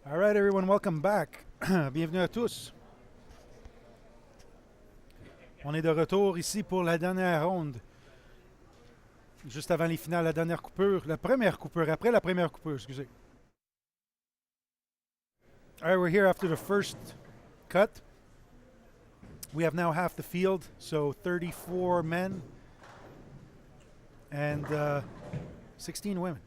All right, everyone, welcome back. Bienvenue à tous. On est de retour ici pour la dernière ronde. Juste avant les finales, la dernière coupure, la première coupure, après la première coupure, excusez. All right, we're here after the first cut. We have now half the field, so 34 men and 16 women.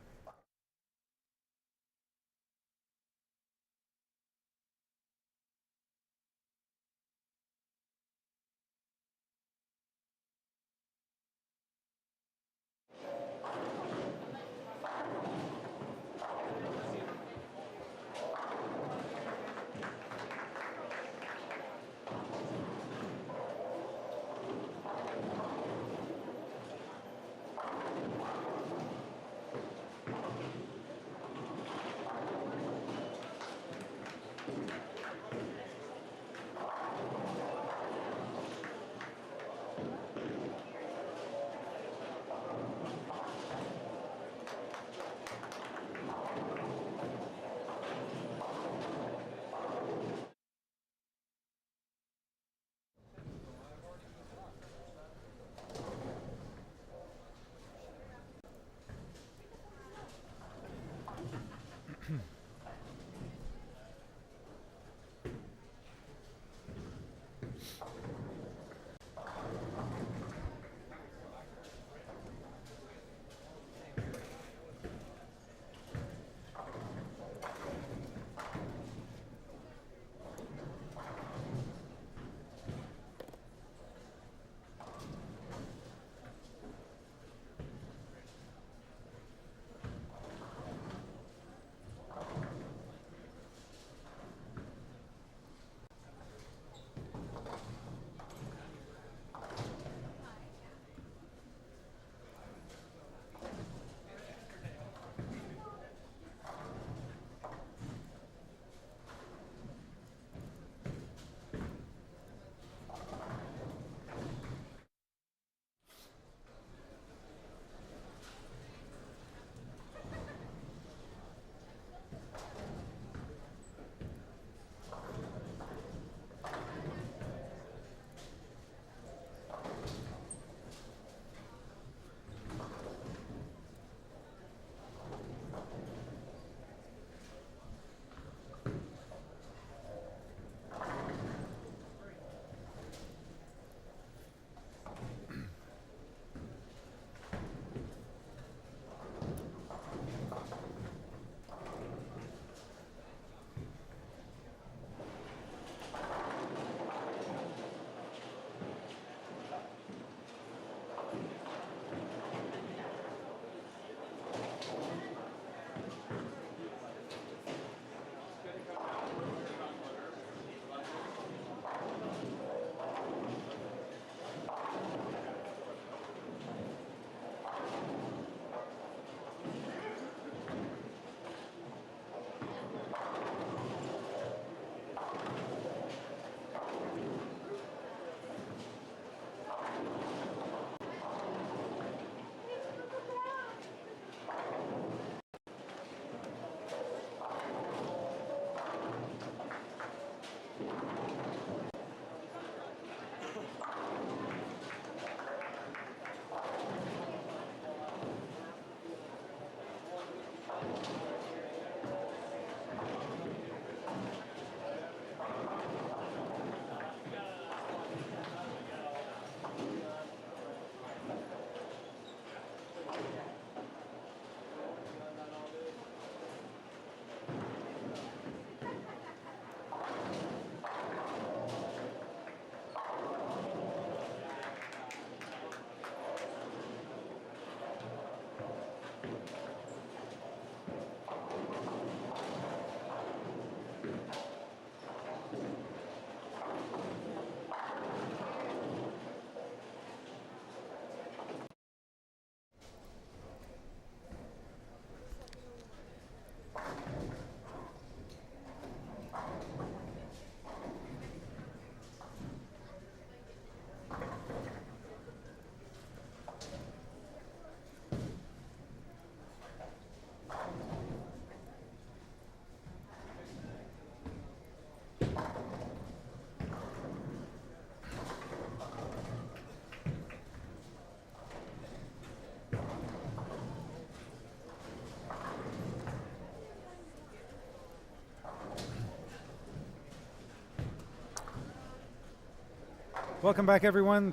Welcome back, everyone.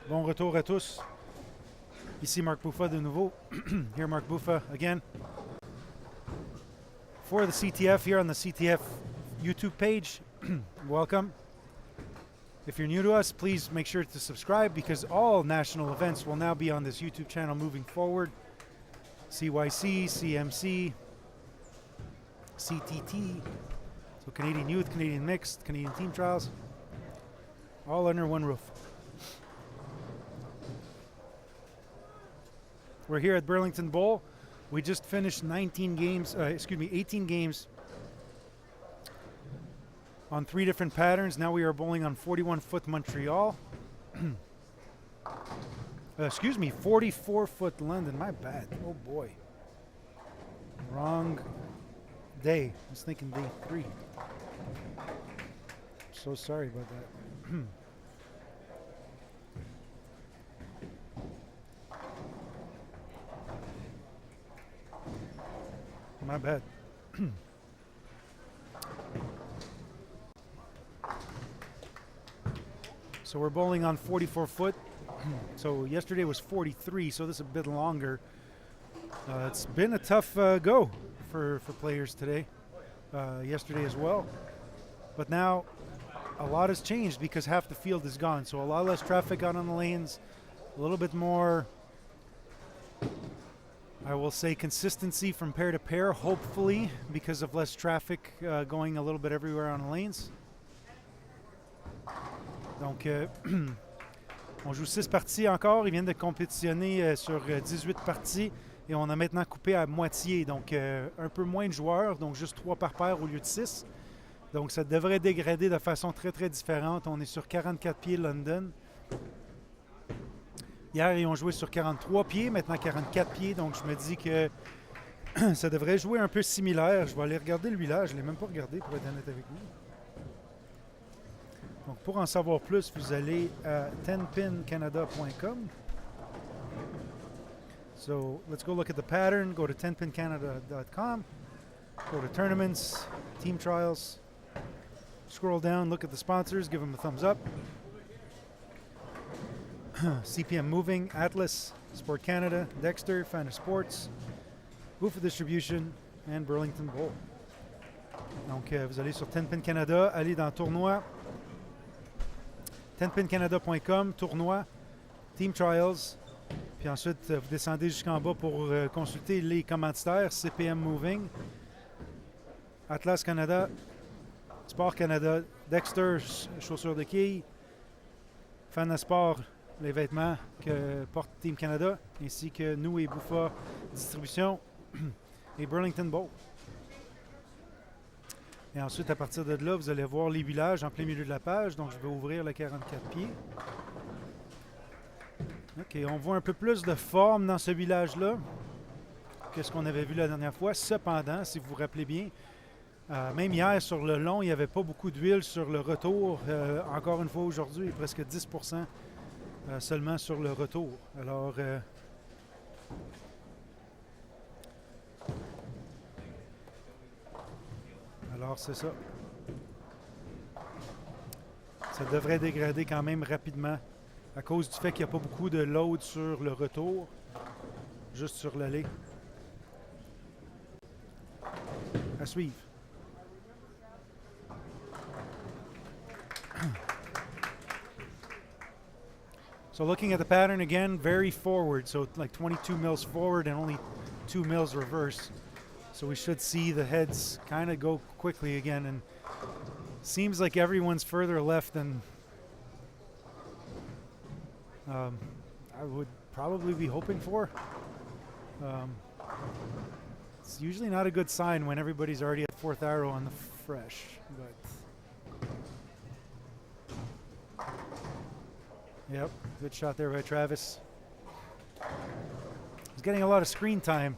Bon retour à tous. Ici Marc Bouffa de nouveau. Here, Marc Bouffa again. For the CTF here on the CTF YouTube page. Welcome. If you're new to us, please make sure to subscribe because all national events will now be on this YouTube channel moving forward. CYC, CMC, CTT, so Canadian Youth, Canadian Mixed, Canadian Team Trials, all under one roof. We're here at Burlington Bowl. We just finished 18 games on 3 different patterns. Now we are bowling on 41-foot Montreal. 44-foot London. My bad. Oh boy. Wrong day. I was thinking day 3. So sorry about that. My bad. So we're bowling on 44 foot. So yesterday was 43, so this is a bit longer. It's been a tough go for players today. Yesterday as well. But now a lot has changed because half the field is gone. So a lot less traffic out on the lanes, a little bit more, I will say, consistency from pair to pair, hopefully, because of less traffic going a little bit everywhere on the lanes. Donc, on joue 6 parties encore. Ils viennent de compétitionner sur 18 parties et on a maintenant coupé à moitié. Donc, un peu moins de joueurs, donc juste 3 par paire au lieu de 6. Donc, ça devrait dégrader de façon très, très différente. On est sur 44 pieds London. Hier, ils ont joué sur 43 pieds, maintenant 44 pieds. Donc, je me dis que ça devrait jouer un peu similaire. Je vais aller regarder le village. Je ne l'ai même pas regardé pour être honnête avec vous. Donc, pour en savoir plus, vous allez à 10pincanada.com. So, let's go look at the pattern. Go to 10pincanada.com. Go to tournaments, team trials. Scroll down, look at the sponsors, give them a thumbs up. CPM Moving, Atlas, Sport Canada, Dexter, Fan of Sports, Bouffa Distribution, and Burlington Bowl. Donc, vous allez sur 10pin Canada, allez dans tournoi, 10pincanada.com, tournoi, Team Trials, puis ensuite vous descendez jusqu'en bas pour consulter les commanditaires, CPM Moving, Atlas Canada, Sport Canada, Dexter, chaussures de quilles, Fan of Sport, les vêtements que porte Team Canada, ainsi que nous et Bouffa Distribution et Burlington Bowl. Et ensuite, à partir de là, vous allez voir les villages en plein milieu de la page. Donc, je vais ouvrir le 44 pieds. OK, on voit un peu plus de forme dans ce village-là que ce qu'on avait vu la dernière fois. Cependant, si vous vous rappelez bien, même hier, sur le long, il n'y avait pas beaucoup d'huile sur le retour. Encore une fois, aujourd'hui, presque 10% seulement sur le retour. Alors, c'est ça. Ça devrait dégrader quand même rapidement à cause du fait qu'il n'y a pas beaucoup de load sur le retour, juste sur l'allée. À suivre. So looking at the pattern again, very forward, so like 22 mils forward and only 2 mils reverse. So we should see the heads kind of go quickly again, and seems like everyone's further left than I would probably be hoping for. It's usually not a good sign when everybody's already at 4th arrow on the fresh, but yep, good shot there by Travis. He's getting a lot of screen time.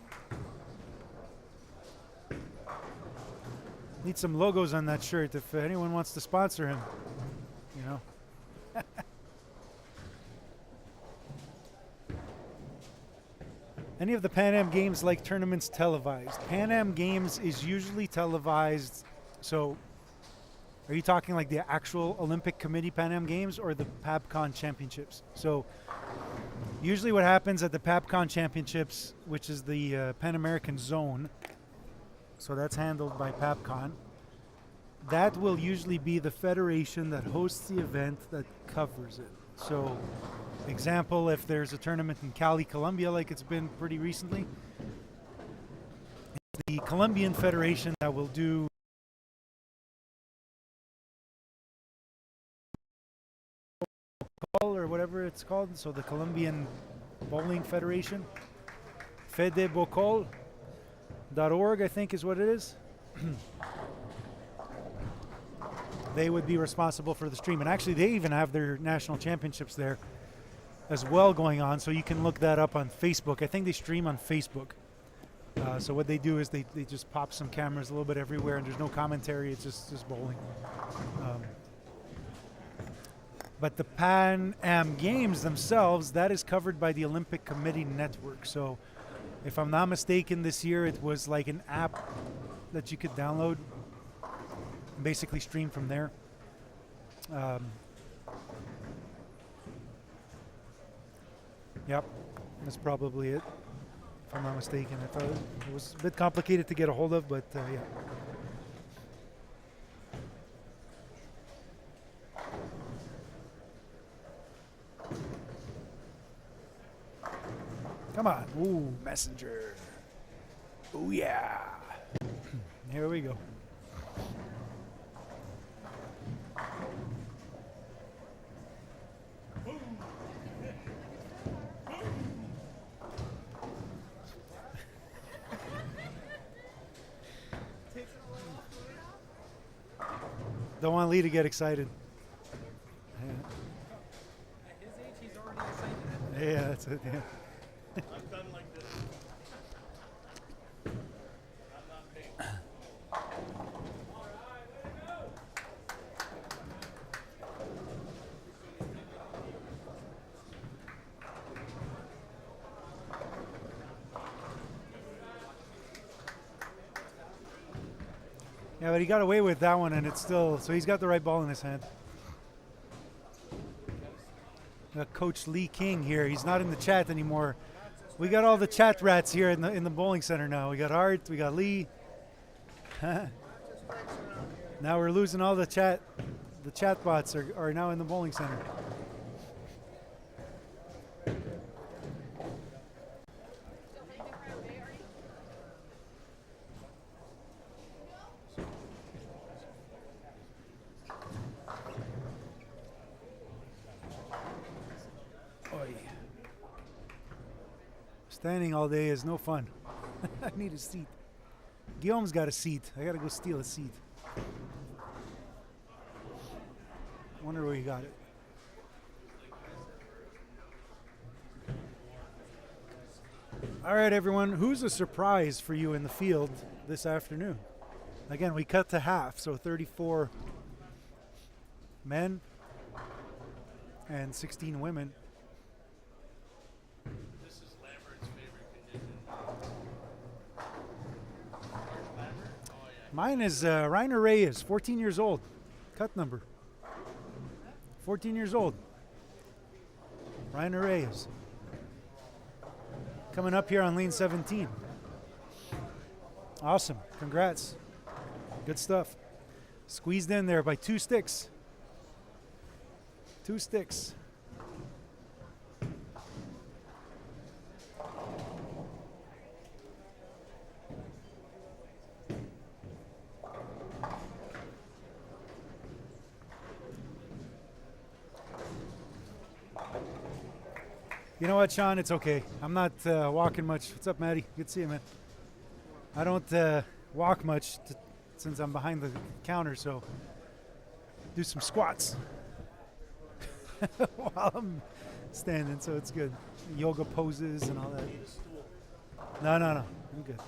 Need some logos on that shirt if anyone wants to sponsor him, you know. Any of the Pan Am Games like tournaments televised? Pan Am Games is usually televised, so Are you talking like the actual Olympic Committee Pan Am Games or the PABCON Championships? So usually what happens at the PABCON Championships, which is the Pan American Zone, so that's handled by PABCON, that will usually be the federation that hosts the event that covers it. So, example, if there's a tournament in Cali, Colombia, like it's been pretty recently, it's the Colombian Federation that will do or whatever it's called. So the Colombian Bowling Federation, fedebocol.org, I think is what it is. They would be responsible for the stream. And actually, they even have their national championships there as well going on. So you can look that up on Facebook. I think they stream on Facebook. So what they do is they just pop some cameras a little bit everywhere, and there's no commentary. It's just bowling. But the Pan Am Games themselves, that is covered by the Olympic Committee Network. So if I'm not mistaken, this year it was like an app that you could download, basically stream from there. Yep, that's probably it, if I'm not mistaken. I thought it was a bit complicated to get a hold of, but yeah. Come on. Ooh, messenger. Ooh, yeah. Here we go. Don't want Lee to get excited. At his age, he's already excited. Yeah, that's it. Yeah. I've done like this. I'm not paying. Yeah, but he got away with that one, and it's still, so he's got the right ball in his hand. Got Coach Lee King here. He's not in the chat anymore. We got all the chat rats here in the bowling center now. We got Art, we got Lee. Now we're losing all the chat. The chat bots are now in the bowling center. Standing all day is no fun. I need a seat. Guillaume's got a seat. I gotta go steal a seat. Wonder where he got it. All right, everyone. Who's a surprise for you in the field this afternoon? Again, we cut to half, so 34 men and 16 women. Mine is Reiner Reyes, 14 years old. Cut number. 14 years old. Reiner Reyes. Coming up here on lane 17. Awesome. Congrats. Good stuff. Squeezed in there by 2 sticks. 2 sticks. You know what, Sean? It's okay. I'm not walking much. What's up, Maddie? Good to see you, man. I don't walk much since I'm behind the counter, so do some squats while I'm standing, so it's good. Yoga poses and all that. No. I'm good.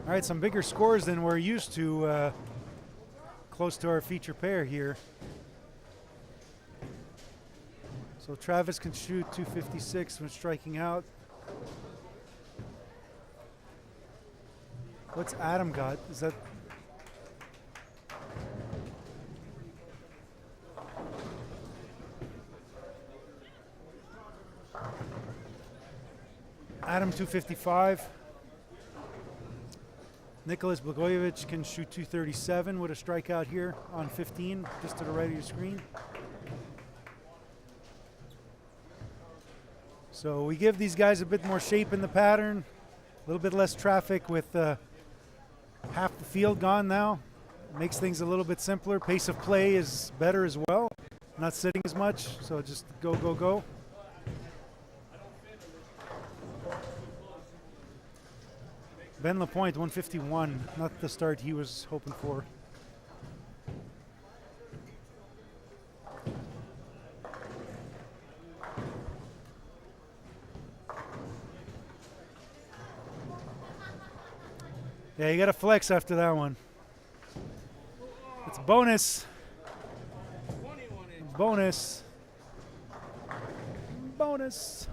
All right, some bigger scores than we're used to, close to our feature pair here. So Travis can shoot 256 when striking out. What's Adam got? Is that... Adam 255. Nicholas Blagojevich can shoot 237 with a strikeout here on 15, just to the right of your screen. So we give these guys a bit more shape in the pattern, a little bit less traffic with half the field gone now. Makes things a little bit simpler. Pace of play is better as well. Not sitting as much, so just go, go, go. Ben Lapointe, 151, not the start he was hoping for. Yeah, you got to flex after that one. It's bonus. Bonus. Bonus.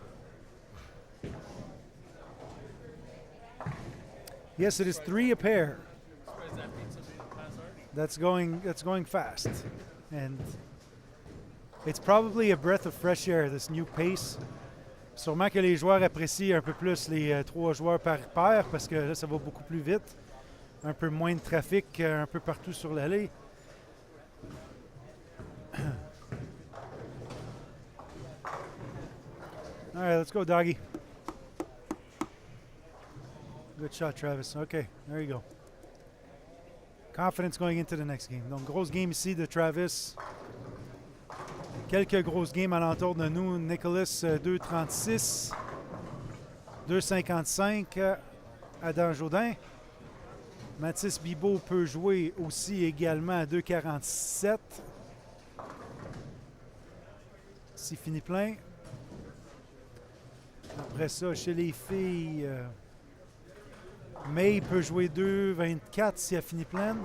Yes, it is 3 a pair. That's going fast. And it's probably a breath of fresh air, this new pace. Sûrement que les joueurs apprécient un peu plus les 3 joueurs par paire parce que là, ça va beaucoup plus vite. Un peu moins de trafic un peu partout sur l'allée. All right, let's go, doggy. Good shot, Travis. Okay, there you go. Confidence going into the next game. Donc, grosse game ici de Travis. Quelques grosses games alentour de nous. Nicholas, 2,36. 2,55. Adam Jodin. Mathis Bibeau peut jouer aussi également à 2,47. C'est fini plein. Après ça, chez les filles... May peut jouer 2,24 si elle finit pleine.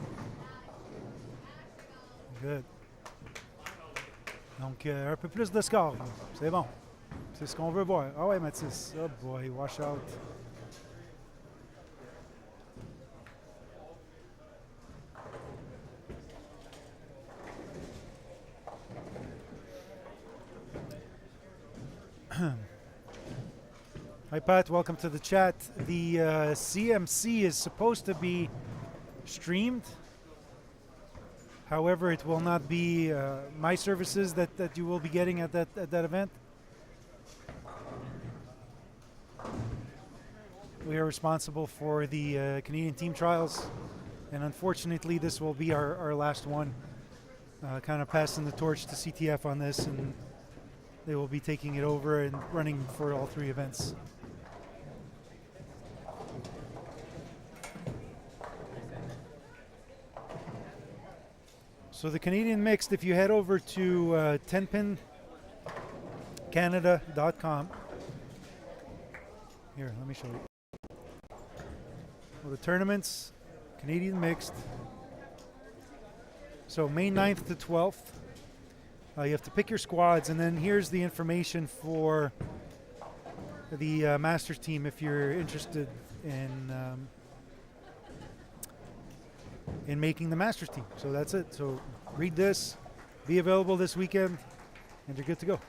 Good. Donc, un peu plus de score. C'est bon. C'est ce qu'on veut voir. Ah ouais, Mathis. Oh boy, wash out. Hi, Pat. Welcome to the chat. The CMC is supposed to be streamed. However, it will not be my services that you will be getting at that event. We are responsible for the Canadian team trials, and unfortunately, this will be our last one. Kind of passing the torch to CTF on this, and they will be taking it over and running for all 3 events. So the Canadian Mixed, if you head over to 10pincanada.com. Here, let me show you. Go to tournaments, Canadian Mixed. So May 9th to 12th. You have to pick your squads, and then here's the information for the Masters team if you're interested in making the Masters team. So that's it. So read this, be available this weekend, and you're good to go.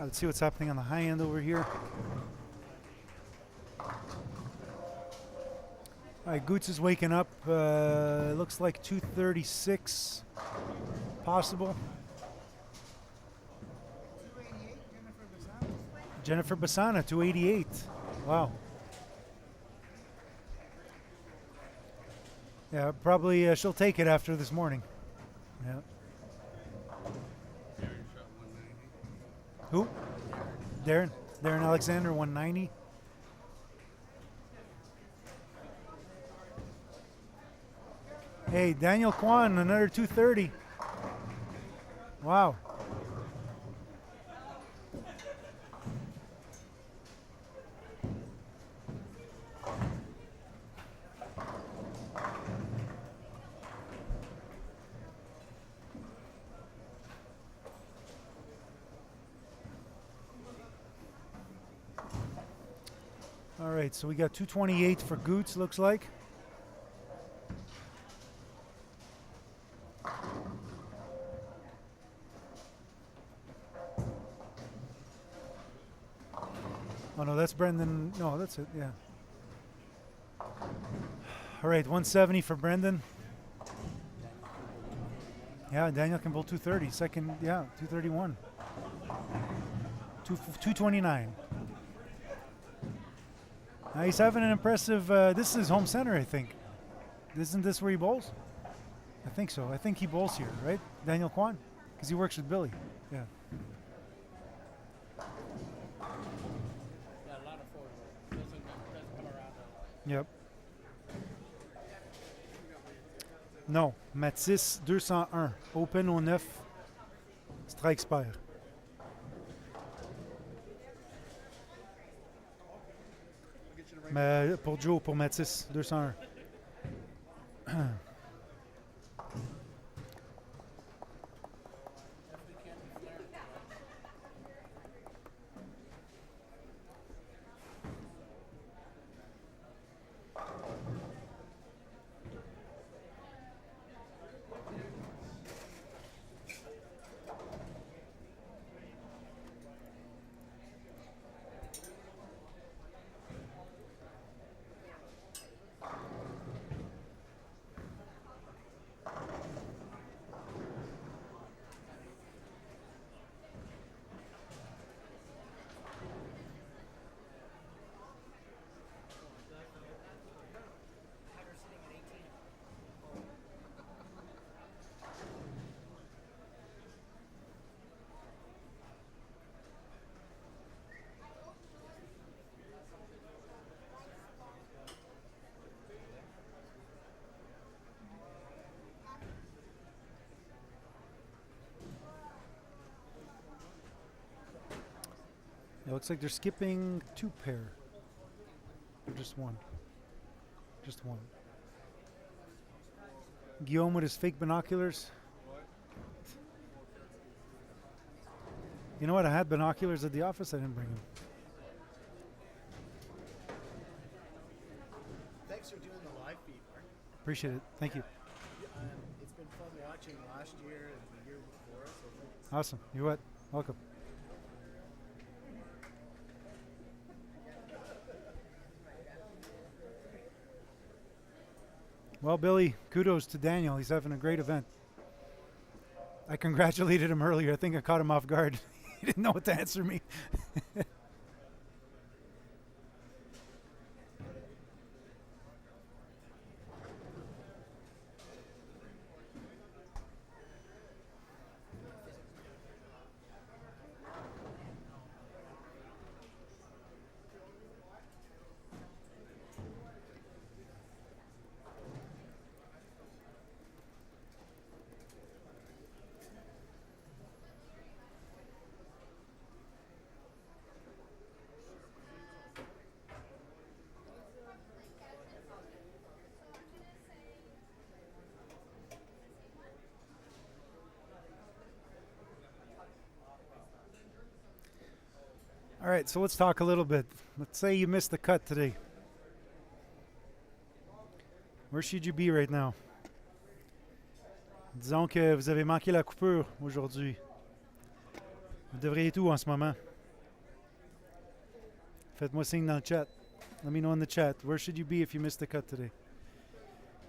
Let's see what's happening on the high end over here. All right, Goots is waking up. Looks like 236 possible. Jennifer Bassana, 288. Wow. Yeah, probably she'll take it after this morning. Yeah. Who? Darren. Darren Alexander, 190. Hey, Daniel Kwan, another 230. Wow. All right, so we got 228 for Goots, looks like. Oh no, that's Brendan. No, that's it, yeah. All right, 170 for Brendan. Yeah, Daniel can bowl 230. Second, yeah, 231. 229. He's having an impressive, this is his home center, I think. Isn't this where he bowls? I think so. I think he bowls here, right? Daniel Kwan? Because he works with Billy. Yeah. Yeah, a lot of forward. Doesn't come around a lot. Yep. Non, Matisse 201. Open au 9. Strike spare. Mais pour Joe, pour Matisse 201. It looks like they're skipping 2 pair. Or just one. Just one. Guillaume with his fake binoculars. You know what? I had binoculars at the office. I didn't bring them. Thanks for doing the live feed, Mark. Appreciate it. Thank you. It's been fun watching last year and the year before. So thanks. Awesome. You're what? Welcome. Well, Billy, kudos to Daniel. He's having a great event. I congratulated him earlier. I think I caught him off guard. He didn't know what to answer me. All right, so let's talk a little bit. Let's say you missed the cut today. Where should you be right now? Disons que vous avez manqué la coupure aujourd'hui. Vous devriez être où en ce moment? Faites-moi signe dans le chat. Let me know in the chat. Where should you be if you missed the cut today?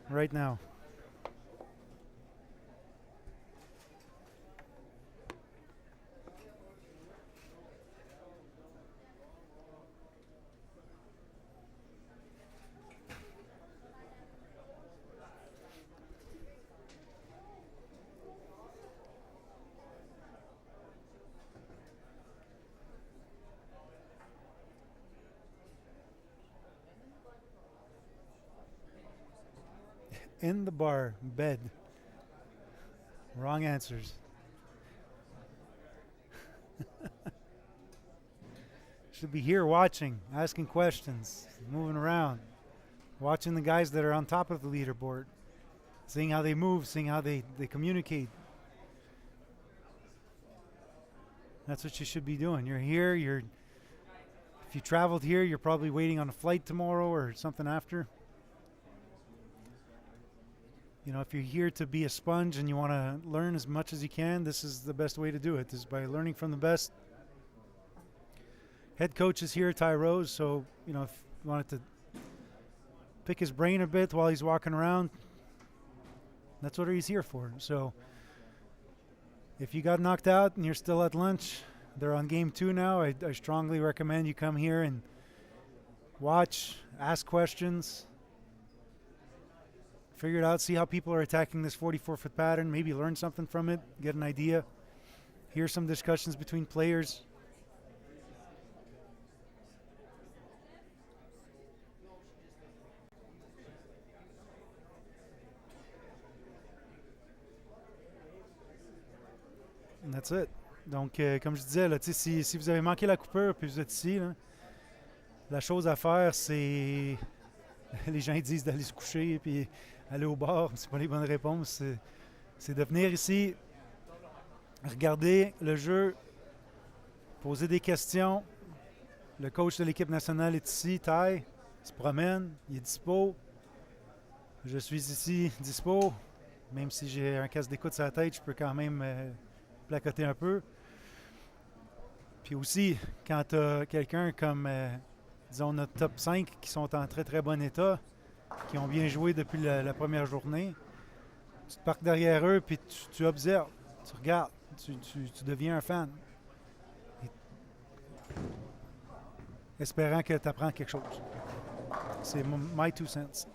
Right now. In the bar, bed. Wrong answers. Should be here watching, asking questions, moving around, watching the guys that are on top of the leaderboard, seeing how they move, seeing how they communicate. That's what you should be doing. You're here, if you traveled here, you're probably waiting on a flight tomorrow or something after. You know, if you're here to be a sponge and you want to learn as much as you can, this is the best way to do it, is by learning from the best. Head coach is here, Ty Rose, so, you know, if you wanted to pick his brain a bit while he's walking around, that's what he's here for. So if you got knocked out and you're still at lunch, they're on game 2 now. I strongly recommend you come here and watch, ask questions, figure it out, see how people are attacking this 44-foot pattern, maybe learn something from it, get an idea, hear some discussions between players. And that's it. Donc, comme je disais, là, si vous avez manqué la coupure puis vous êtes ici, là, la chose à faire, c'est... Les gens disent d'aller se coucher puis aller au bar. C'est pas les bonnes réponses. C'est de venir ici, regarder le jeu, poser des questions. Le coach de l'équipe nationale est ici, Ty. Il se promène, il est dispo. Je suis ici, dispo. Même si j'ai un casque d'écoute sur la tête, je peux quand même placoter un peu. Puis aussi, quand tu as quelqu'un comme, disons, notre top 5 qui sont en très très bon état, qui ont bien joué depuis la première journée, tu te parques derrière eux puis tu observes, tu regardes, tu deviens un fan. Espérant que tu apprends quelque chose. C'est my 2 cents.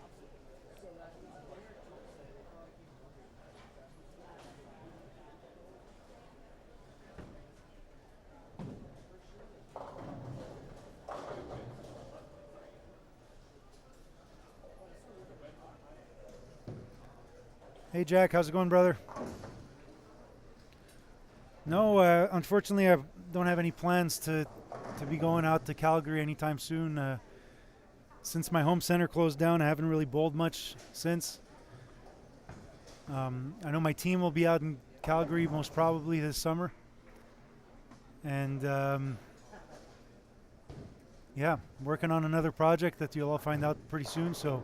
Hey Jack, how's it going, brother? No, unfortunately I don't have any plans to be going out to Calgary anytime soon. Since my home center closed down, I haven't really bowled much since. I know my team will be out in Calgary most probably this summer. And yeah, working on another project that you'll all find out pretty soon. So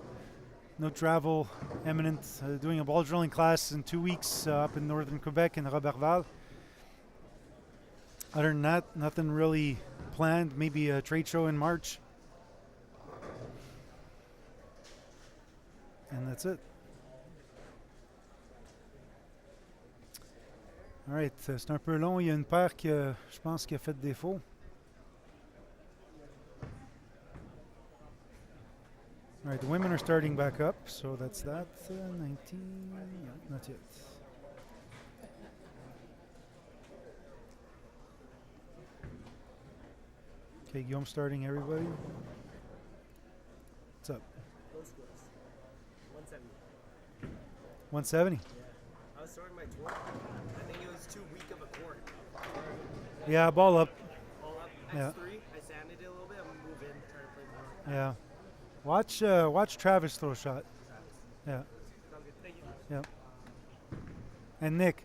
no travel imminent. Doing a ball drilling class in 2 weeks up in northern Quebec in Robertval. Other than that, nothing really planned. Maybe a trade show in March. And that's it. All right, c'est un peu long. Il y a une paire qui, je pense, qui a fait défaut. All right, the women are starting back up, so that's that. 19, yeah, not yet. Okay, Guillaume starting everybody. What's up? Low scores. 170. 170? Yeah. I was starting my tour. I think it was too weak of a court. Yeah, ball up. All up. X3. Yeah. I sanded it a little bit. I'm going to move in, try to play more. Yeah. Watch Travis throw a shot. Yeah. Sounds good. Thank you. Yeah. And Nick.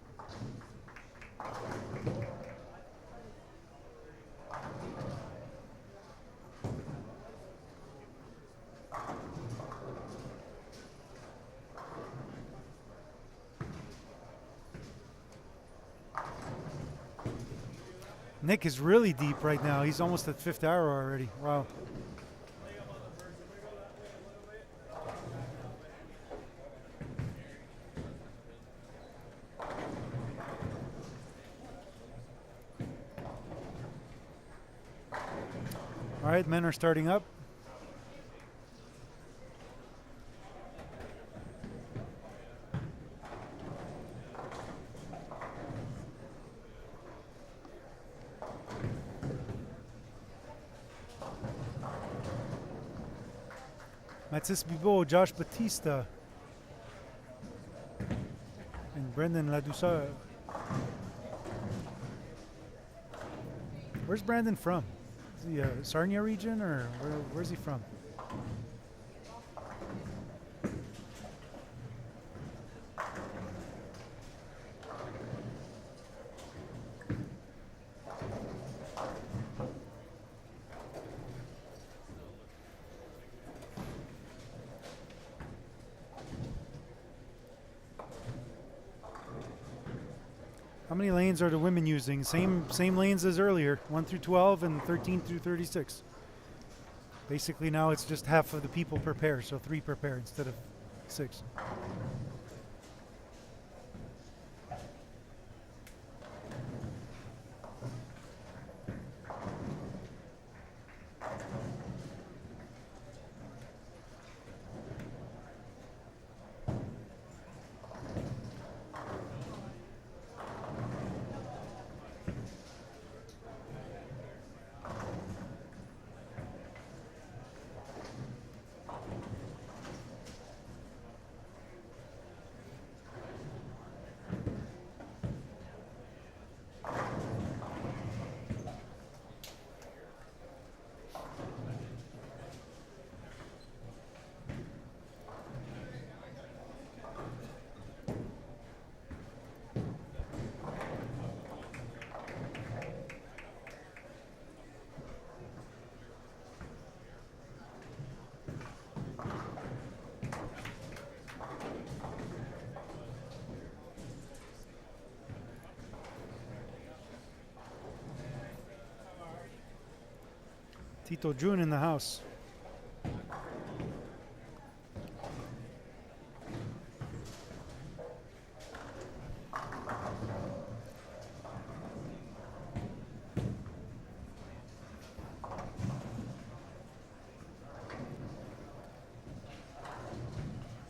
Nick is really deep right now. He's almost at 5th hour already. Wow. right, men are starting up. Mathis Bibeau, Josh Batista, and Brendan Ladouceur. Where's Brandon from? Is he Sarnia region, or where's he from? How many lanes are the women using? Same lanes as earlier, 1 through 12 and 13 through 36. Basically now it's just half of the people per pair, so 3 per pair instead of 6. Tito June in the house.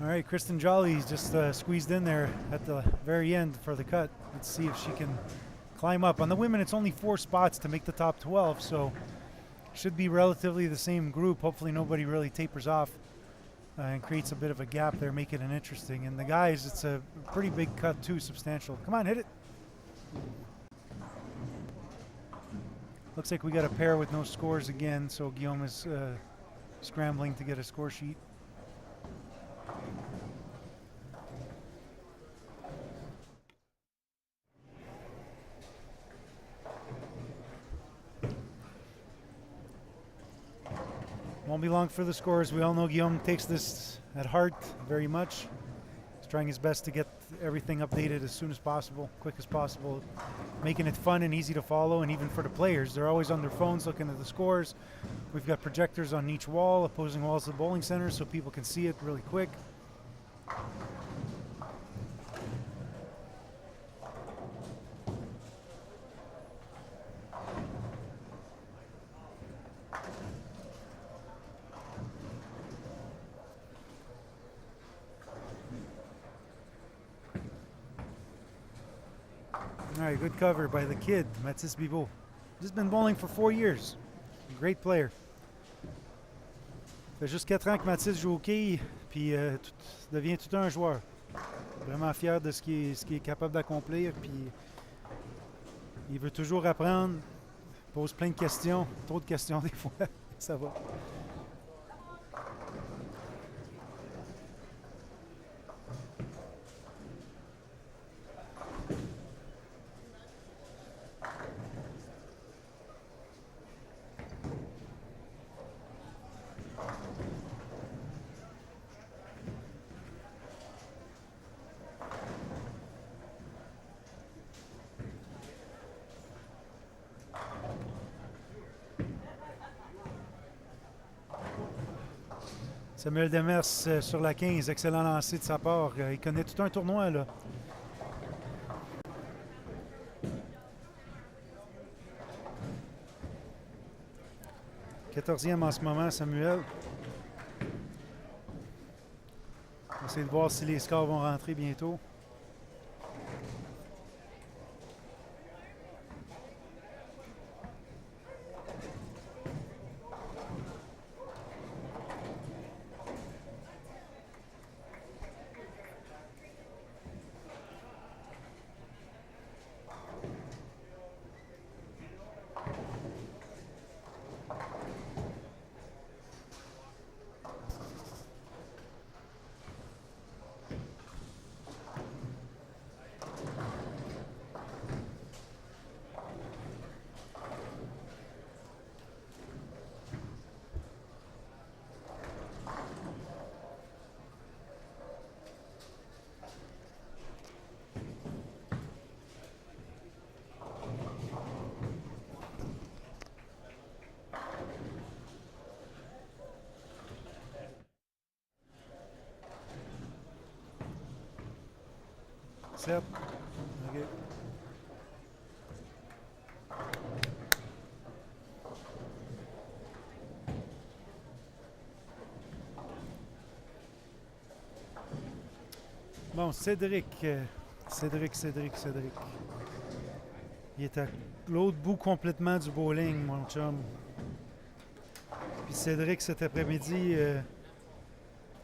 All right, Kristen Jolly's just squeezed in there at the very end for the cut. Let's see if she can climb up. On the women, it's only 4 spots to make the top 12, so should be relatively the same group. Hopefully nobody really tapers off and creates a bit of a gap there, make it an interesting. And the guys, it's a pretty big cut too, substantial. Come on, hit it. Looks like we got a pair with no scores again, so Guillaume is scrambling to get a score sheet. Won't be long for the scores. We all know Guillaume takes this at heart very much. He's trying his best to get everything updated as soon as possible, quick as possible, making it fun and easy to follow. And even for the players, they're always on their phones looking at the scores. We've got projectors on each wall, opposing walls of the bowling center, so people can see it really quick. All right, good cover by the kid, Mathis Bibeau. Just been bowling for 4 years. Great player. Ça fait juste 4 ans que Mathis joue au quai, puis devient tout un joueur. Vraiment fier de ce qu'il est capable d'accomplir, puis il veut toujours apprendre, pose plein de questions, trop de questions des fois, ça va. Samuel Demers sur la 15, excellent lancer de sa part. Il connaît tout un tournoi là. 14e en ce moment, Samuel. On va essayer de voir si les scores vont rentrer bientôt. Set. OK. Bon, Cédric. Cédric. Il est à l'autre bout complètement du bowling, mon chum. Puis Cédric, cet après-midi,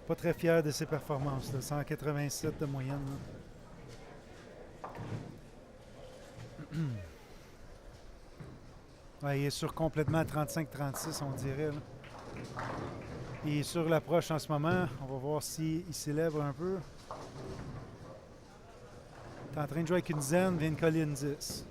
pas très fier de ses performances. Là, 187 de moyenne. Ouais, il est sur complètement 35-36, on dirait. Là. Il est sur l'approche en ce moment. On va voir s'il s'élève un peu. Il est en train de jouer avec une zen, vient de coller une 10.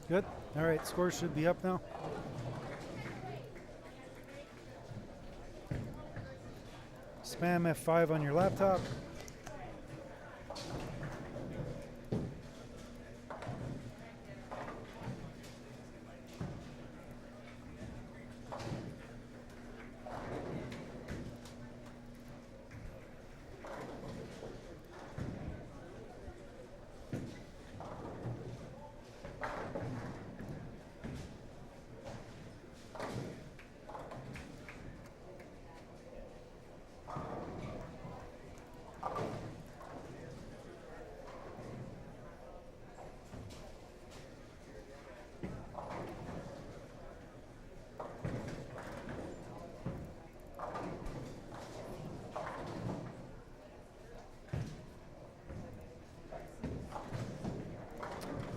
Good. All right, score should be up now. Spam F5 on your laptop.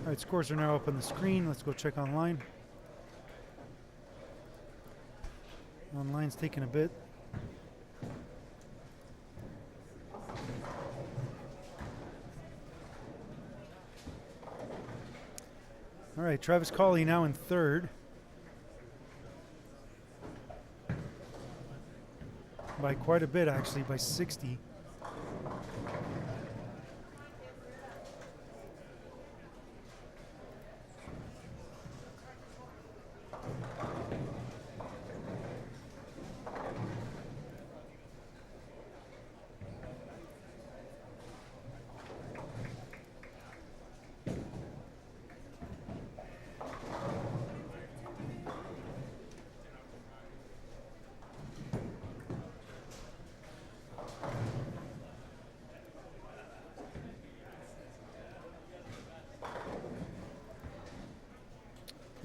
All right, scores are now up on the screen. Let's go check online. Online's taking a bit. All right, Travis Cawley now in third. By quite a bit, actually, by 60.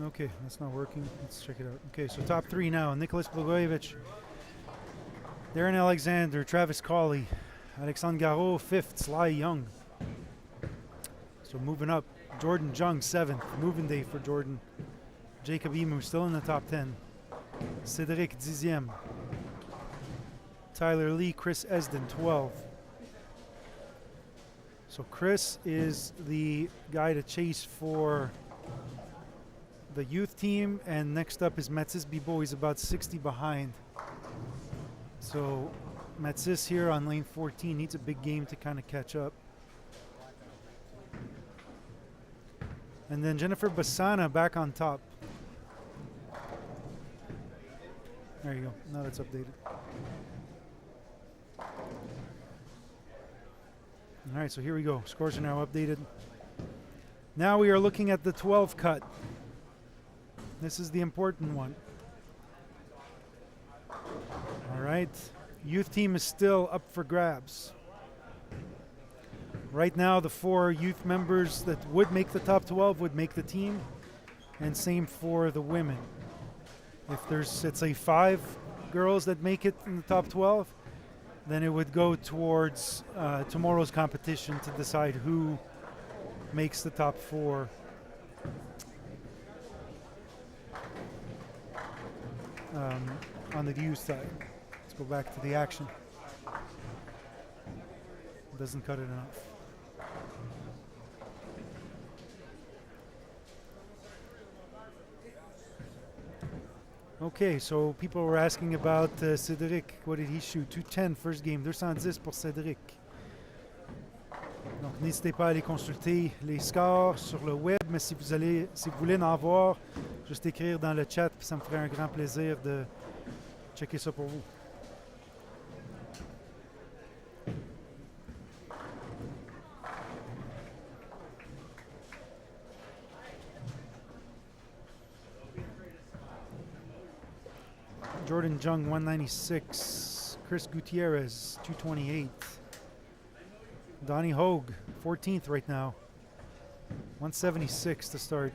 Okay, that's not working. Let's check it out. Okay, so top three now. Nicholas Blagojevich, Darren Alexander, Travis Cawley, Alexandre Garot, fifth, Sly Young. So moving up, Jordan Jung, seventh. Moving day for Jordan. Jacob Emu still in the top 10. Cédric, 10e. Tyler Lee, Chris Esden, 12. So Chris is the guy to chase for the youth team, and next up is Matisse Bibo. He's about 60 behind. So Matisse here on lane 14 needs a big game to kind of catch up. And then Jennifer Bassana back on top. There you go. Now that's updated. All right, so here we go. Scores are now updated. Now we are looking at the 12 cut. This is the important one. All right. Youth team is still up for grabs. Right now, the 4 youth members that would make the top 12 would make the team, and same for the women. If there's, let's say, 5 girls that make it in the top 12, then it would go towards tomorrow's competition to decide who makes the top 4. On the youth side. Let's go back to the action. Doesn't cut it enough. Okay, so people were asking about Cédric. What did he shoot? 210 first game, 210 pour Cédric. Donc n'hésitez pas à aller consulter les scores sur le web, mais si vous voulez en voir, juste écrire dans le chat, puis ça me ferait un grand plaisir de checker ça pour vous. Jordan Jung, 196. Chris Gutierrez, 228. Donnie Hogue, 14th right now. 176 to start.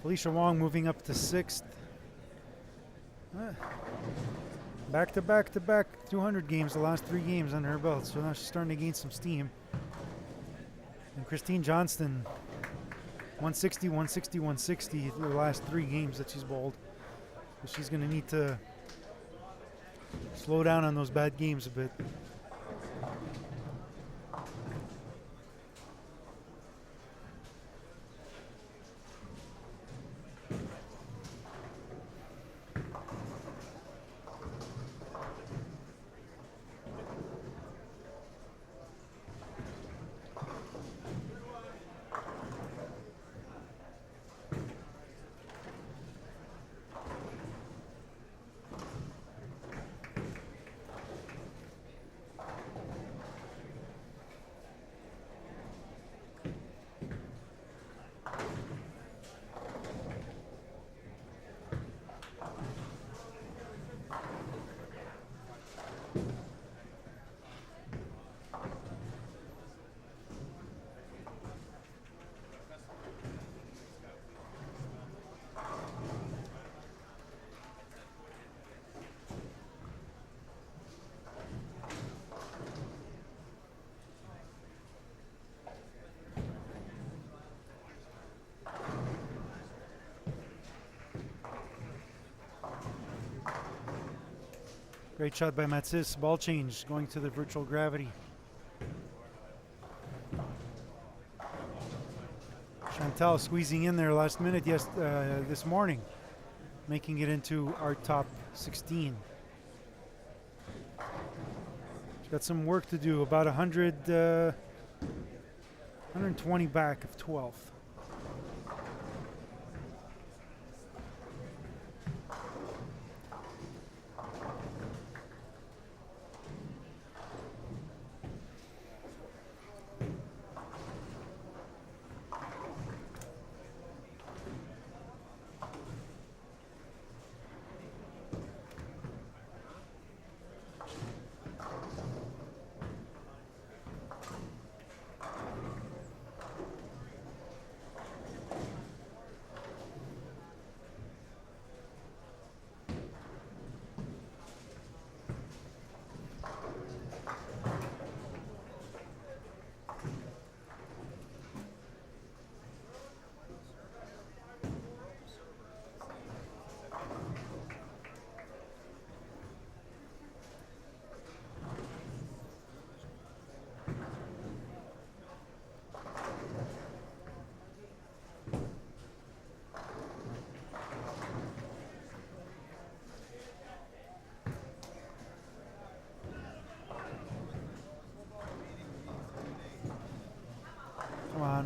Felicia Wong moving up to 6th. Back to back 200 games, the last 3 games under her belt, so now she's starting to gain some steam. And Christine Johnston, 160, 160, 160 the last 3 games that she's bowled. So she's going to need to slow down on those bad games a bit. Great shot by Matisse. Ball change going to the virtual gravity. Chantal squeezing in there last minute this morning, making it into our top 16. She's got some work to do, about 120 back of 12th.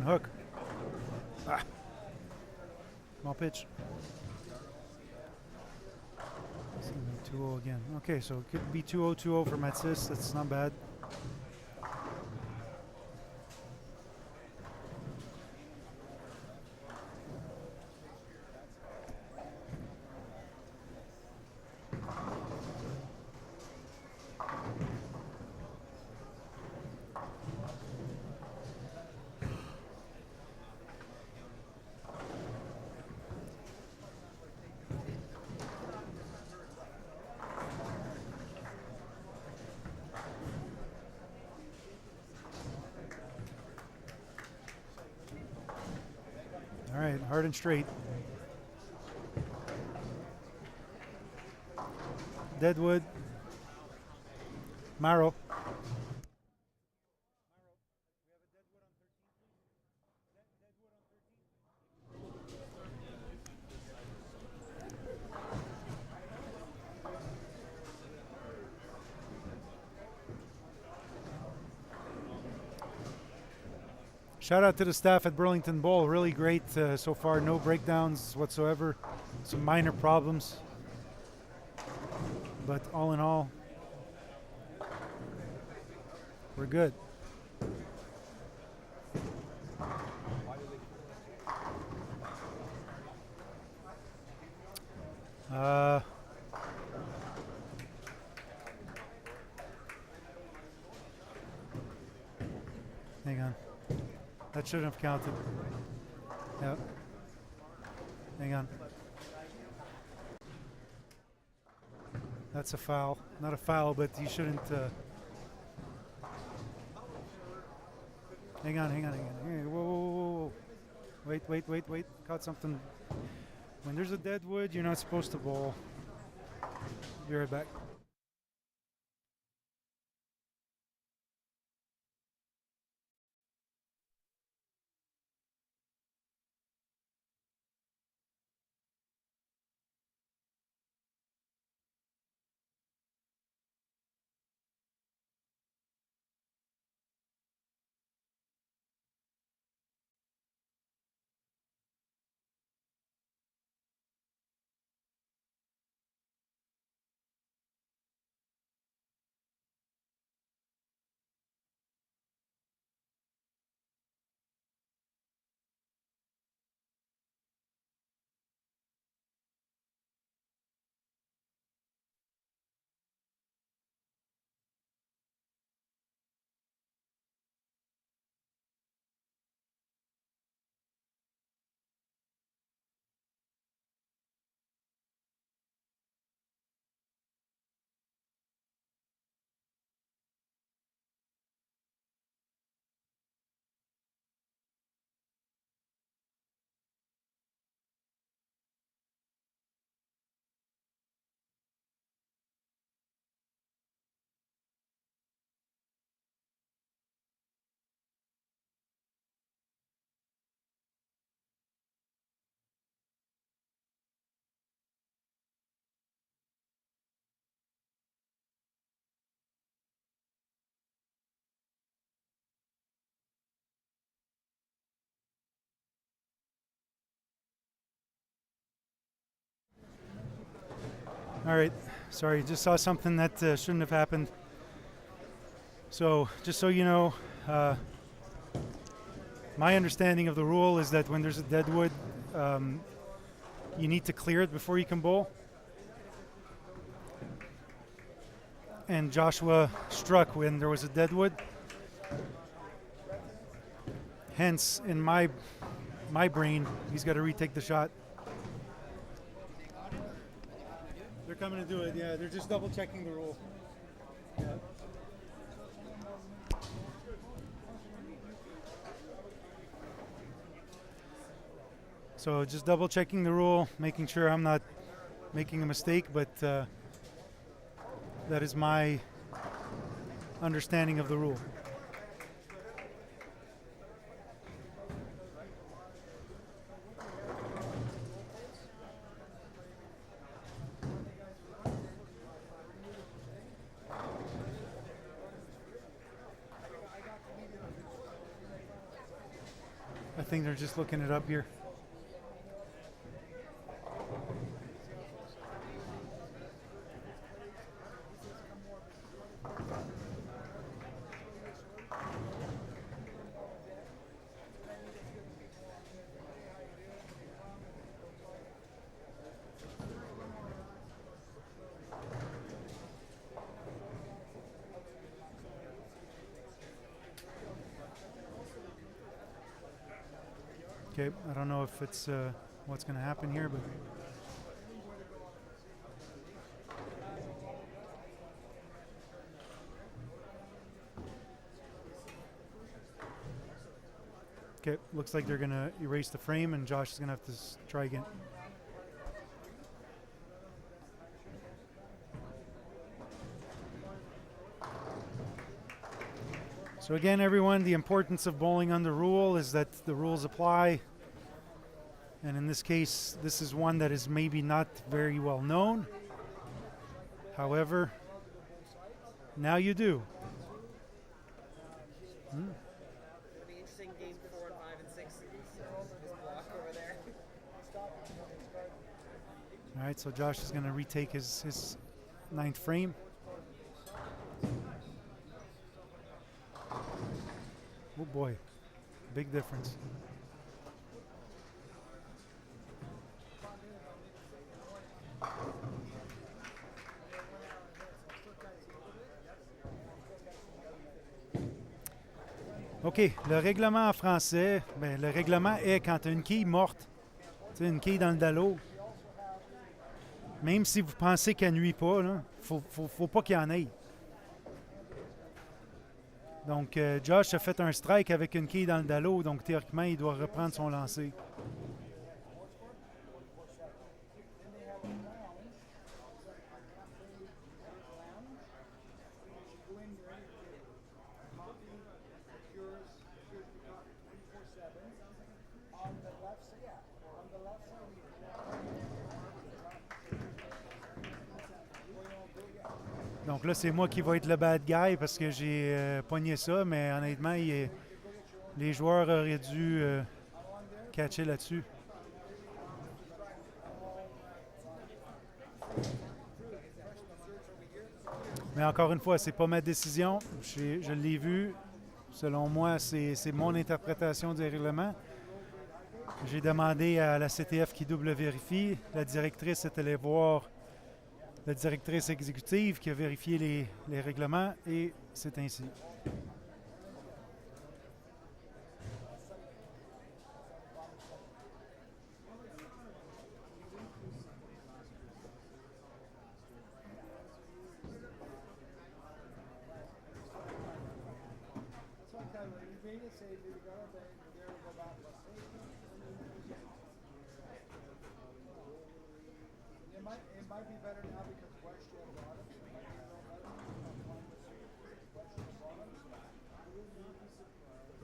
on hook. Ah. Small pitch. 2-0 again. Okay, so it could be 2-0, 2-0 for Matsis. That's not bad. All right, hard and straight. Deadwood. Marrow. Shout out to the staff at Burlington Bowl. Really great so far. No breakdowns whatsoever. Some minor problems. But all in all, we're good. Hang on. That shouldn't have counted. Yep. Hang on. That's a foul. Not a foul, but you shouldn't. Hang on. Hey, whoa. Wait. Caught something. When there's a deadwood, you're not supposed to bowl. Be right back. All right, sorry, just saw something that shouldn't have happened. So, just so you know, my understanding of the rule is that when there's a deadwood, you need to clear it before you can bowl. And Joshua struck when there was a deadwood. Hence, in my brain, he's got to retake the shot. They're coming to do it, yeah. They're just double checking the rule. Yeah. So just double checking the rule, making sure I'm not making a mistake, but that is my understanding of the rule. I think they're just looking it up here. Okay, I don't know if it's what's going to happen here, but okay, looks like they're going to erase the frame, and Josh is going to have to try again. So again, everyone, the importance of bowling under rule is that the rules apply. And in this case, this is one that is maybe not very well known. However, now you do. It'll be interesting game 4 and 5 and 6. This block over there. All right, so Josh is going to retake his ninth frame. Oh boy, big difference. OK, le règlement en français, ben, le règlement est quand tu as une quille morte, tu sais, une quille dans le dallo, même si vous pensez qu'elle nuit pas, il faut pas qu'il y en ait. Donc, Josh a fait un strike avec une quille dans le dallo, donc théoriquement, il doit reprendre son lancer. Donc là, c'est moi qui vais être le bad guy parce que j'ai pogné ça, mais honnêtement, les joueurs auraient dû catcher là-dessus. Mais encore une fois, c'est pas ma décision. Je l'ai vu. Selon moi, c'est mon interprétation du règlement. J'ai demandé à la CTF qui double vérifie. La directrice est allée voir la directrice exécutive qui a vérifié les règlements et c'est ainsi. It might be better now because Westshore bought it. It might be a little better. Westshore bought it. I would not be surprised.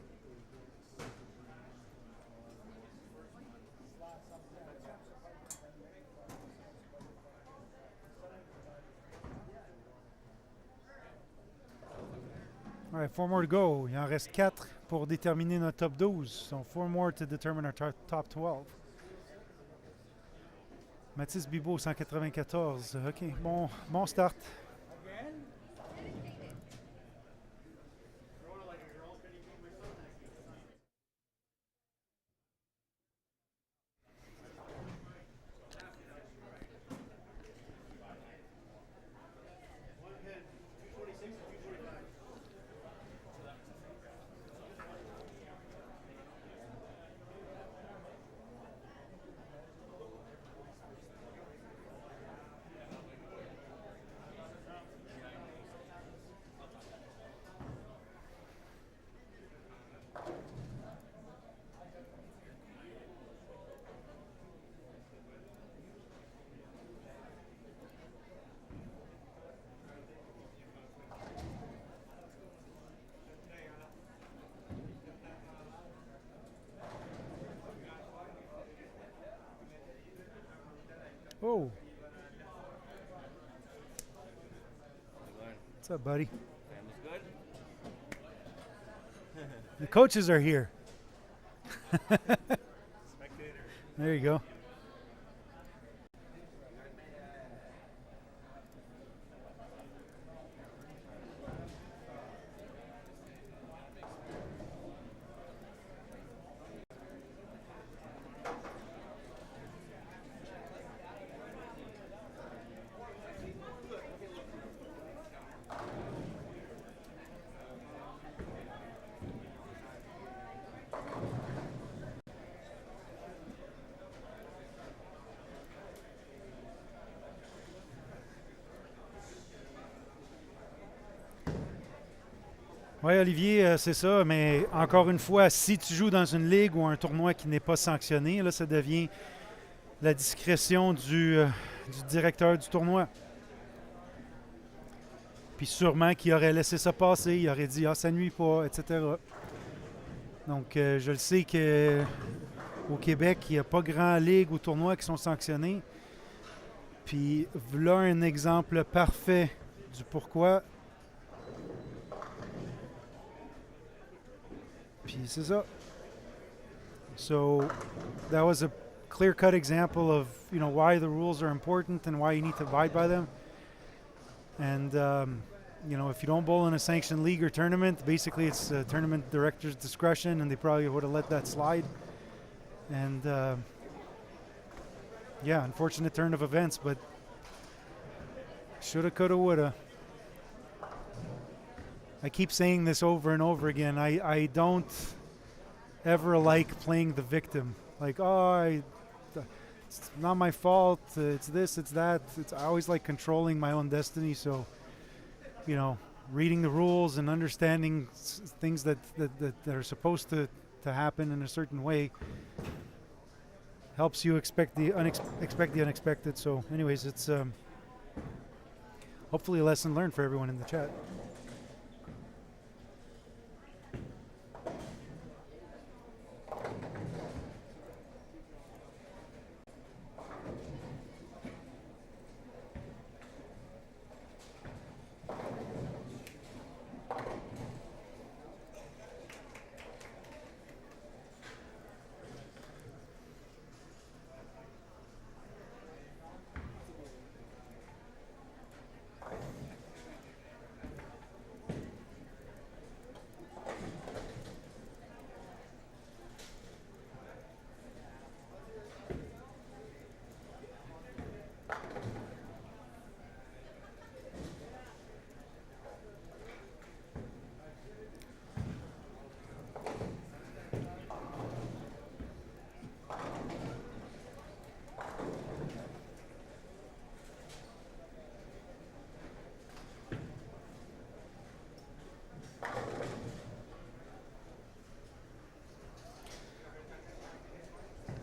All right, 4 more to go. Il en reste 4 pour déterminer notre top 12. So 4 more to determine our top 12. Mathis Bibeau, 194. OK, bon start. Oh. What's up, buddy? Family's good? The coaches are here. There you go. Oui, Olivier, c'est ça, mais encore une fois, si tu joues dans une ligue ou un tournoi qui n'est pas sanctionné, là, ça devient la discrétion du directeur du tournoi. Puis sûrement qu'il aurait laissé ça passer, il aurait dit « Ah, ça nuit pas », etc. Donc, je le sais qu'au Québec, il n'y a pas grand ligue ou tournoi qui sont sanctionnés. Puis, voilà un exemple parfait du pourquoi. Puis c'est ça. So that was a clear-cut example of why the rules are important and why you need to abide by them. And if you don't bowl in a sanctioned league or tournament, basically it's a tournament director's discretion, and they probably would have let that slide. And yeah, unfortunate turn of events, but shoulda, coulda, woulda. I keep saying this over and over again. I don't ever like playing the victim. Like, it's not my fault. It's this, it's that. I always like controlling my own destiny. So, reading the rules and understanding things that are supposed to happen in a certain way helps you expect the unexpected. So, anyways, it's hopefully a lesson learned for everyone in the chat.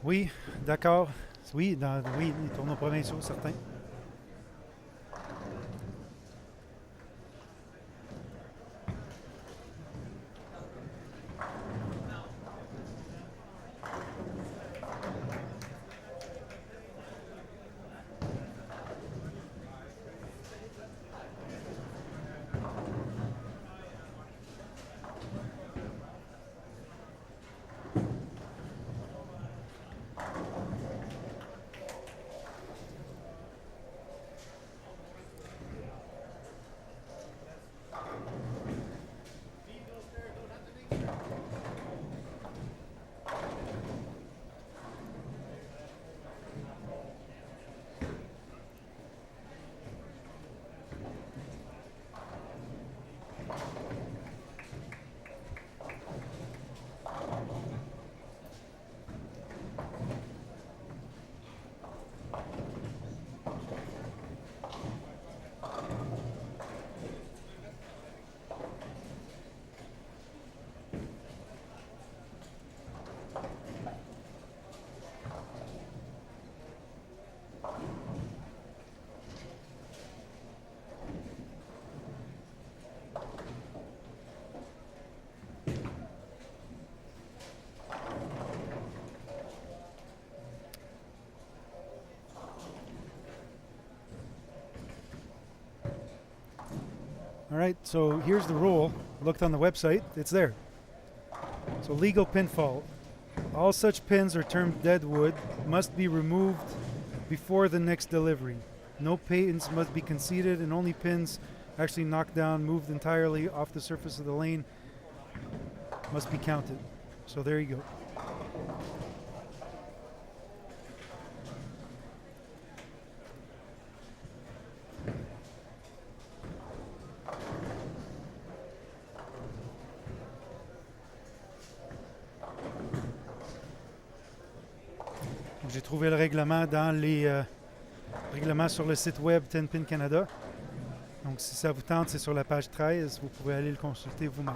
Oui, d'accord. Oui, oui, les tournois provinciaux, certains. All right, so here's the rule. Looked on the website. It's there. So legal pinfall. All such pins are termed deadwood, must be removed before the next delivery. No pins must be conceded, and only pins actually knocked down, moved entirely off the surface of the lane must be counted. So there you go. J'ai trouvé le règlement dans les règlements sur le site web 10 Pin Canada. Donc si ça vous tente, c'est sur la page 13. Vous pouvez aller le consulter vous-même.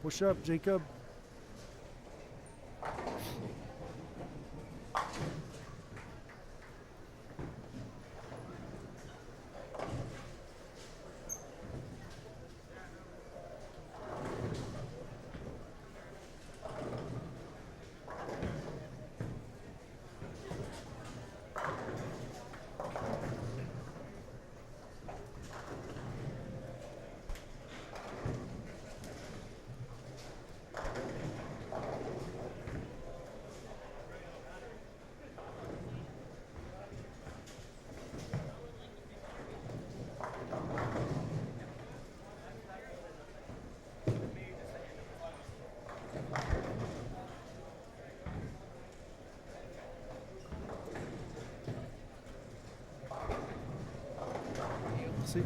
Push up, Jacob. See?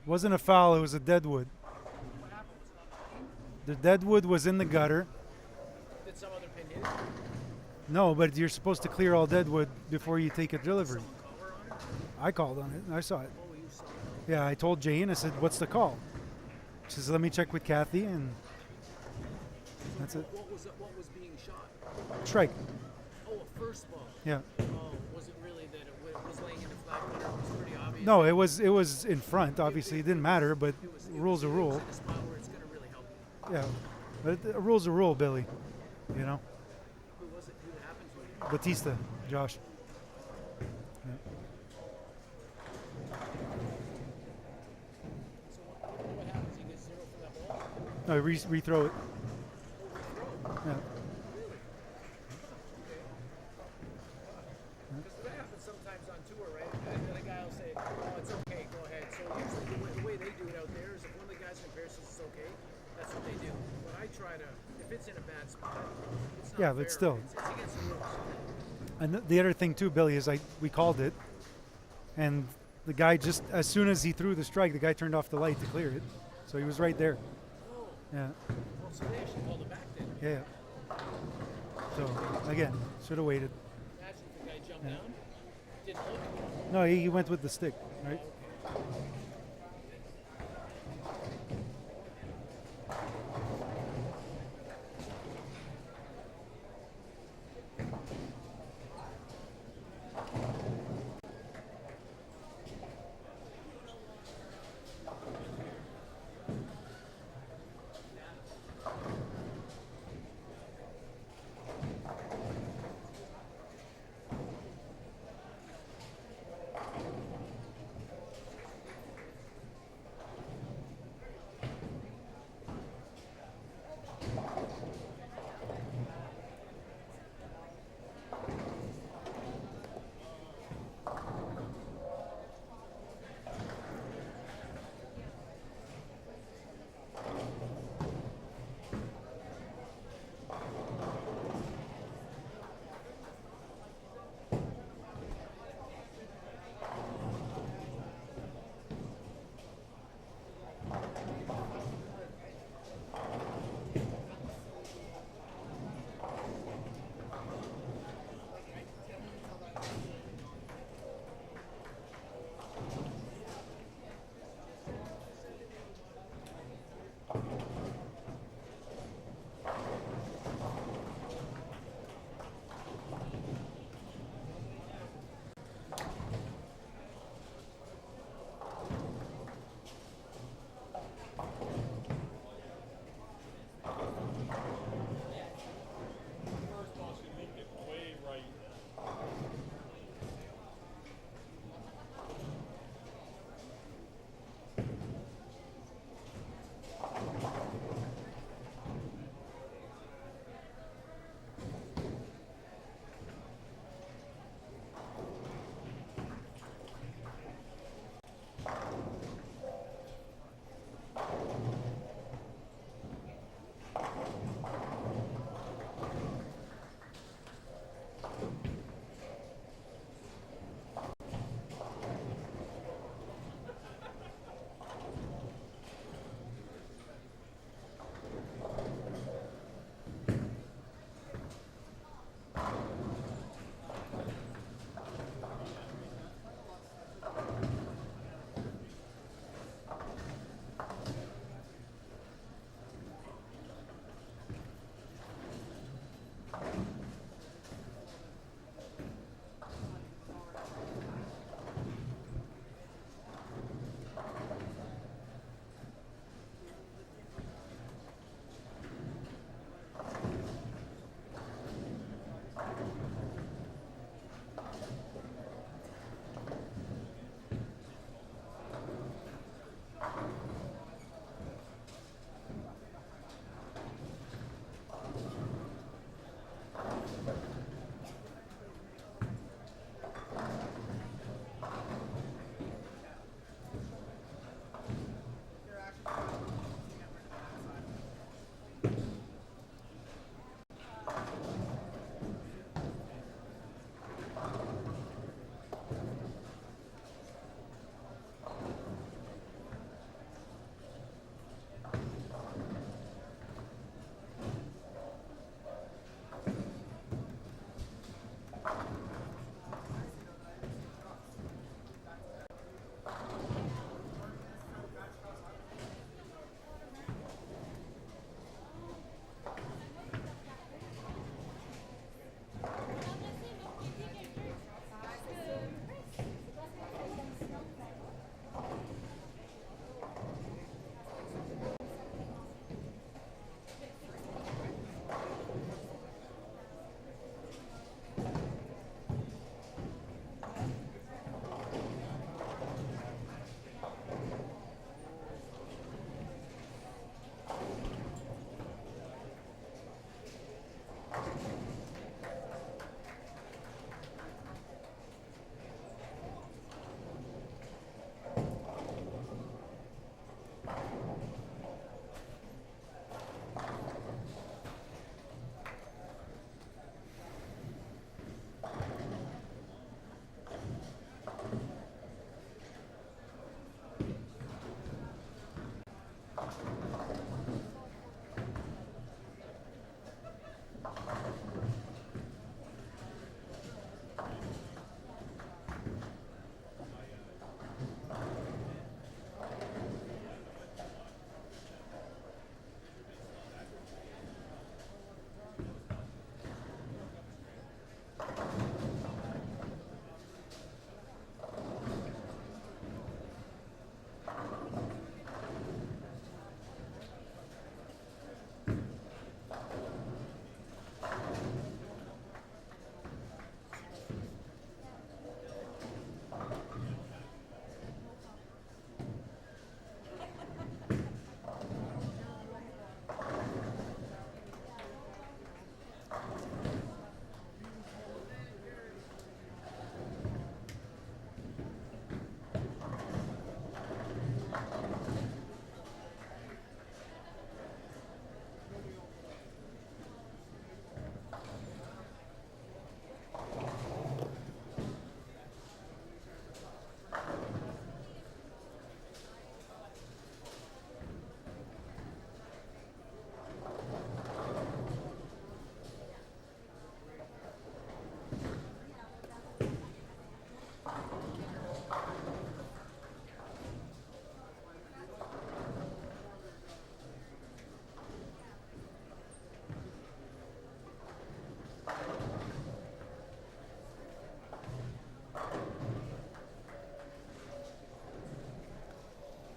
Wasn't a foul, it was a deadwood. The deadwood was in the gutter. Did some other pin hit it? No, but you're supposed to clear all deadwood before you take a delivery. Cover on it? I called on it. I saw it. Oh, you saw it. Yeah, I told Jane, I said, what's the call? She says, let me check with Kathy, and that's it. What was being shot? Strike. Oh, a first ball. Yeah. Oh, was it really that it was laying in the flat gutter? It was pretty obvious. No, it was in front. Obviously, it didn't matter, but rule's a rule. In a spot where it's going to really help you. Yeah, but a rule's a rule, Billy. You know, Who was it? Who happens with? Batista, Josh. Yeah. So what happens? He gets 0 for that ball? No, rethrow it. Yeah. Because that happens sometimes on tour, right? And then a guy will say, "Oh, it's okay, go ahead." So usually the way they do it out there is if one of the guys compares says it's okay, that's what they do. But I try to, if it's in a bad spot, it's not Yeah, fair. but still. It's against the rules. And the other thing too, Billy, is we called it, and the guy just as soon as he threw the strike, the guy turned off the light to clear it, so he was right there. Oh, Yeah, well, so they actually called it back then. yeah. So again, should have waited. Imagine if the guy jumped down, didn't look. No, he went with the stick, right?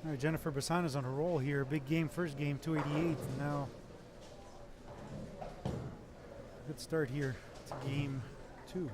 All right, Jennifer Bassano's on a roll here. Big game, first game, 288. And now, good start here to game 2.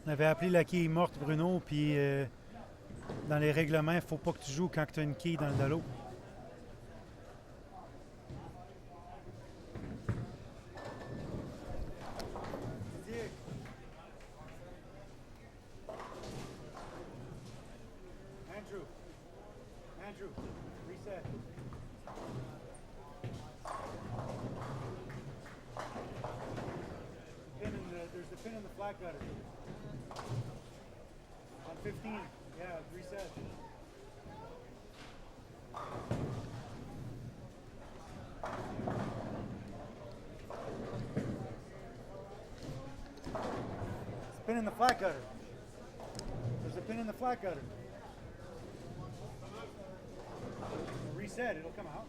On avait appelé la quille morte, Bruno, puis dans les règlements, il ne faut pas que tu joues quand tu as une quille dans le dallo. Andrew, reset. There's the pin in the flat gutter. On 15, yeah, reset. There's a pin in the flat gutter. There's a pin in the flat gutter. Reset, it'll come out.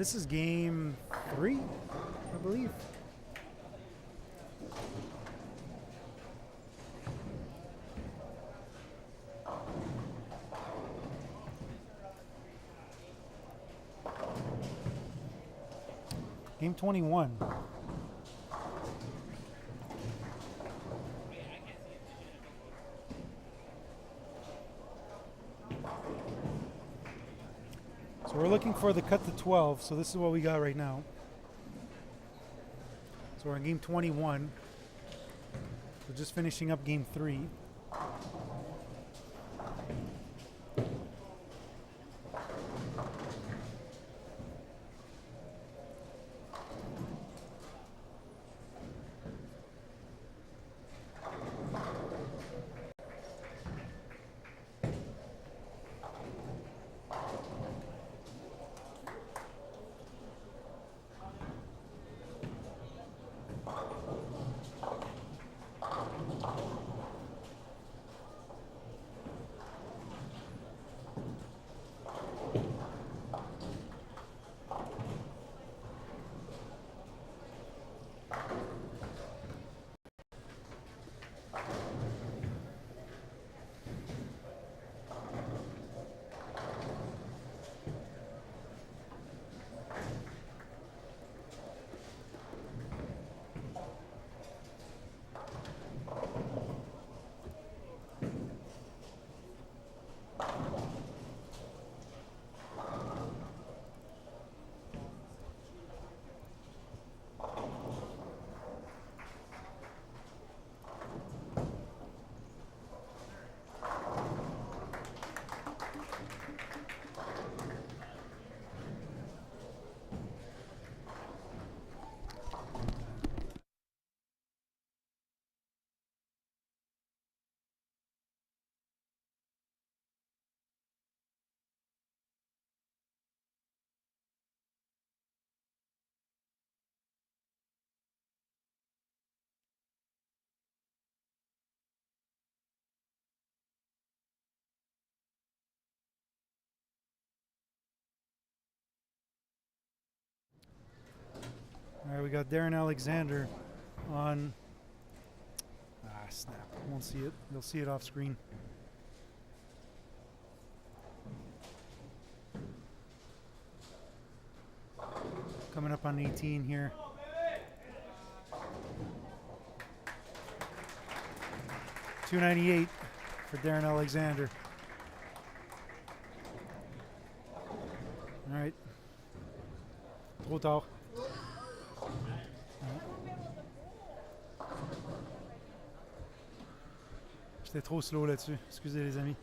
This is game 3, I believe. Game 21. So we're looking for the cut to 12, so this is what we got right now. So we're in game 21. We're just finishing up game 3. All right, we got Darren Alexander on. Ah, snap. Won't see it. You'll see it off screen. Coming up on 18 here. $298 for Darren Alexander. All right. Trop tard. J'étais trop slow là-dessus. Excusez les amis.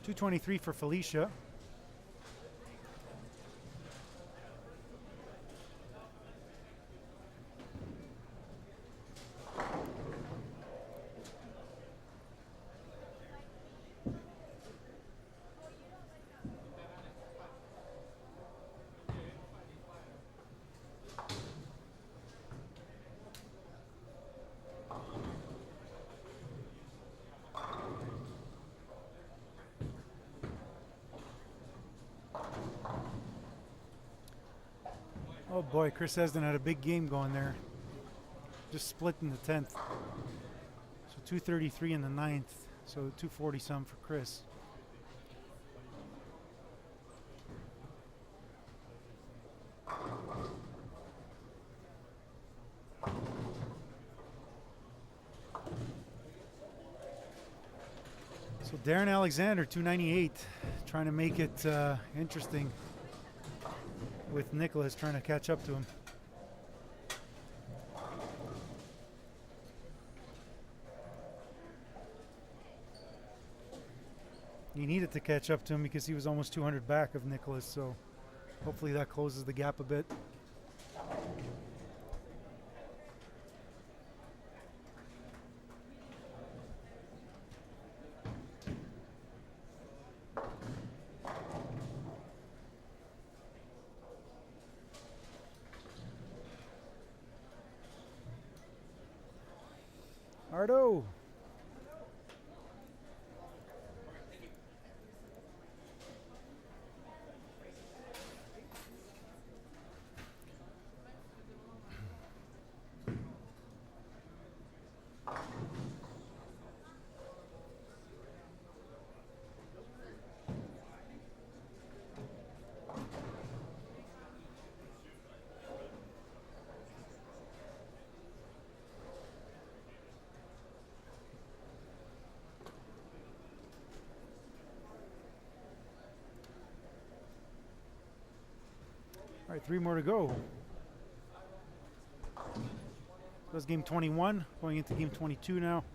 $223 for Felicia. Oh boy, Chris Esden had a big game going there. Just split in the 10th. So 233 in the ninth, so 240 some for Chris. So Darren Alexander, 298, trying to make it interesting with Nicholas trying to catch up to him. He needed to catch up to him because he was almost 200 back of Nicholas, so hopefully that closes the gap a bit. Ardo. All right, 3 more to go. That's game 21, going into game 22 now.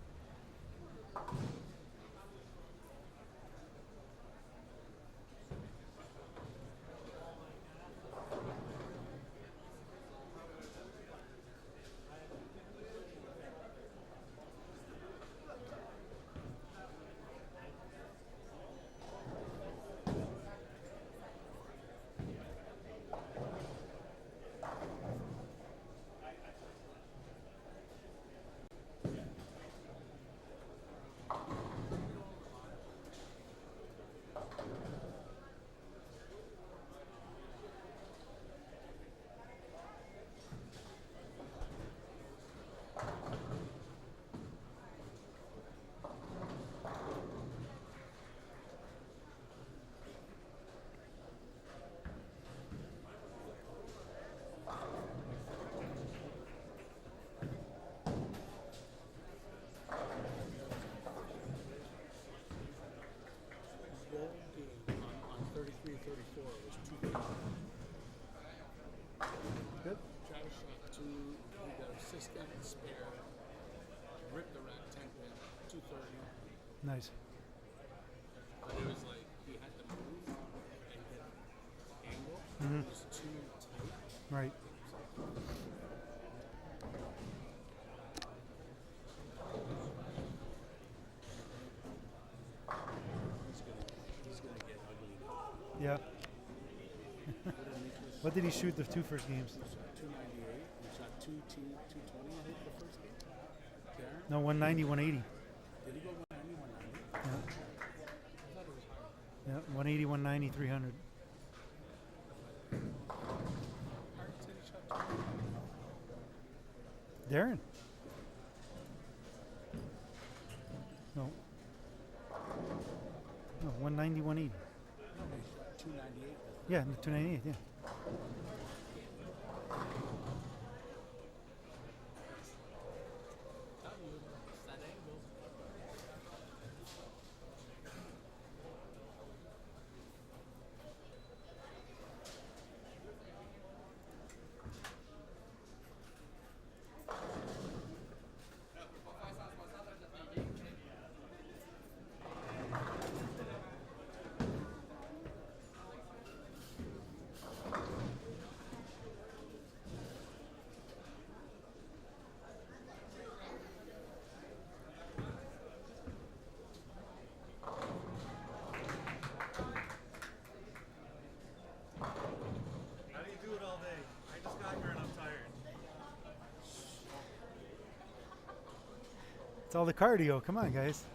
Good. Travis shot 2, he got a 6-gun spare, ripped the rack 10 pin, 230. Nice. But it was like he had to move and get angle. Mhm. It was too tight. Right. He's gonna get ugly now. Yeah. What did he shoot the 2 first games? He shot 298. He shot 220, I think, the first game. Darren? No, 190, 180. Did he go 190, 190? Yeah, I thought it was higher. yeah, 180, 190, 300. Hart said he shot 290. Darren? No. No, 190, 180. No, he shot 298. Yeah, 298, yeah. That angle. It's all the cardio. Come on, guys.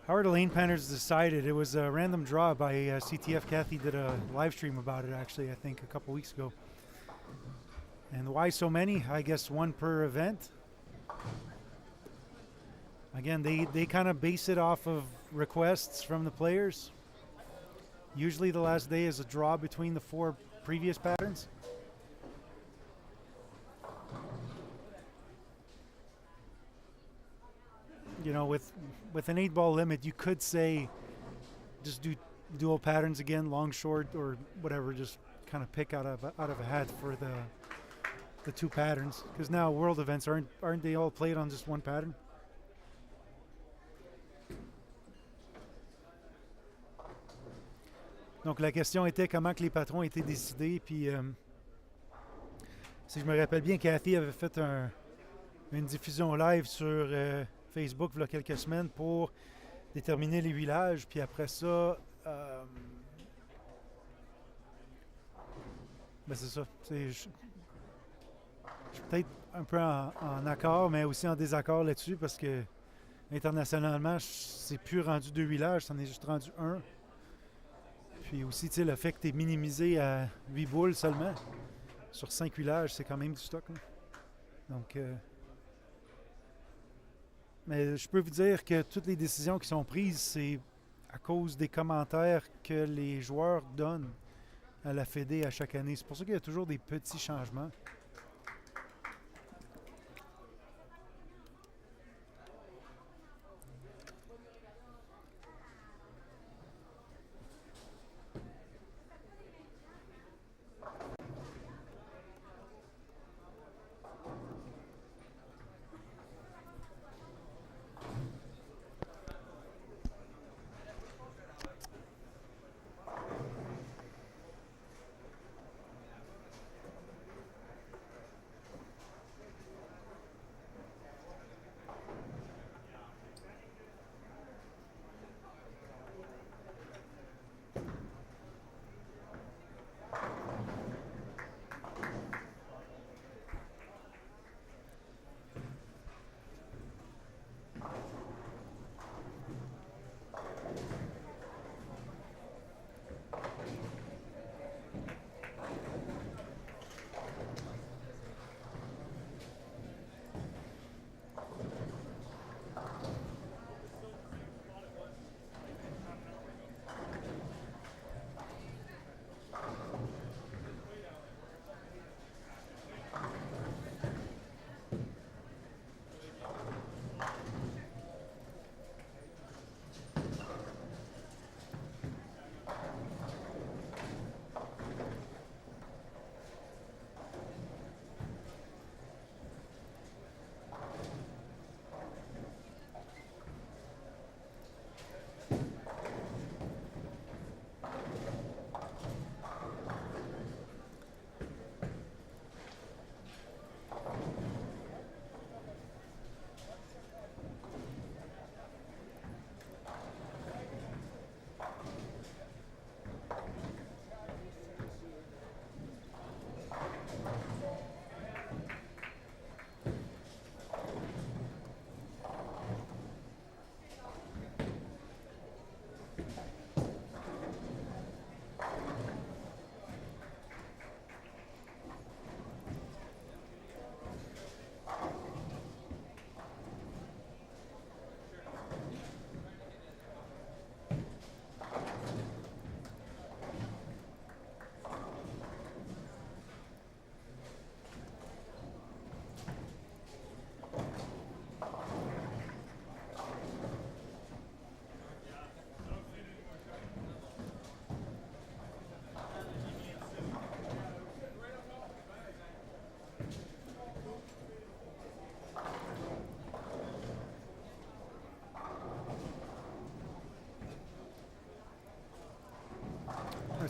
How are the lane patters decided? It was a random draw by CTF. Kathy did a live stream about it, actually, I think a couple weeks ago. And why so many? I guess one per event. Again, they kind of base it off of requests from the players. Usually the last day is a draw between the 4 previous patterns. You know, with an 8-ball limit, you could say just do dual patterns again, long, short, or whatever. Just kind of pick out of a hat for the 2 patterns. Because now world events aren't they all played on just one pattern? Donc la question était comment que les patrons étaient décidés. Puis si je me rappelle bien, Cathy avait fait une diffusion live sur Facebook il y a quelques semaines pour déterminer les villages. Puis après ça, ben c'est ça. Je suis peut-être un peu en accord, mais aussi en désaccord là-dessus parce que internationalement, c'est plus rendu 2 villages, c'en est juste rendu 1. Puis aussi, tu sais, le fait que tu es minimisé à 8 boules seulement sur 5 villages, c'est quand même du stock. Là. Donc, mais je peux vous dire que toutes les décisions qui sont prises, c'est à cause des commentaires que les joueurs donnent à la Fédé à chaque année. C'est pour ça qu'il y a toujours des petits changements.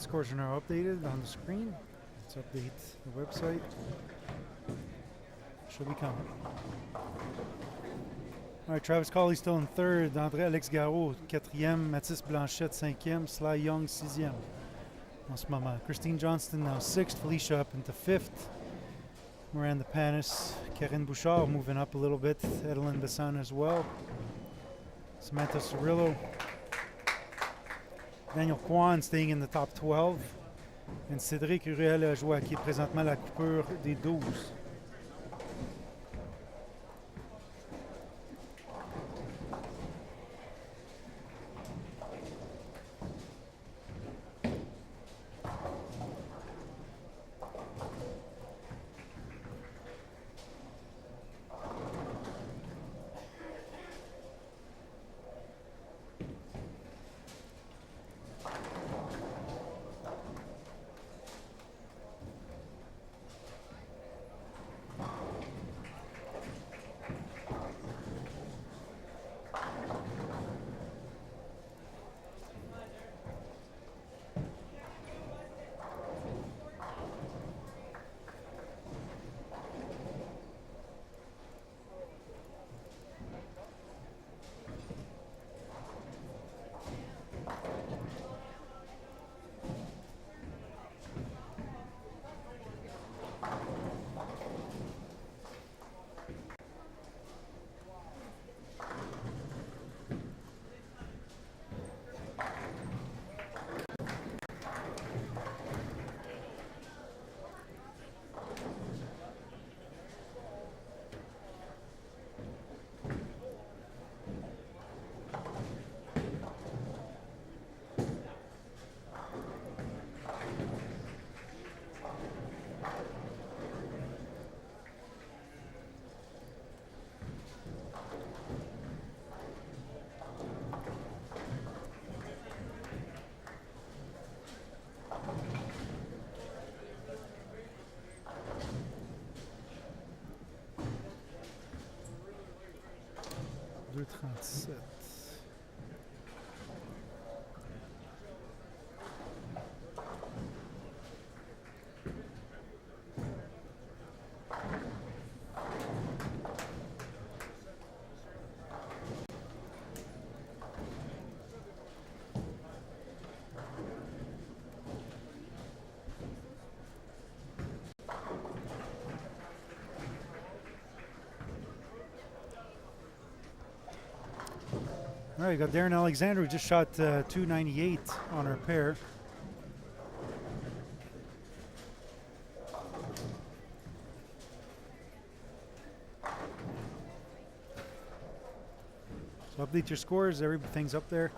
Scores are now updated on the screen. Let's update the website. Should be coming. All right, Travis Cawley still in 3rd. André-Alex Garot, 4e. Mathis Blanchette, 5e. Sly Young, 6e. En ce moment. Christine Johnston now 6th. Felicia up into 5th. Miranda Panis. Karine Bouchard moving up a little bit. Edeline Besson as well. Samantha Cirillo. Daniel Kwan staying in the top 12. And Cédric Ruel qui est présentement la coupure des 12. Deux 37. All right, you got Darren Alexander who just shot 298 on her pair. So update your scores, everything's up there.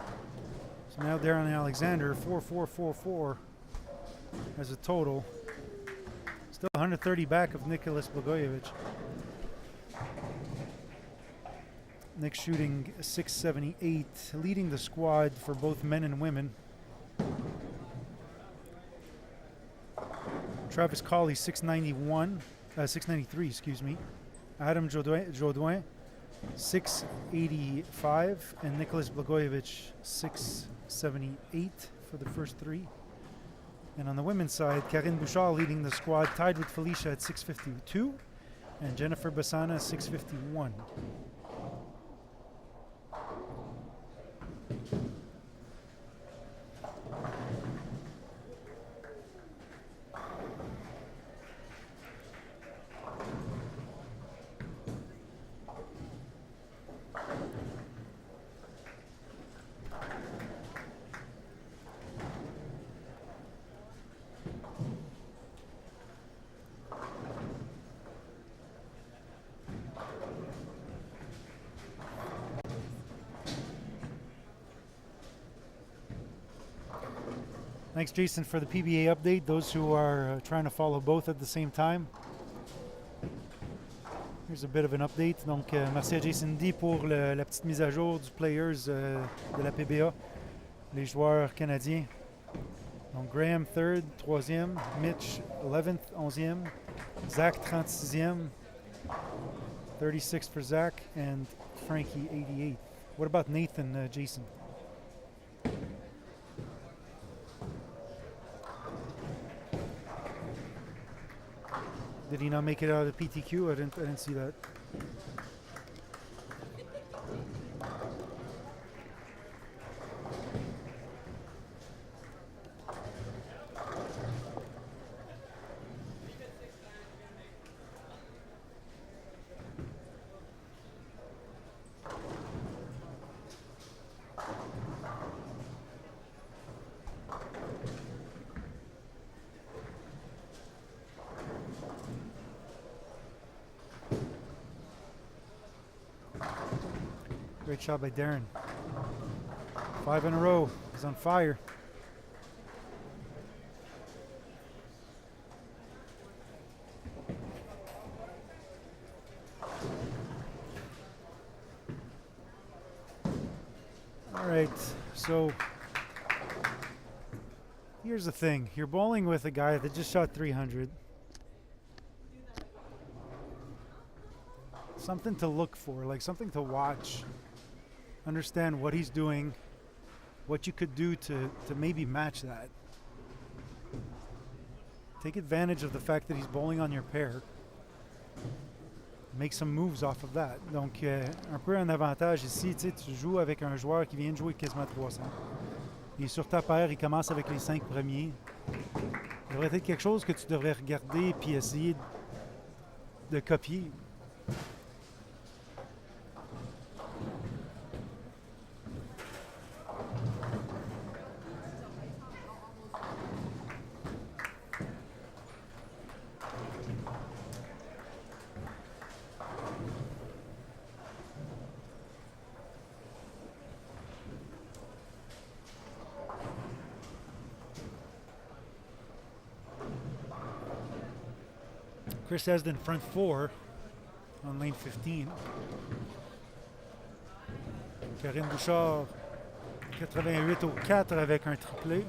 So now Darren Alexander, 4-4-4-4 as a total. Still 130 back of Nicholas Blagojevic. Nick shooting 678, leading the squad for both men and women. Travis Colley 693, excuse me. Adam Jaudoin 685, and Nicholas Blagojevic 678 for the first three. And on the women's side, Karine Bouchard leading the squad, tied with Felicia at 652, and Jennifer Bassana 651. Thanks, Jason, for the PBA update. Those who are trying to follow both at the same time. Here's a bit of an update. Donc, merci à Jason D pour la petite mise à jour du players de la PBA. Les joueurs canadiens. Donc, Graham 3rd, 3e. Mitch 11th, 11e. Zach 36e. 36 for Zach. And Frankie 88. What about Nathan, Jason? Did he not make it out of PTQ? I didn't see that. Good shot by Darren. 5 in a row. He's on fire. All right, so here's the thing. You're bowling with a guy that just shot 300. Something to look for, like something to watch. Understand what he's doing, what you could do to maybe match that. Take advantage of the fact that he's bowling on your pair. Make some moves off of that. Donc, un peu un avantage ici, tu joues avec un joueur qui vient de jouer quasiment 300. Il est sur ta paire, il commence avec les 5 premiers. Il devrait être quelque chose que tu devrais regarder puis essayer de copier. Chris Esden front 4 on lane 15. Karine Bouchard 88 au 4 avec un triplé.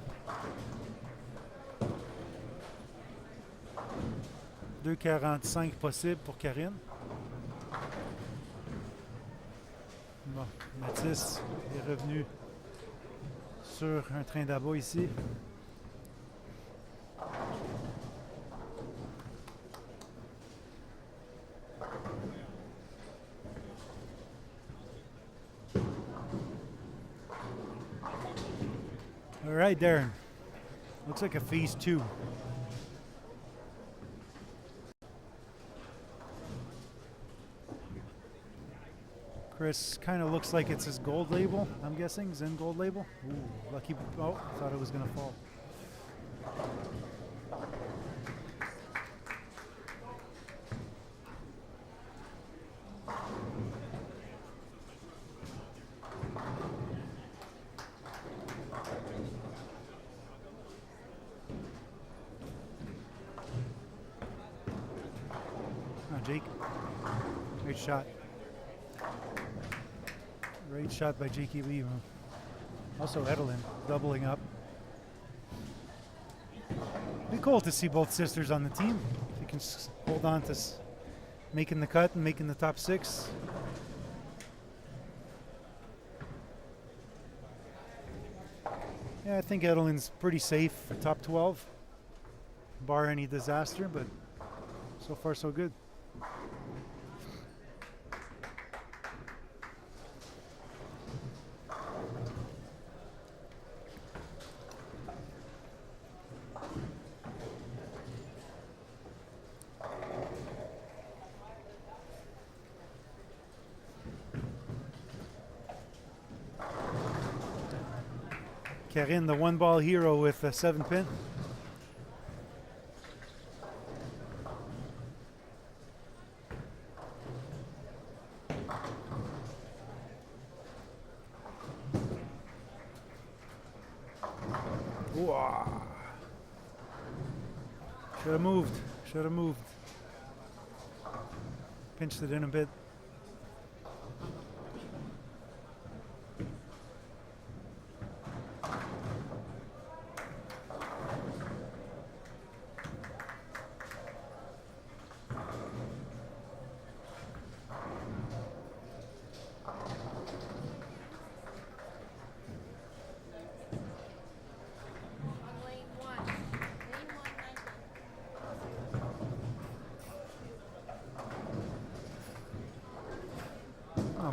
2,45 possible pour Karine. Bon, Mathis est revenu sur un train d'abat ici. All right, Darren. Looks like a phase 2. Chris kind of looks like it's his gold label, I'm guessing. Zen gold label. Ooh, lucky. Oh, thought it was going to fall. Jake. Great shot. Great shot by Jakey Lee. Also Edelin doubling up. Be cool to see both sisters on the team. If you can hold on to making the cut and making the top 6. Yeah, I think Edelin's pretty safe for top 12. Bar any disaster, but so far so good. Karine, the one ball hero with a 7 pin. Wow. Should have moved. Should have moved. Pinched it in a bit.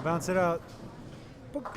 Bounce it out. Book.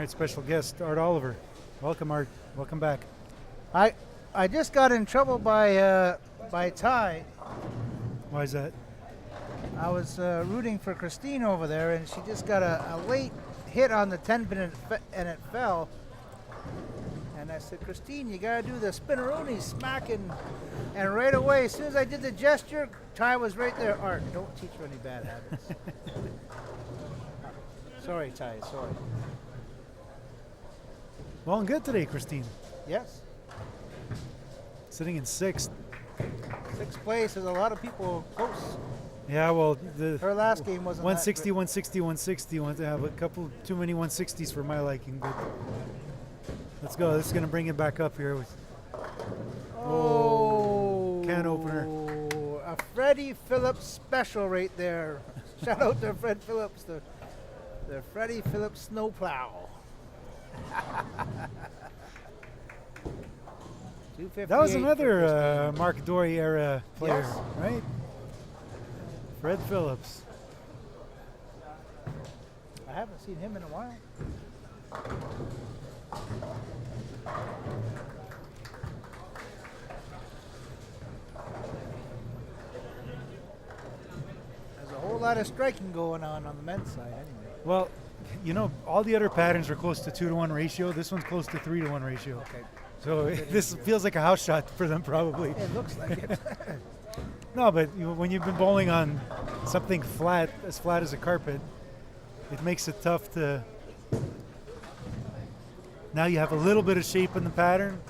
right, special guest, Art Oliver. Welcome, Art. Welcome back. I just got in trouble by Ty. Why is that? I was rooting for Christine over there, and she just got a late hit on the 10-pin and it fell. And I said, Christine, you got to do the spinneroonie smacking. And right away, as soon as I did the gesture, Ty was right there. Art, don't teach her any bad habits. Sorry, Ty, sorry. Well and good today, Christine. Yes, Sitting in sixth. sixth place is a lot of people close. Yeah, well, the Her last game wasn't 160, that 160, 160. Want to have a couple too many 160s for my liking, but let's go. This is going to bring it back up here. Oh, can opener. A Freddie Phillips special right there. Shout out to Fred Phillips, the Freddie Phillips snowplow. 258 That was for another Christine. Mark Dory era player, Yes. right? Fred Phillips. I haven't seen him in a while. There's a whole lot of striking going on the men's side anyway. Well, you know, all the other patterns are close to 2-to-1 ratio. This one's close to 3-to-1 ratio. Okay. So this feels like a house shot for them, probably. It looks like it. No, but when you've been bowling on something flat as a carpet, it makes it tough to. Now you have a little bit of shape in the pattern,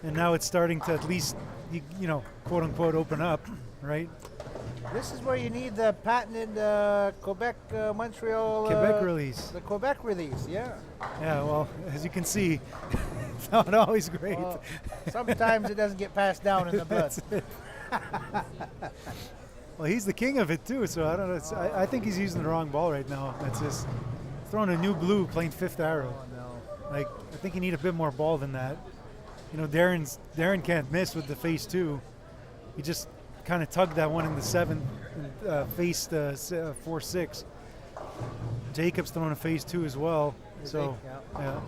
and now it's starting to at least, you know, quote unquote, open up, right? This is where you need the patented Quebec, Montreal. Quebec release. The Quebec release, yeah. Yeah, well, as you can see, it's not always great. Well, sometimes it doesn't get passed down in the blood. That's it. Well, he's the king of it too, so I don't know. I think he's using the wrong ball right now. That's just throwing a new blue, playing fifth arrow. Oh, no. Like, I think you need a bit more ball than that. You know, Darren can't miss with the face two. He just kind of tugged that one in the 7, faced 4-6. Jacob's throwing a phase 2 as well. So, yeah.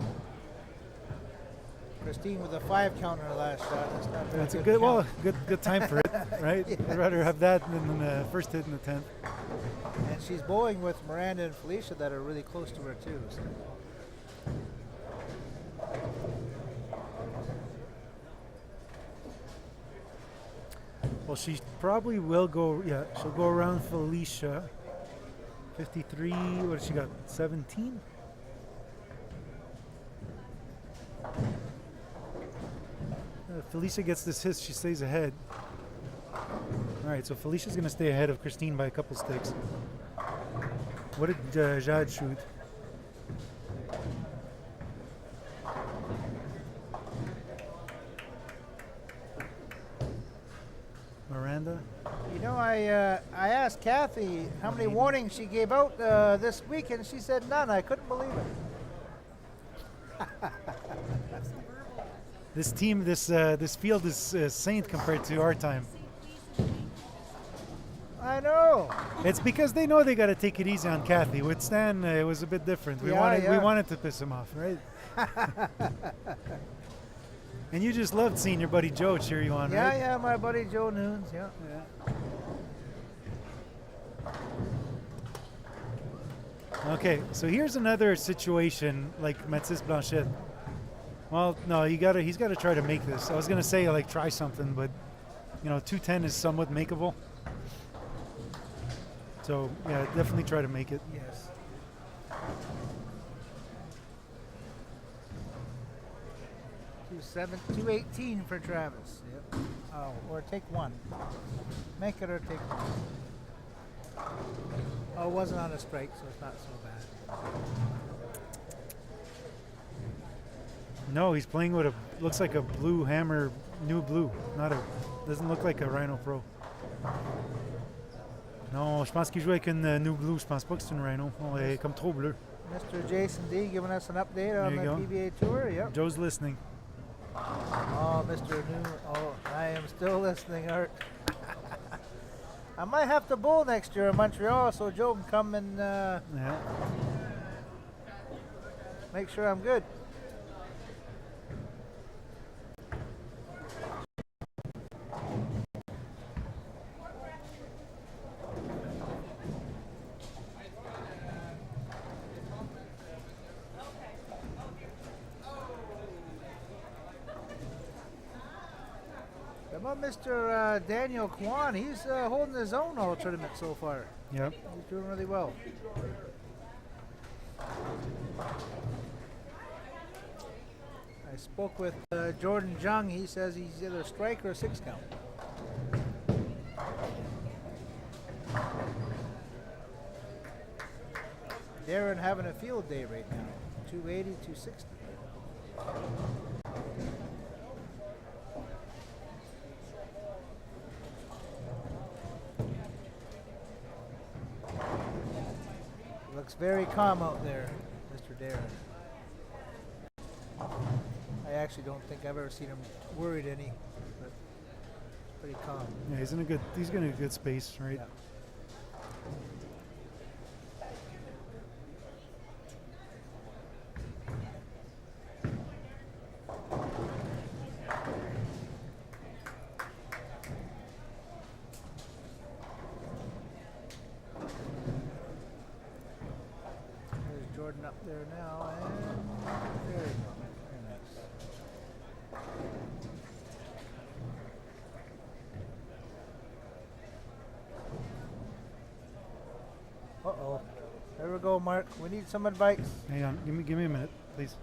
Christine with a 5 count on her last shot. That's not very That's a good. good time for it, right? Yeah. I'd rather have that than the first hit in the 10th. And she's bowling with Miranda and Felicia that are really close to her too. So. Well, she probably will go, yeah, she'll go around Felicia. 53, what has she got, 17? Felicia gets this hit, she stays ahead. All right, so Felicia's going to stay ahead of Christine by a couple sticks. What did Jade shoot? Miranda? You know, I asked Kathy how many warnings she gave out this week, and she said none. I couldn't believe it. This team, this field is saint compared to our time. I know. It's because they know they got to take it easy on Kathy. With Stan, it was a bit different. We Yeah. wanted to piss him off, right? And you just loved seeing your buddy Joe cheer you on, Yeah, right? yeah, my buddy Joe Nunes, yeah. Okay, so here's another situation like Mathis Blanchette. Well, no, he's got to try to make this. I was gonna say like try something, but you know, 210 is somewhat makeable. So yeah, definitely try to make it. Yes. $218 for Travis. Yep. Oh, or take one. Make it or take one. Oh, it wasn't on a strike, so it's not so bad. No, he's playing with looks like a blue hammer, new blue. Doesn't look like a Rhino Pro. Non, je pense qu'il joue avec une New Blue. Je pense pas que c'est une Rhino. Elle est comme trop bleue. Mr. Jason D giving us an update There on you the go. PBA Tour. Yep. Joe's listening. Oh, Mr. New. Oh, I am still listening, Art. I might have to bowl next year in Montreal so Joe can come and Yeah. make sure I'm good. How about Mr. Daniel Kwan? He's holding his own all tournament so far. Yep. He's doing really well. I spoke with Jordan Jung. He says he's either a strike or a 6 count. Darren having a field day right now. 280, 260. Looks very calm out there, Mr. Darren. I actually don't think I've ever seen him worried any, but it's pretty calm. Yeah, he's in a good space, right? Yeah. There's Jordan up there now, and there you go. Very nice. Uh-oh. There we go, Mark. We need some advice. Hang on, give me a minute, please.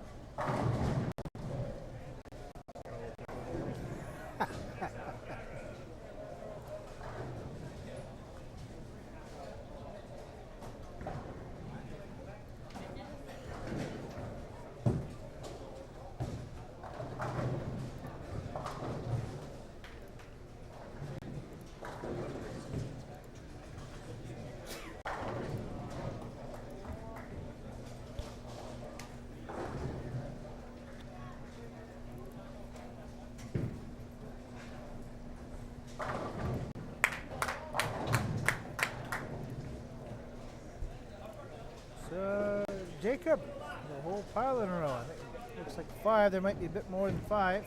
Jacob, the whole pile in a row. I think it looks like 5. There might be a bit more than 5.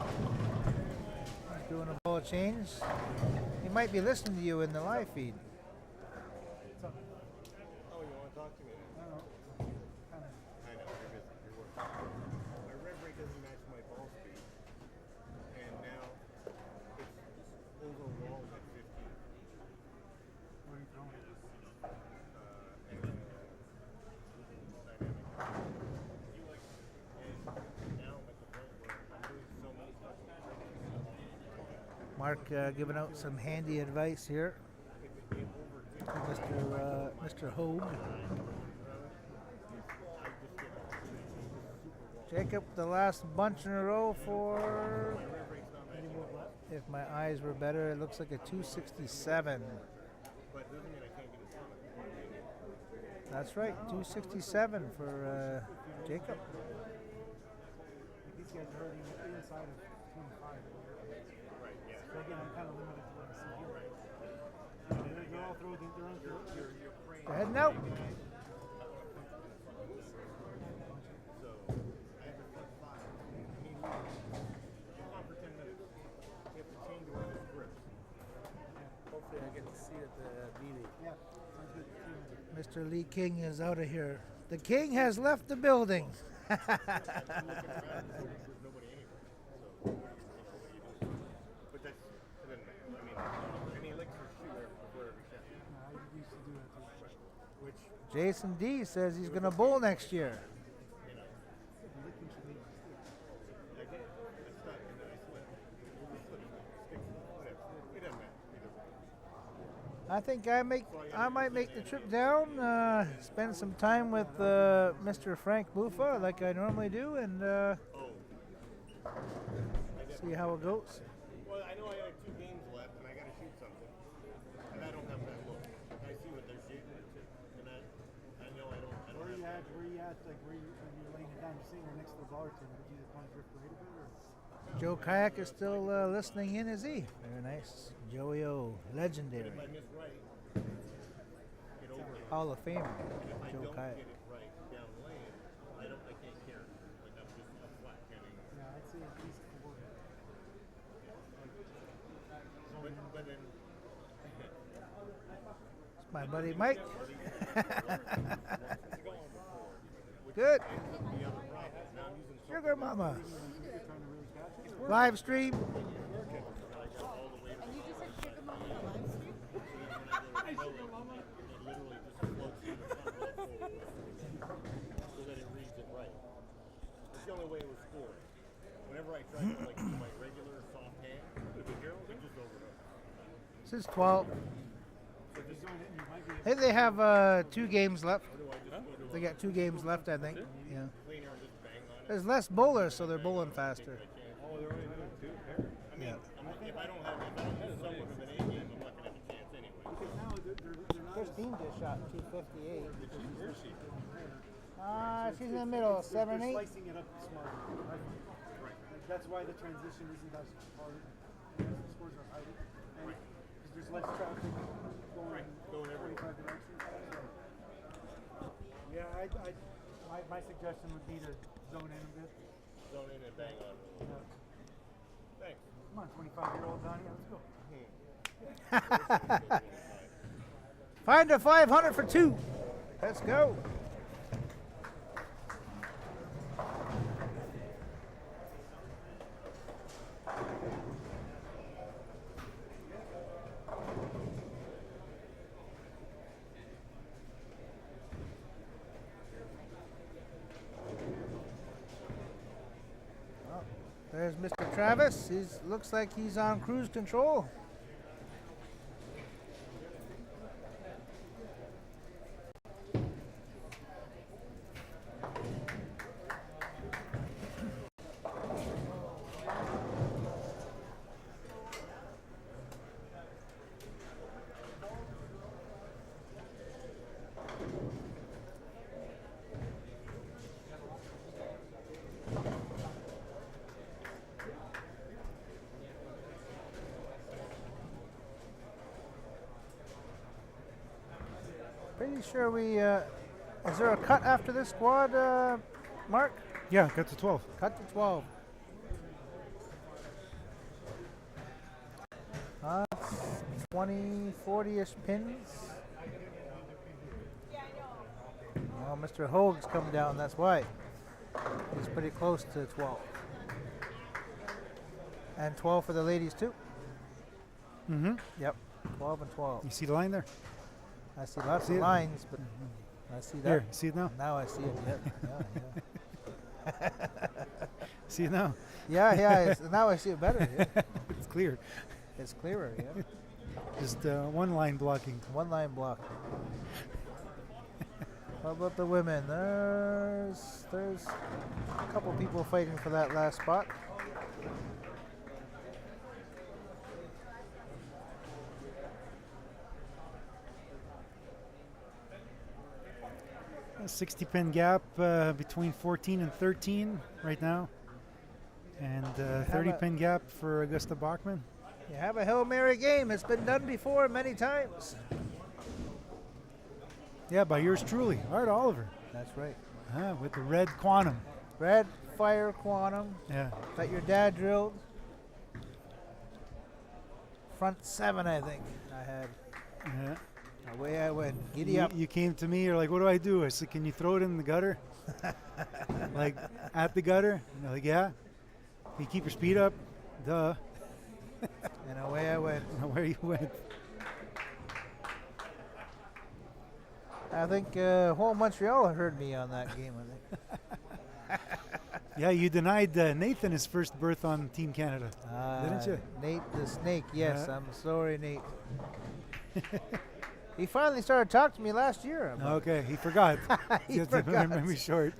He's doing a ball change. He might be listening to you in the live feed. Oh, you want to talk to me? I know, you're busy. You're working. My rev rate doesn't match my ball speed. And now it's overall at 15. What are you throwing? Mark giving out some handy advice here. Mr. Hogue. Jacob, the last bunch in a row for, if my eyes were better, it looks like a 267. That's right, 267 for Jacob. These guys are already inside of 25. So again, I'm kind of limited to what I see here. They're all throwing their own throw. Go ahead now. So I have to flip 5. I mean, on for 10 minutes. You have to change one of the scripts. Hopefully I get to see it at the meeting. Yeah, sounds good. Mr. Lee King is out of here. The King has left the building. There's nobody anywhere. So what do you do? But that's, it doesn't matter. I mean, any licks or shooter before every shot. I used to do that too. Which Jason D says he's going to bowl next year. licking should be I did. I stuck and then I slipped. Sticks, whatever. It doesn't matter. I think I might make the trip down, spend some time with Mr. Frank Buffa like I normally do, and see how it goes. Well, I know I have 2 games left and I got to shoot something. And I don't have that look. I see what they're shooting. And I know I don't where have you that. at, when you're laying it down, you're sitting right next to the bar too. Would you just want to drift right a bit or? Joe Kayak is still listening in, is he? Very nice. Joey O, legendary. If I miss right, get over it. Hall of Famer, And if I Joe don't Kayak. get it right down My buddy Mike. Good. Sugar Mama. Live stream. And you just said Sugar Mama on live stream? So that it reads it right. That's the only way it was scored. Whenever I tried to like do my regular soft hand, it just overhooked. This is 12. I think they have 2 games left. They got 2 games left, I think. Yeah. Cleaner and just bang on it. There's less bowlers, so they're bowling faster. Oh, they're only doing 2? I mean, if I don't have someone with an A game, I'm not going to have a chance anyway. Christine just shot 258. Did she? Where is she? She's in the middle, 7-8. Slicing it up smarter. Right? That's why the transition isn't as hard. The scores are higher. Because there's less traffic going every 25 directions. So, yeah, my suggestion would be to zone in a bit. Zone in and bang on. Yeah. Thanks. Come on, 25-year-old Donnie, let's go. Find a 500 for 2. Let's go. There's Mr. Travis. Looks like he's on cruise control. Pretty sure we, is there a cut after this squad, Mark? Yeah, got to 12. Cut to 12. 20, 40-ish pins. Oh, Mr. Hoag's come down, that's why. He's pretty close to 12. And 12 for the ladies too. Mm-hmm. Yep, 12 and 12. You see the line there? I see lots See of it? lines, but I see that. Here, see it now? Now I see it. Yeah. See it now? Yeah. Now I see it better. Yeah. It's clear. It's clearer. Yeah. Just one line blocking. One line block. How about the women? There's a couple people fighting for that last spot. A 60 pin gap between 14 and 13 right now. And 30 pin gap for Augusta Bachman. You have a Hail Mary game. It's been done before many times. Yeah, by yours truly, Art Oliver. That's right. With the red quantum. Red Fire Quantum Yeah. that your dad drilled. Front 7, I think I had. Yeah. Away I went. Giddy up. You came to me, you're like, what do I do? I said, can you throw it in the gutter? Like, at the gutter? And you're like, yeah. Can you keep your speed up? Duh. And away I went. Where you went. I think whole Montreal heard me on that game, I think. Yeah, you denied Nathan his first berth on Team Canada, didn't you? Nate the Snake, yes. Yeah. I'm sorry, Nate. He finally started talking to me last year. Okay, he forgot. He You have to forgot. memory short.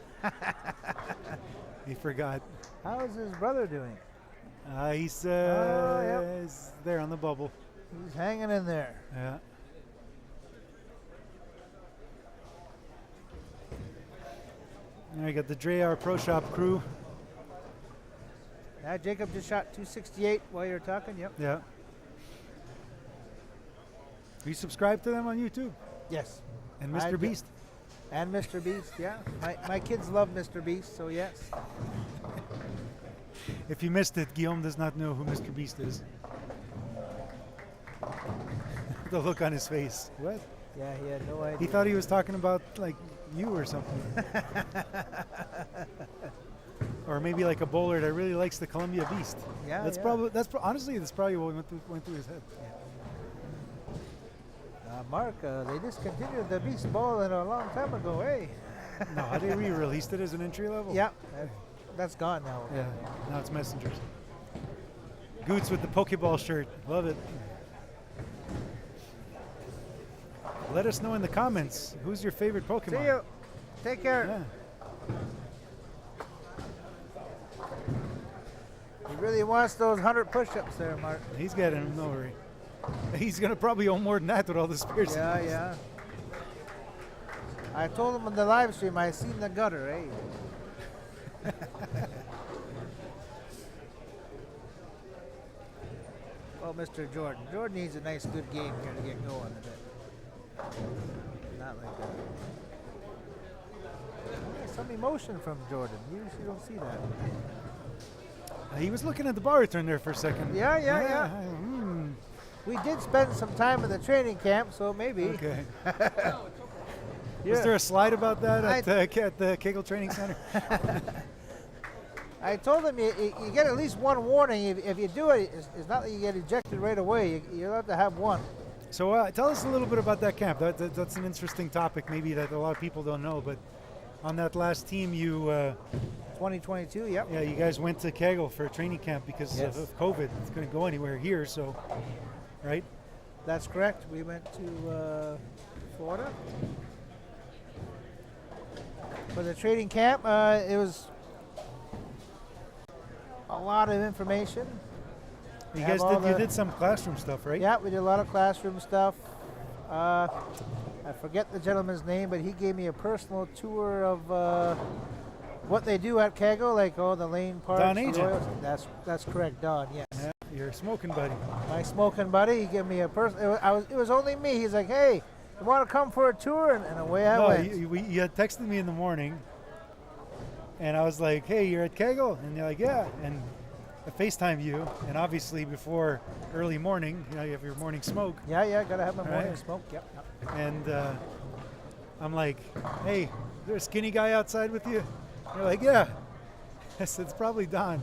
He forgot. How's his brother doing? He's yep. he's there on the bubble. He's hanging in there. Yeah. Now you got the Dreyar Pro Shop crew. Now Jacob just shot 268 while you're talking. Yep. Yeah. Are you subscribed to them on YouTube? Yes. And I Mr. do. Beast? And Mr. Beast, yeah. My kids love Mr. Beast, so yes. If you missed it, Guillaume does not know who Mr. Beast is. The look on his face. What? Yeah, he had no idea. He thought he was talking about like you or something. Or maybe like a bowler that really likes the Columbia Beast. Yeah, That's yeah. probably honestly that's probably what went through his head. Mark, they discontinued the Beast Ball a long time ago, eh? No, they re-released it as an entry level. Yeah, that's gone now. Yeah. Now it's Messengers. Goots with the Pokeball shirt. Love it. Let us know in the comments who's your favorite Pokemon. See you. Take care. Yeah. He really wants those 100 push-ups there, Mark. He's getting them, no worry. He's gonna probably own more than that with all the spears. Yeah, yeah. I told him in the live stream I seen the gutter, eh? Oh, Mr. Jordan. Jordan needs a nice, good game here to get going a bit. Not like that. Some emotion from Jordan. You usually don't see that. He was looking at the bar return there for a second. Yeah. We did spend some time in the training camp, so maybe. Okay. Yeah. Was there a slide about that at the Kegel Training Center? I told him you get at least one warning. If you do it, it's not that you get ejected right away. You're allowed to have one. So tell us a little bit about that camp. That's an interesting topic, maybe that a lot of people don't know. But on that last team, you 2022, yep. Yeah, you guys went to Kegel for a training camp because Yes. of COVID. It's couldn't go anywhere here, so right? That's correct. We went to Florida for the training camp. It was a lot of information. You Have guys all you the- did some classroom stuff, right? Yeah, we did a lot of classroom stuff. I forget the gentleman's name, but he gave me a personal tour of what they do at Kegel, like all the lane parts. Don the Agent. oils. That's correct, Don. Yes. Yeah, you're a smoking buddy. My smoking buddy. He gave me a it was only me. He's like, hey, you want to come for a tour? And away I went. You had texted me in the morning, and I was like, hey, you're at Kegel? And you're like, yeah. And I FaceTime you, and obviously before early morning, you have your morning smoke. Yeah, gotta have my morning Right. smoke. Yep. And I'm like, hey, is there a skinny guy outside with you? You're like, yeah. I said, it's probably Don.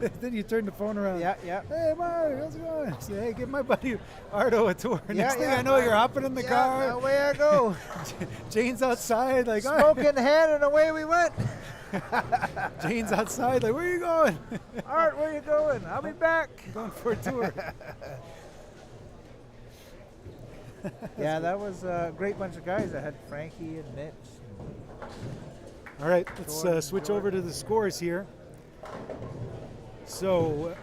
Then you turn the phone around. Yeah. Hey, Mark, how's it going? I said, hey, give my buddy Ardo a tour. Yeah, Next thing yeah. I know, you're hopping in the car. Away I go. Jane's outside, like, Smoke in hand, and away we went. Jane's outside, like, where are you going? Art, where you going? I'll be back. I'm going for a tour. Yeah, that was a great bunch of guys. I had Frankie and Mitch. All right, let's Jordan, switch over to the scores here. So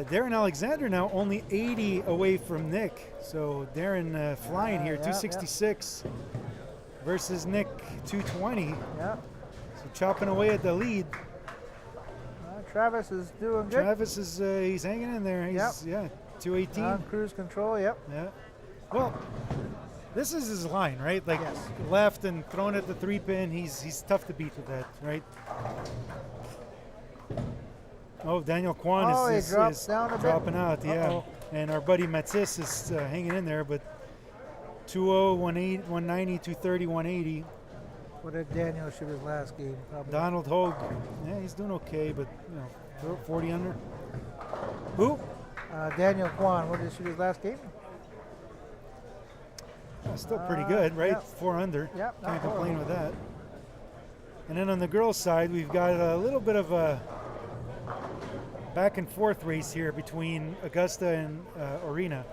Darren Alexander now only 80 away from Nick. So Darren flying here, Yeah, 266 versus Nick 220. Yeah. So chopping away at the lead. Travis is doing good. Travis is he's hanging in there. He's 218. On cruise control. Yep. Yeah. Well, this is his line, right? Like Yes. left and thrown at the 3-pin. He's tough to beat with that, right? Oh, Daniel Kwan Oh, he is drops down a bit. dropping out, yeah. Uh-oh. And our buddy Matsis is hanging in there, but 2-0, 190, 230, 180. What did Daniel shoot his last game? Probably. Donald Hogue, yeah, he's doing okay, but 40 under. Who? Daniel Kwan. What did he shoot his last game? Still pretty good, right? Yep. 4 under. Yep, not Can't complain horrible. with that. And then on the girls' side, we've got a little bit of a back and forth race here between Augusta and Arena.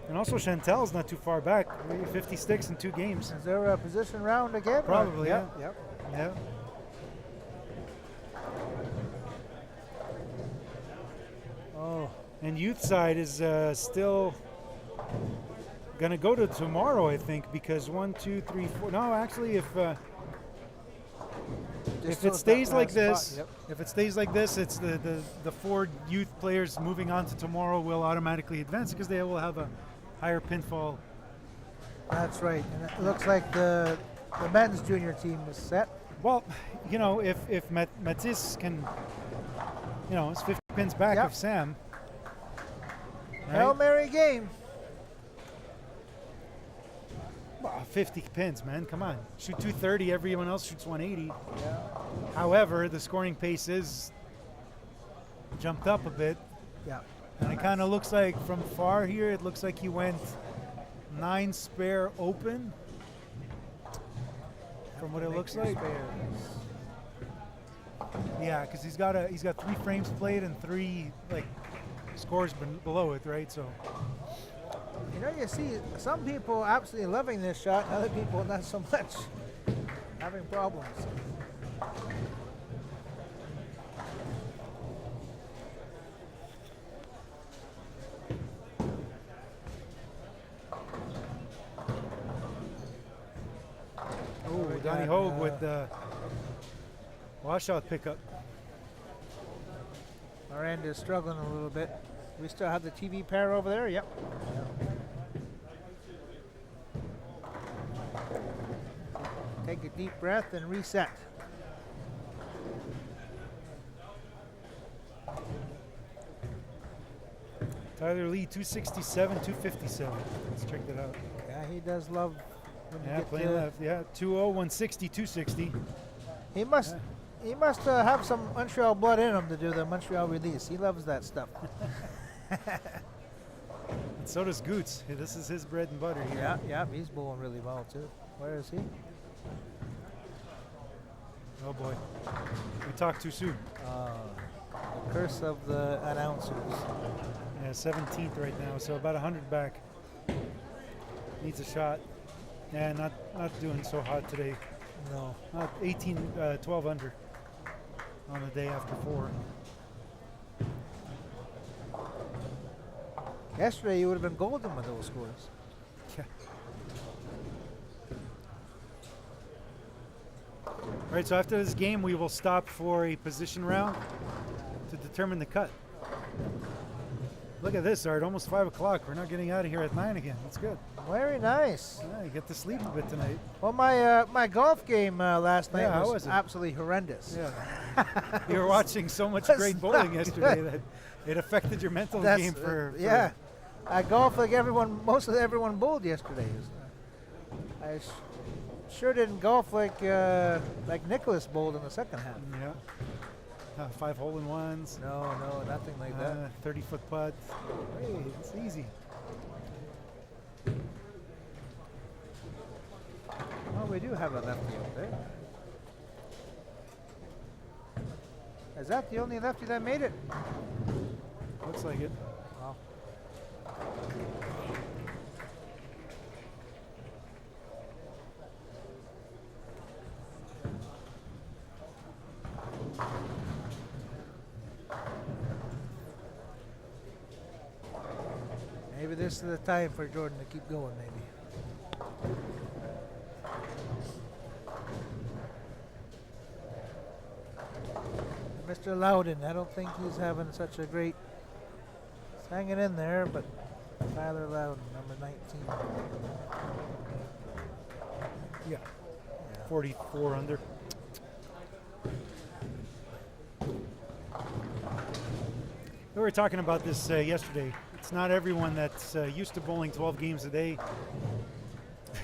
And also Chantel's not too far back, maybe 50 sticks in 2 games. Is there a position round again? Probably, Yep. yeah. Yep. Yeah. Oh, And youth side is still going to go to tomorrow, I think, because 1, 2, 3, 4. No, actually, if it stays like this, if it stays like this, it's the 4 youth players moving on to tomorrow will automatically advance because they will have a higher pinfall. That's right. And it looks like the men's junior team is set. Well, if Matisse can, it's 50 pins back Yep. of Sam. Hail Right? Mary game. 150 pins, man. Come on. Shoot 230. Everyone else shoots 180. Yeah. However, the scoring pace is jumped up a bit. Yeah. And it kind of looks like from far here, it looks like he went 9 spare open. From what it Make looks your like. spares. Yeah, because he's got 3 frames played and 3 like scores below it, right? So You know, you see some people absolutely loving this shot, and other people not so much, having problems. oh, we Donnie got, Hogue with the washout pickup. Miranda's struggling a little bit. We still have the TV pair over there. Yep. Take a deep breath and reset. Tyler Lee 267, 257. Let's check that out. Yeah, he does love when you Yeah, get playing to- left. Yeah, 2-0, 160, 260. He must. He must have some Montreal blood in him to do the Montreal release. He loves that stuff. And so does Goots. Hey, this is his bread and butter here. Yeah, yeah, he's bowling really well too. Where is he? Oh boy. We talked too soon. The curse of the announcers. Yeah, 17th right now, so about 100 back. Needs a shot. Yeah, not doing so hot today. No. Not 18, 12 under on the day after 4. Yesterday you would have been golden with those scores. Yeah. All right, so after this game, we will stop for a position round to determine the cut. Look at this, Art. Almost 5 o'clock. We're not getting out of here at 9 again. That's good. Very nice. Yeah, you get to sleep a bit tonight. Well, my golf game last night Yeah, how was was it? absolutely horrendous. Yeah. You were watching so much That's great bowling not yesterday good. that it affected your mental That's, game for yeah. I golfed like everyone, most of everyone bowled yesterday. I sure didn't golf like Nicholas bowled in the second half. Yeah. 5 hole-in-ones. No, nothing like that. 30-foot putt. Hey, it's easy. Oh, we do have a lefty up there. Is that the only lefty that made it? Looks like it. Wow. Maybe this is the time for Jordan to keep going, maybe. Mr. Loudon, I don't think he's having such a great... He's hanging in there, but Tyler Loudon, number 19. Yeah. 44 under. We were talking about this yesterday. It's not everyone that's used to bowling 12 games a day.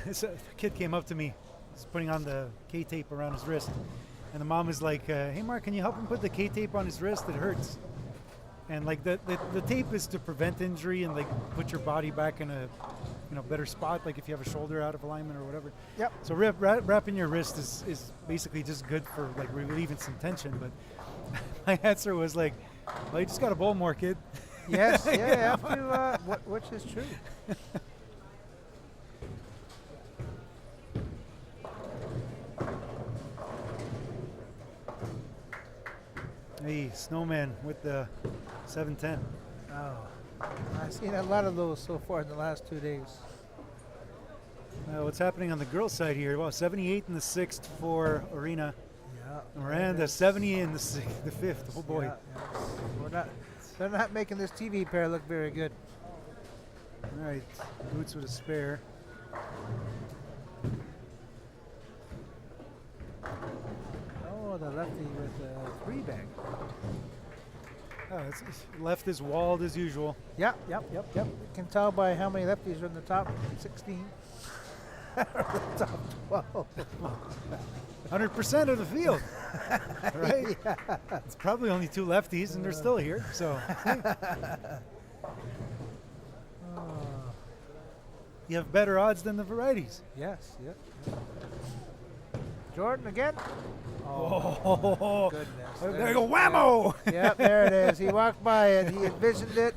A kid came up to me, he's putting on the K-tape around his wrist, and the mom is like, "Hey, Mark, can you help him put the K-tape on his wrist? It hurts." And like the tape is to prevent injury and like put your body back in a better spot, like if you have a shoulder out of alignment or whatever. Yep. So wrapping your wrist is basically just good for like relieving some tension. But my answer was like, "Well, you just got to bowl more, kid." Yes, yeah, you have to, which is true. Hey, Snowman with the 710. Oh, I've seen a lot of those so far in the last 2 days. What's happening on the girls' side here? Well, 78 in the 6th for Arena. Yeah. Miranda, 70 in the 5th. Oh boy. Yeah. They're not making this TV pair look very good. All right, Boots with a spare. Oh, the lefty with the 3-bag. Oh, left is walled as usual. Yep. You can tell by how many lefties are in the top 16. Top 12. 100% of the field, right? It's probably only 2 lefties, and they're still here. So you have better odds than the varieties. Yes, yep. Jordan again? Oh, Goodness. there you go, whammo! Yep, there it is. He walked by it. He envisioned it.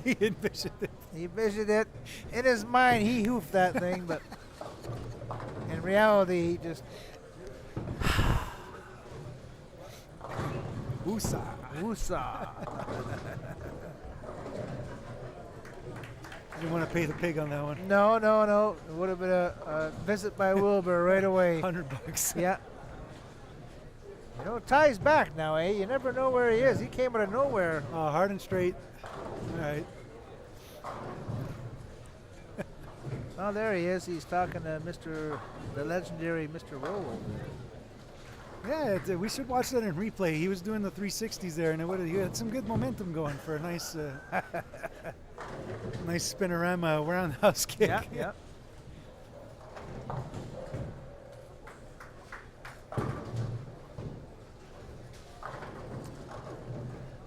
He envisioned it. He envisioned it. In his mind, he hoofed that thing, but in reality, he just Woosah. woosah. You want to pay the pig on that one? No, no, no. It would have been a visit by Wilbur right away. $100. Yeah. You know, Ty's back now, eh? You never know where he is. He came out of nowhere. Hard and straight. All right. Oh, there he is. He's talking to the legendary Mr. Roll. Yeah, we should watch that in replay. He was doing the 360s there, and he had some good momentum going for a nice, nice spinorama roundhouse kick. Yeah, yeah.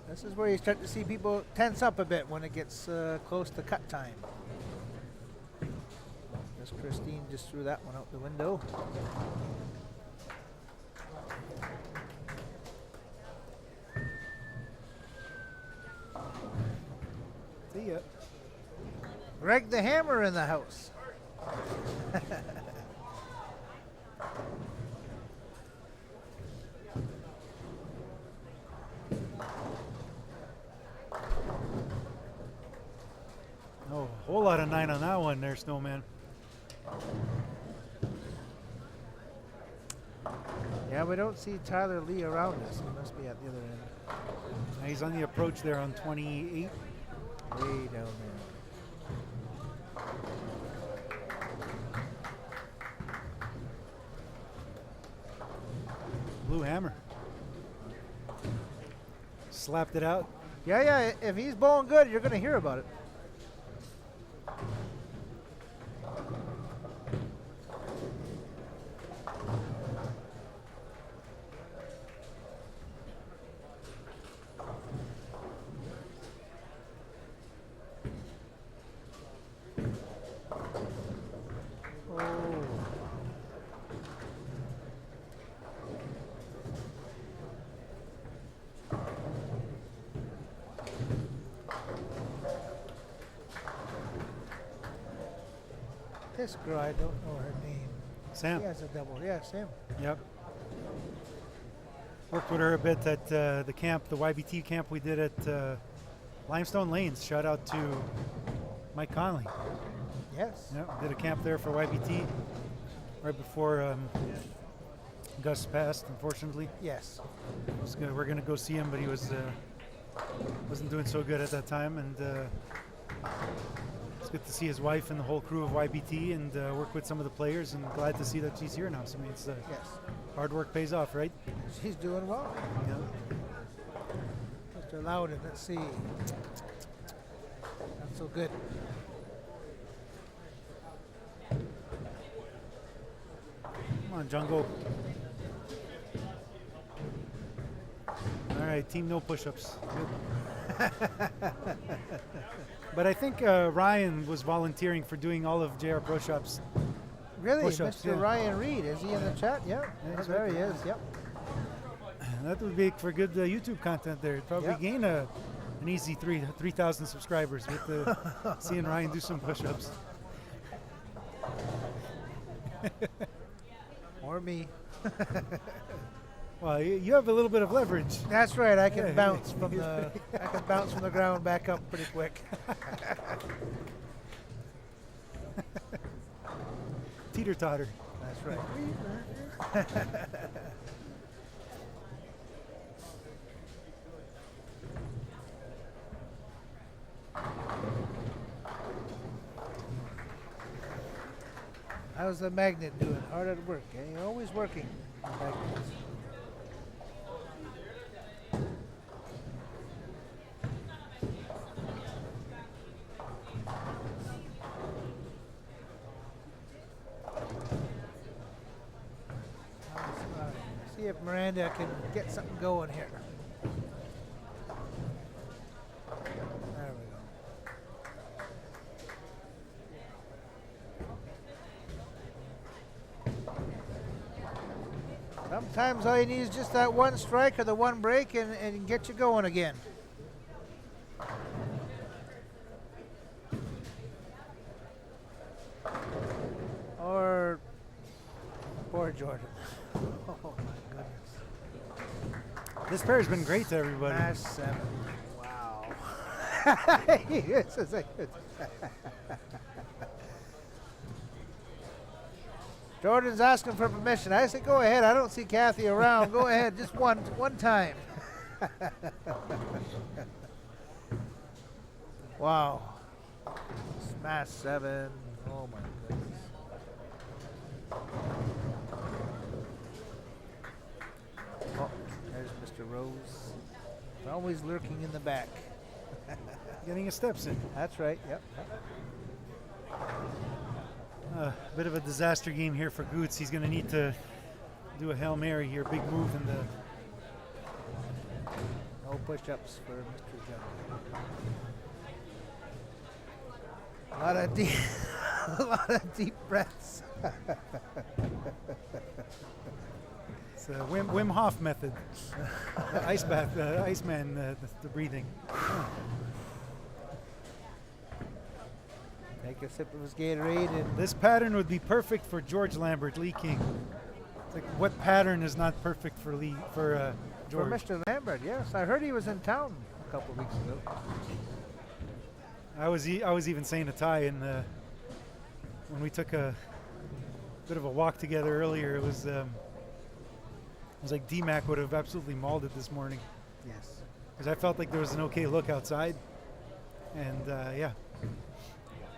This is where you start to see people tense up a bit when it gets close to cut time. Miss Christine just threw that one out the window. See ya. Greg the Hammer in the house. Oh, a whole lot of 9 on that one there, Snowman. Yeah, we don't see Tyler Lee around us. He must be at the other end. He's on the approach there on 28. Way down there. Blue Hammer. Slapped it out. Yeah, yeah. If he's bowling good, you're going to hear about it. This girl, I don't know her name. Sam. She has a double. Yeah, Sam. Yep. Worked with her a bit at the camp, the YBT camp we did at Limestone Lanes. Shout out to Mike Conley. Yes. Yep, did a camp there for YBT right before Gus passed, unfortunately. Yes. We're going to go see him, but he wasn't doing so good at that time. And it's good to see his wife and the whole crew of YBT and work with some of the players, and glad to see that she's here now. So, I mean, it's, Yes. hard work pays off, right? She's doing well. Yeah. Mr. Loudon, let's see. Not so good. Come on, Jungle. All right, team no push-ups. Good. But I think Ryan was volunteering for doing all of JR Pro Shops. Really? Push-ups, Mr. yeah. Ryan Reed, is he in the chat? Yeah. he's There right he there. is. Yep. That would be for good YouTube content there. It'd probably Yep. gain an easy 3,000 subscribers with seeing Ryan do some push-ups. Or me. Well, you have a little bit of leverage. That's right. I can Yeah, bounce yeah. from the I can bounce from the ground back up pretty quick. Teeter-totter. That's right. How's the magnet doing? Hard at work, eh? You're always working. Magnets. Miranda can get something going here. There we go. Sometimes all you need is just that one strike or the one break and get you going again. Or poor Jordan. Oh my goodness. This pair has been great to everybody. Smash 7. Wow. This is a good. Jordan's asking for permission. I said, go ahead. I don't see Kathy around. Go ahead. Just one time. Wow. Smash 7. Oh my goodness. Oh, there's Mr. Rose. Always lurking in the back. Getting his steps in. That's right. Yep. A bit of a disaster game here for Goots. He's going to need to do a Hail Mary here. Big move in the. No push-ups for Mr. Jones. A lot of deep, a lot of deep breaths. It's a Wim Hof method. The ice bath, Iceman, the breathing. Take a sip of his Gatorade and This pattern would be perfect for George Lambert, Lee King. It's like, what pattern is not perfect for Lee for George? for Mr. Lambert. Yes, I heard he was in town a couple weeks ago. I was even saying to Ty, and when we took a bit of a walk together earlier, it was like D-Mac would have absolutely mauled it this morning, Yes. because I felt like there was an okay look outside, and yeah.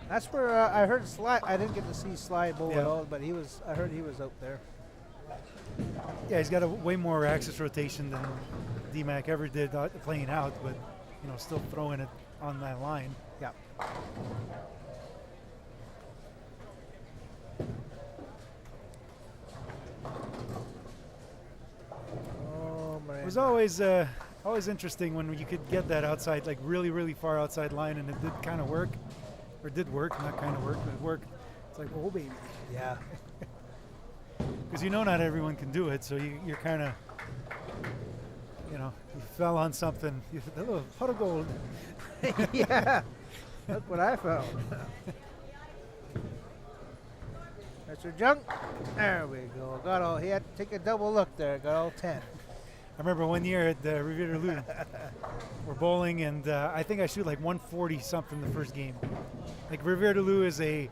That's where I heard Sly. I didn't get to see Sly bowl Yeah. at all, but he was. I heard he was out there. Yeah, he's got a way more axis rotation than D-Mac ever did playing out, but still throwing it on that line. Yeah. Oh, It was always interesting when you could get that outside, like really, really far outside line, and it did kind of work, or did work, not kind of work, but it worked. It's like, oh baby, Yeah. because not everyone can do it, so you're kind of, you fell on something. You said, oh, pot of gold. Yeah. That's what I found. Mr. Junk. There we go. Got all. He had to take a double look there. Got all 10. I remember one year at Riviera Lou, we're bowling, and I think I shoot like 140 something the first game. Like Riviera Lou is a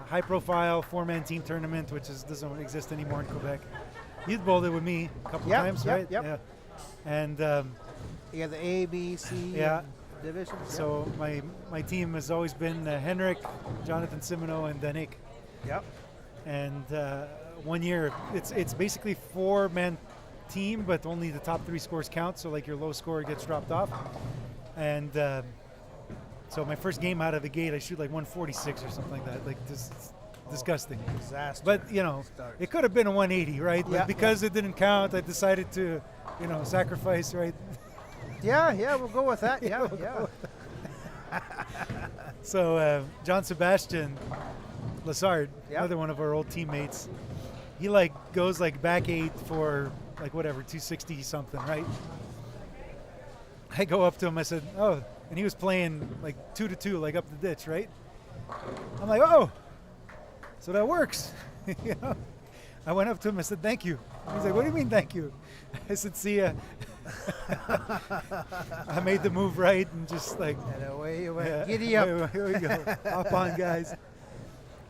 high-profile four-man team tournament, which doesn't exist anymore in Quebec. You'd bowled it with me a couple times, right? Yep. Yeah. And You got the A, B, C Yeah. divisions. so my team has always been Henrik, Jonathan Simoneau, and Danik. Yep. And one year, it's basically four-man team, but only the top three scores count. So like your low score gets dropped off. And so my first game out of the gate, I shoot like 146 or something like that. Like disgusting. Disaster. But Start. it could have been a 180, right? Yeah. But because it didn't count, I decided to, sacrifice, right? Yeah, we'll go with that. Yeah, we'll yeah. go So John Sebastian Lassard, Yep. another one of our old teammates, he goes back 8 for 260 something, right? I go up to him, I said, oh, and he was playing 2-2, up the ditch, right? I'm like, oh, so that works. I went up to him, I said, thank you. He's like, what do you mean thank you? I said, see ya. I made the move right and just And away you went. yeah, Giddy up. Here we go. Hop on, guys.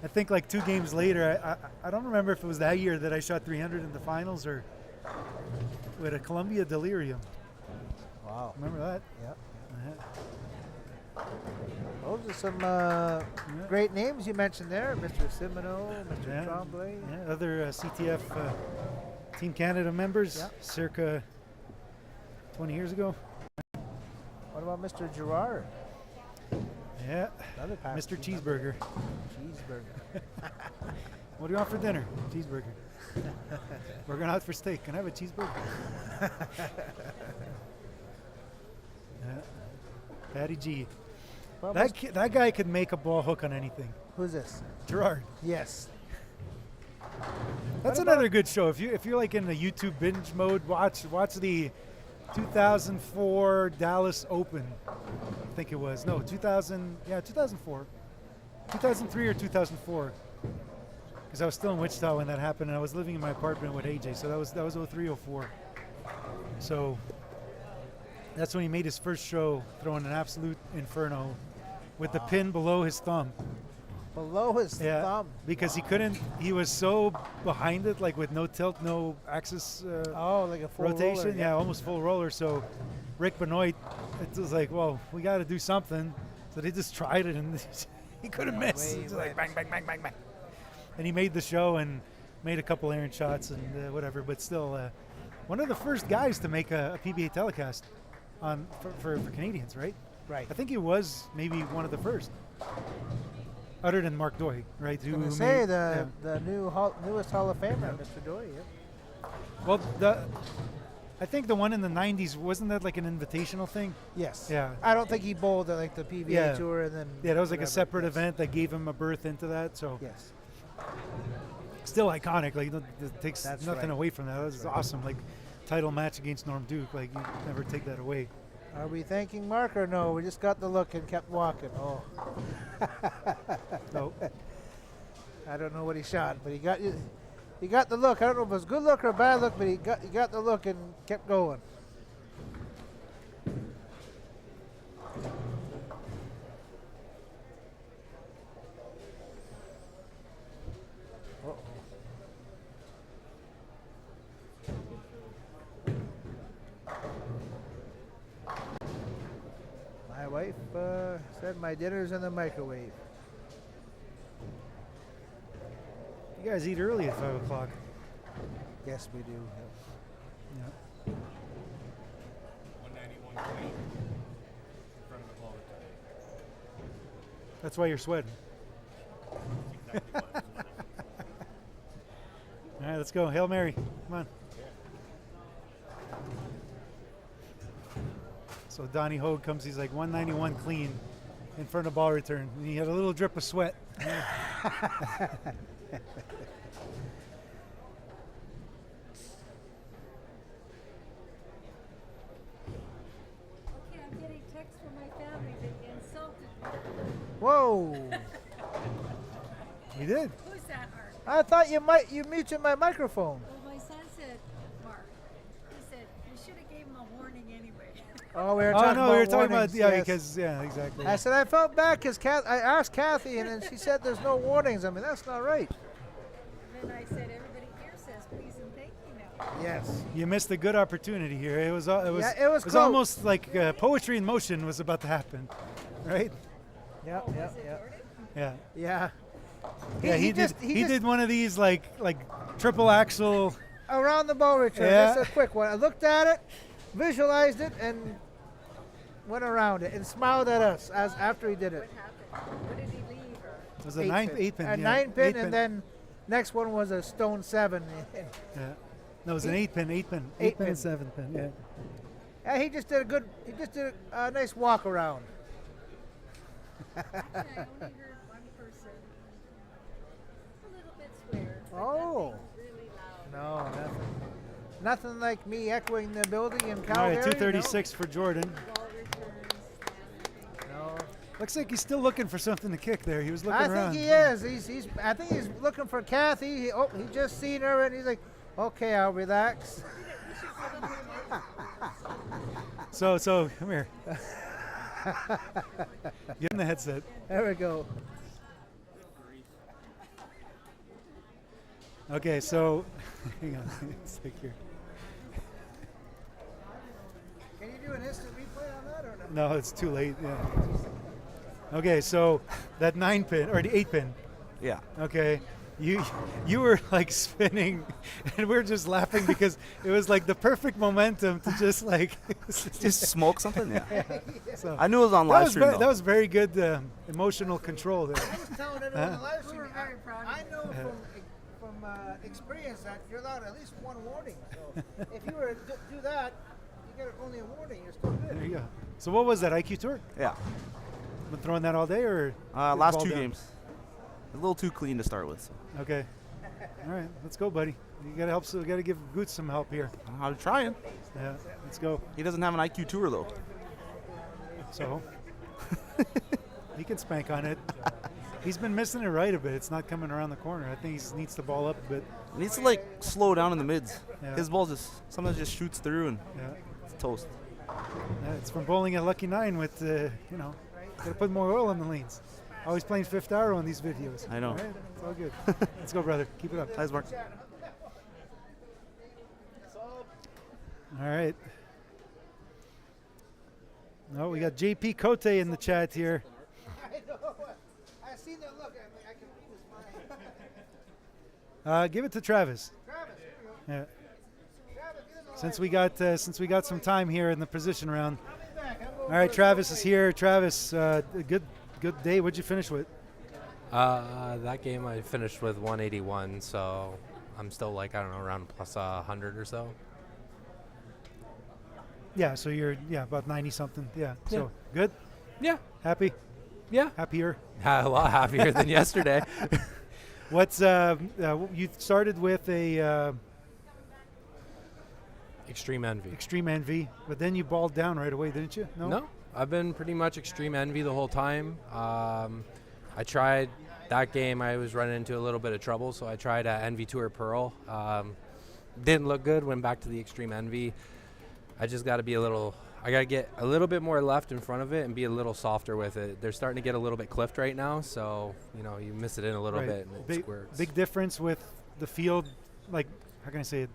I think 2 games later, I don't remember if it was that year that I shot 300 in the finals or with a Columbia Delirium. Wow. Remember that? Yep. Uh-huh. Those are some great names you mentioned there. Mr. Simoneau, Mr. Yeah. Tremblay. Yeah, other CTF Team Canada members, Yeah. circa 20 years ago. What about Mr. Gerard? Yeah, Another past Mr. team Cheeseburger. member. Cheeseburger. What do you want for dinner? Cheeseburger. We're going out for steak. Can I have a cheeseburger? Yeah. Patty G. What That was- that guy could make a ball hook on anything. Who's this? Gerard. Yes. That's What about- another good show. If you're like in the YouTube binge mode, watch the 2004 Dallas Open. I think it was 2004, 2003 or 2004. Because I was still in Wichita when that happened, and I was living in my apartment with AJ. So that was 03, 04. So that's when he made his first show, throwing an absolute inferno with the pin below his thumb. Below his thumb. Because he was so behind it, like with no tilt, no axis Like a full rotation. roller, Yeah, almost full roller. So Rick Benoit, it was like, well, we got to do something. So they just tried it, and he couldn't miss. away It's he like went. bang, bang, bang, bang, bang. And he made the show and made a couple errant shots and whatever. But still, one of the first guys to make a PBA telecast for Canadians, right? Right. I think he was maybe one of the first. Other than Mark Doy, right? I was gonna say the newest Hall of Famer, Mr. Doy. Yeah. Well, I think the one in the 90s, wasn't that like an invitational thing? Yes. Yeah. I don't think he bowled at like the PBA Yeah. tour and then. Yeah, that was like a whatever. separate Yes. event that gave him a berth into that. So Yes. still iconic. Like it takes That's nothing right. away from that. That was awesome. Like title match against Norm Duke. Like you never take that away. Are we thanking Mark or no? We just got the look and kept walking. Oh. No. I don't know what he shot, but he got the look. I don't know if it was a good look or a bad look, but he got the look and kept going. Uh-oh. My wife said my dinner's in the microwave. You guys eat early at 5 o'clock. Yes, we do. Yeah. 191 clean in front of the ball return. That's why you're sweating. That's exactly what. All right, let's go. Hail Mary. Come on. So Donnie Hogue comes, he's like 191 clean in front of ball return. And he had a little drip of sweat. Okay, I'm getting texts from my family that you insulted me. Whoa! We did. Who's that, Art? I thought you muted my microphone. Well, my son said, Mark, he said, you should have gave him a warning anyway. Oh, we were Oh, talking no, about we were talking about, warnings, yeah, yes. because, yeah, exactly. I said I felt bad because I asked Kathy, and then she said there's no warnings. I mean, that's not right. Then I said, everybody here says please and thank you now. Yes. You missed a good opportunity here. It was Yeah, it was close. almost like poetry in motion was about to happen, right? Yep, Was yep, it yep. Jordan? Yeah. Yeah. Yeah, he just did one of these like triple axle. around the ball return. Yeah. Just a quick one. I looked at it, visualized it, and went around it and smiled at us as after he did it. What happened? What did he leave? Or? It was a eight pin. A Yeah, 9 pin, eight and then next one was a stone 7. yeah. No, it was an eight pin, Eight and pin. 7 pin. Yeah. Yeah, he just did a nice walk around. Actually, I only heard one person a little bit swear. But Oh. nothing really loud. No, nothing like me echoing the building in All Calgary. right, 236 for Jordan. Ball returns. No. Looks like he's still looking for something to kick there. He was looking I around. think he is. I think he's looking for Kathy. He just seen her and he's like, okay, I'll relax. So come here. Give him the headset. There we go. Okay, so hang on. It's like here. Can you do an instant replay on that or no? No, it's too late. Yeah. Okay, so that 9 pin or the 8 pin. Yeah. Okay, you were like spinning, and we are just laughing because it was like the perfect momentum to just like. Just smoke something? Yeah. So I knew it was on that live was stream. that was very good emotional control there. I was telling everyone on the live stream. We were very proud of I you. know from experience that you're allowed at least one warning. So if you were to do that, you get only a warning. You're still good. There you go. So what was that, IQ Tour? Yeah. Been throwing that all day, or? Last ball 2 down? games. A little too clean to start with. So. Okay. All right, let's go, buddy. You gotta help. So we gotta give Goots some help here. I'm trying. Yeah, let's go. He doesn't have an IQ tour though. So he can spank on it. He's been missing it right a bit. It's not coming around the corner. I think he needs to ball up a bit. He needs to like slow down in the mids. Yeah. His ball sometimes just shoots through and Yeah. it's toast. Yeah, it's from bowling at Lucky 9 with, gotta put more oil on the lanes. Always playing fifth arrow on these videos. I know. All right, it's all good. Let's go, brother. Keep it up. Thanks, Mark. All right. No, we got JP Cote in the chat here. I know. I seen that look. I can read his mind. Give it to Travis. Travis, here we go. Yeah. Travis, get in the Since we got some time here in the position round. I'll be back. I'm going All right, for a Travis short is break. here. Travis, good day. What'd you finish with? That game I finished with 181, so I'm still like, I don't know, around plus 100 or so. Yeah, so you're about 90 something. Yeah. So good. Yeah. Happy. Yeah. Happier. A lot happier than yesterday. What's you started with a Extreme Envy. Extreme Envy, but then you balled down right away, didn't you? No, I've been pretty much Extreme Envy the whole time. I tried that game. I was running into a little bit of trouble, so I tried Envy Tour Pearl. Didn't look good. Went back to the Extreme Envy. I just got to be I got to get a little bit more left in front of it and be a little softer with it. They're starting to get a little bit clipped right now, so you miss it in a little Right. bit and it squirts. Big difference with the field, like, how can I say it?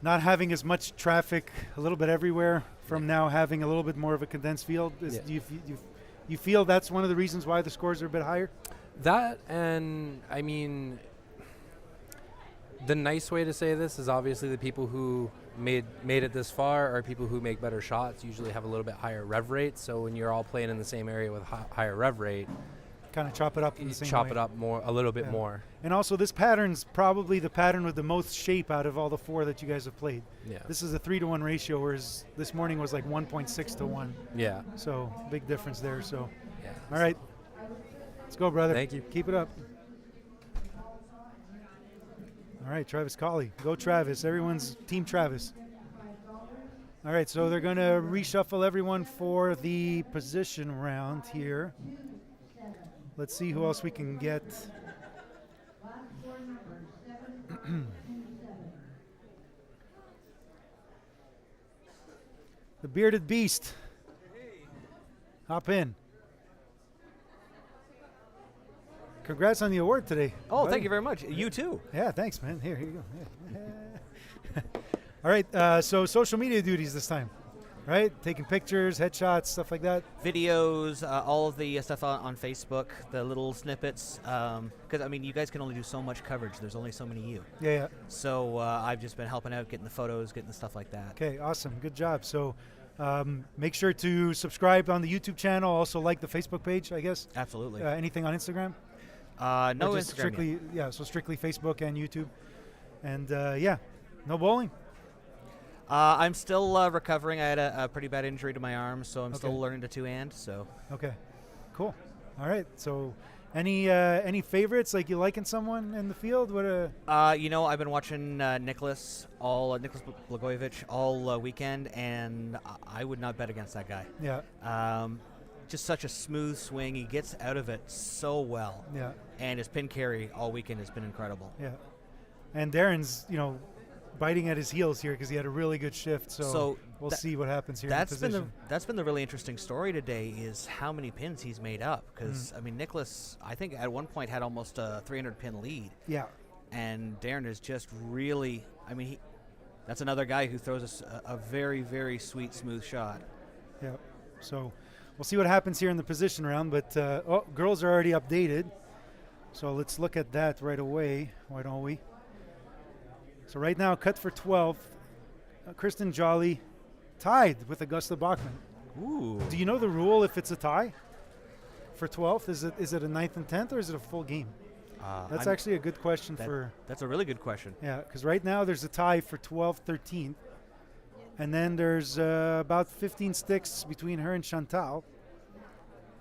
Not having as much traffic a little bit everywhere from now having a little bit more of a condensed field. Do you feel that's one of the reasons why the scores are a bit higher? That, and I mean, the nice way to say this is obviously the people who made it this far are people who make better shots, usually have a little bit higher rev rate. So when you're all playing in the same area with higher rev rate, Kind of chop it up in you the same chop way. it up a little bit more. And also, this pattern's probably the pattern with the most shape out of all the 4 that you guys have played. Yeah. This is a 3-to-1 ratio, whereas this morning was like 1.6 to 1. Yeah. So big difference there. So, Yeah. all right, let's go, brother. Thank you. Keep it up. All right, Travis Colley. Go, Travis. Everyone's Team Travis. All right, so they're going to reshuffle everyone for the position round here. Let's see who else we can get. The Bearded Beast. Hop in. Congrats on the award today. Oh, buddy. thank you very much. You too. Yeah, thanks, man. Here you go. Yeah. All right, so social media duties this time, right? Taking pictures, headshots, stuff like that. Videos, all of the stuff on Facebook, the little snippets. Because, I mean, you guys can only do so much coverage. There's only so many you. Yeah. So I've just been helping out, getting the photos, getting the stuff like that. Okay, awesome. Good job. So make sure to subscribe on the YouTube channel. Also like the Facebook page, I guess. Absolutely. Anything on Instagram? No Or just Instagram strictly, yet. so strictly Facebook and YouTube. And no bowling. I'm still recovering. I had a pretty bad injury to my arm, so I'm still Okay. learning to two-hand. So Okay, cool. All right. So any favorites, like you liking someone in the field? What I've been watching Nicholas Blagojevich all weekend, and I would not bet against that guy. Yeah. Just such a smooth swing. He gets out of it so well. Yeah. And his pin carry all weekend has been incredible. Yeah. And Darren's, biting at his heels here because he had a really good shift. So we'll see what happens here. That's in the position. that's been the really interesting story today is how many pins he's made up. Because I mean, Nicholas, I think at one point had almost a 300 pin lead. Yeah. And Darren is just really, I mean, that's another guy who throws us a very, very sweet, smooth shot. Yeah. So we'll see what happens here in the position round. But girls are already updated. So let's look at that right away. Why don't we? So right now, cut for 12th, Kristen Jolly tied with Augusta Bachman. Ooh. Do you know the rule if it's a tie for 12th? Is it a 9th and 10th, or is it a full game? That's I'm- actually a good question for. That's a really good question. Yeah, because right now there's a tie for 12th, 13th. And then there's about 15 sticks between her and Chantal.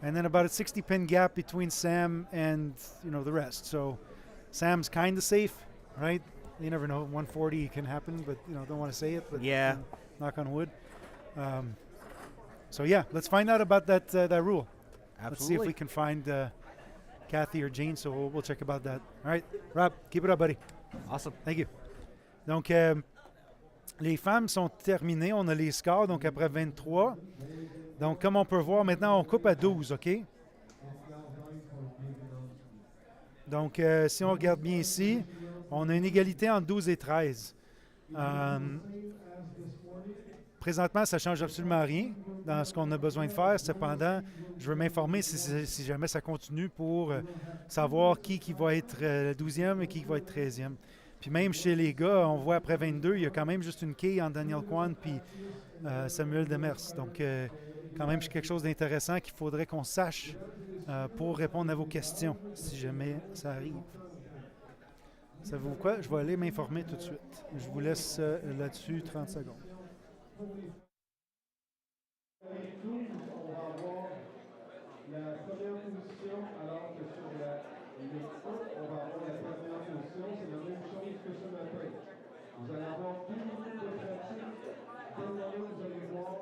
And then about a 60-pin gap between Sam and, the rest. So Sam's kind of safe, right? You never know. 140 can happen, but, don't want to say it. But, Yeah. Knock on wood. So, yeah, let's find out about that rule. Absolutely. Let's see if we can find Kathy or Jane, so we'll check about that. All right, Rob, keep it up, buddy. Awesome. Thank you. Donc, les femmes sont terminées. On a les scores, donc après 23. Donc, comme on peut voir, maintenant, on coupe à 12, OK? Donc, si on regarde bien ici, on a une égalité entre 12 et 13. Présentement, ça ne change absolument rien dans ce qu'on a besoin de faire. Cependant, je veux m'informer si jamais ça continue pour savoir qui va être le 12e et qui va être 13e. Puis même chez les gars, on voit après 22, il y a quand même juste une quille entre Daniel Kwan puis Samuel Demers. Donc, quand même, c'est quelque chose d'intéressant qu'il faudrait qu'on sache pour répondre à vos questions, si jamais ça arrive. Savez-vous quoi? Je vais aller m'informer tout de suite. Je vous laisse là-dessus 30 secondes. La première position, alors que sur la ligne 1, on va avoir la dernière position. C'est la même chose que ce matin. Vous allez avoir 2 minutes de pratique. Dernièrement, vous allez voir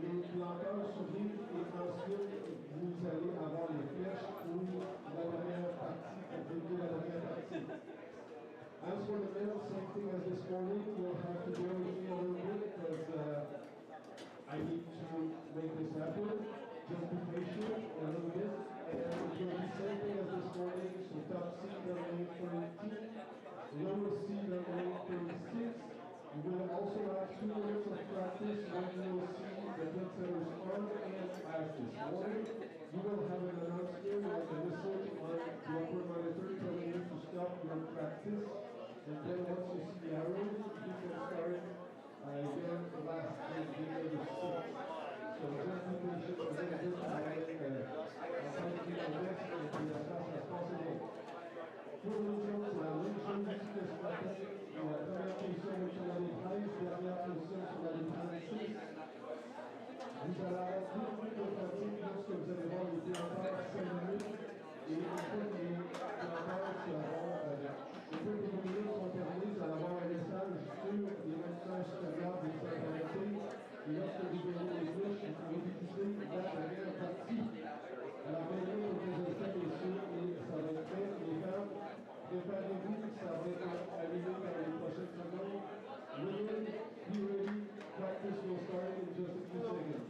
les planteurs s'ouvrir et ensuite, vous allez avoir les flèches pour la dernière partie, pour débuter la dernière partie. As for the men, same thing as this morning. You'll have to bear with me a little bit because I need to make this happen. Just be patient a little bit, and it will be the same thing as this morning. So top seed on lane 13, lowest seed on lane 36. You will also have 2 minutes of practice when you will see the pin setters on and after. Morning, you will have an announcement like a whistle on the upper monitor telling you to stop your practice. And then once you see the arrows, you can start again the last game of the seat. So just be patient a little bit and I'll try to do my best and be as fast as possible. Pour les gens, c'est la même chose ici que ce matin. La première position sur la ligne 13, dernière position sur la ligne 36. Vous allez avoir 2 minutes de pratique lorsque vous allez voir les planteurs 5 minutes. Et une fois que les planteurs sont terminés, vous allez avoir un message sur les messages supérieurs des synchronicités. Et lorsque vous verrez les flèches, vous pouvez diffuser la dernière partie. Alors maintenant, pour les instants, messieurs, et ça va être fait. Les femmes, préparez-vous, ça va être allumé dans les prochaines secondes. Women, be ready. Practice will start in just a few seconds.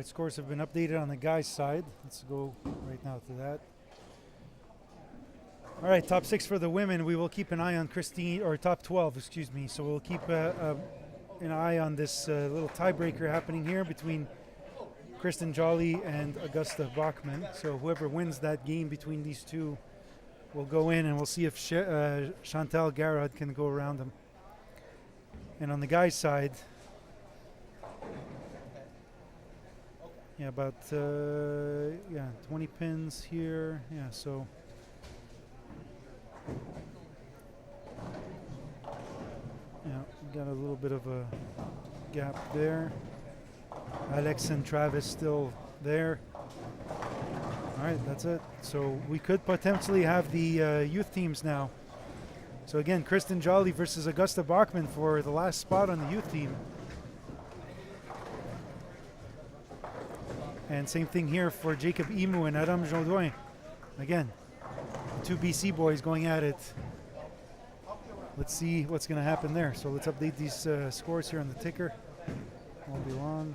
right, scores have been updated on the guys' side. Let's go right now to that. All right, top 6 for the women. We will keep an eye on Christine, or top 12, excuse me. So we'll keep an eye on this little tiebreaker happening here between Kristen Jolly and Augusta Bachman. So whoever wins that game between these two will go in, and we'll see if Chantal Garrod can go around them. And on the guys' side, yeah, about 20 pins here. Yeah, so yeah, we got a little bit of a gap there. Alex and Travis still there. All right, that's it. So we could potentially have the youth teams now. So again, Kristen Jolly versus Augusta Bachman for the last spot on the youth team. And same thing here for Jacob Emu and Adam Jaudoin. Again, two BC boys going at it. Let's see what's going to happen there. So let's update these scores here on the ticker. Won't be long.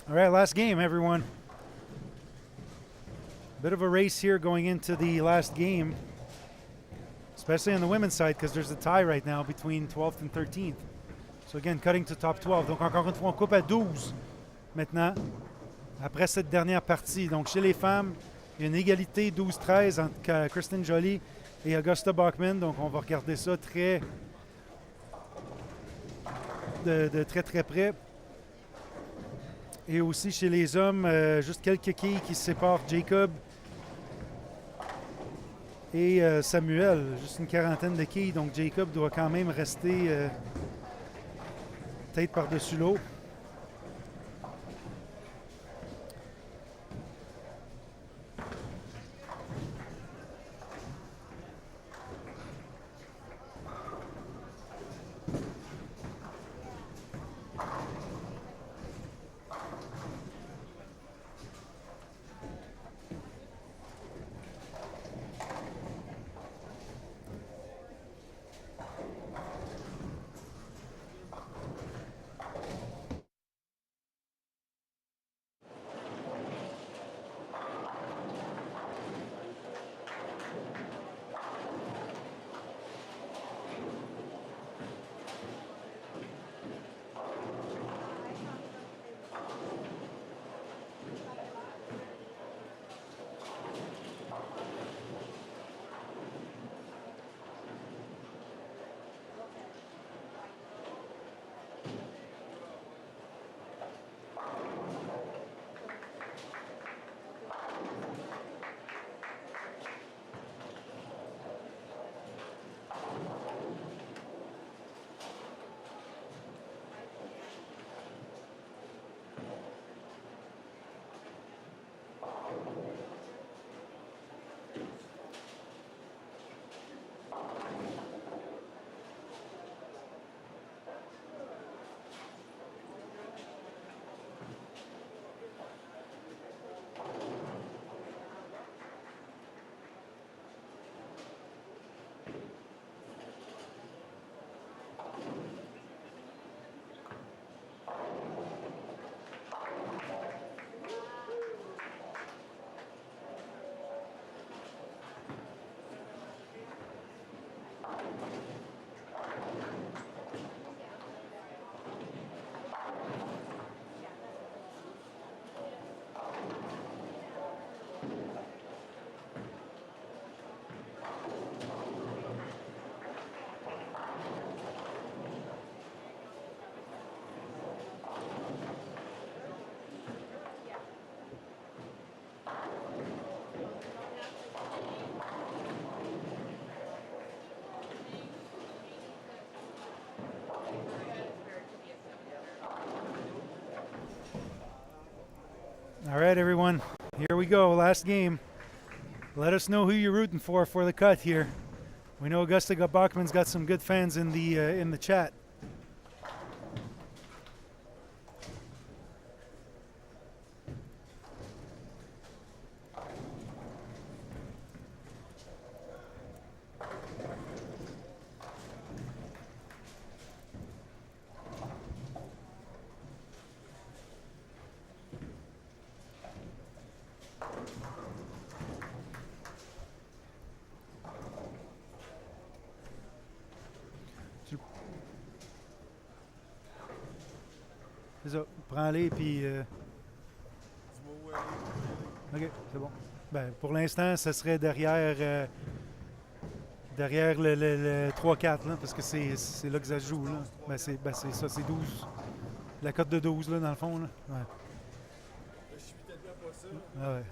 All right, last game, everyone. Bit of a race here going into the last game, especially on the women's side, because there's a tie right now between 12th and 13th. So again, cutting to top 12. Donc encore une fois, on coupe à 12 maintenant, après cette dernière partie. Donc chez les femmes, il y a une égalité 12-13 entre Kristen Jolly et Augusta Bachman. Donc on va regarder ça de très très près. Et aussi chez les hommes, juste quelques quilles qui se séparent Jacob et Samuel. Juste une quarantaine de quilles, donc Jacob doit quand même rester tête par-dessus l'eau. right, everyone. Here we go. Last game. Let us know who you're rooting for the cut here. We know Augusta Bachman's got some good fans in the chat. C'est ça. Prends-les, puis... OK, c'est bon. Ben, pour l'instant, ça serait derrière le 3-4, là, parce que c'est là que ça se joue. Là. Ben, c'est ça, c'est 12. La cote de 12, là, dans le fond. Là. Ouais. Je suis peut-être bien pas ça. Ah ouais.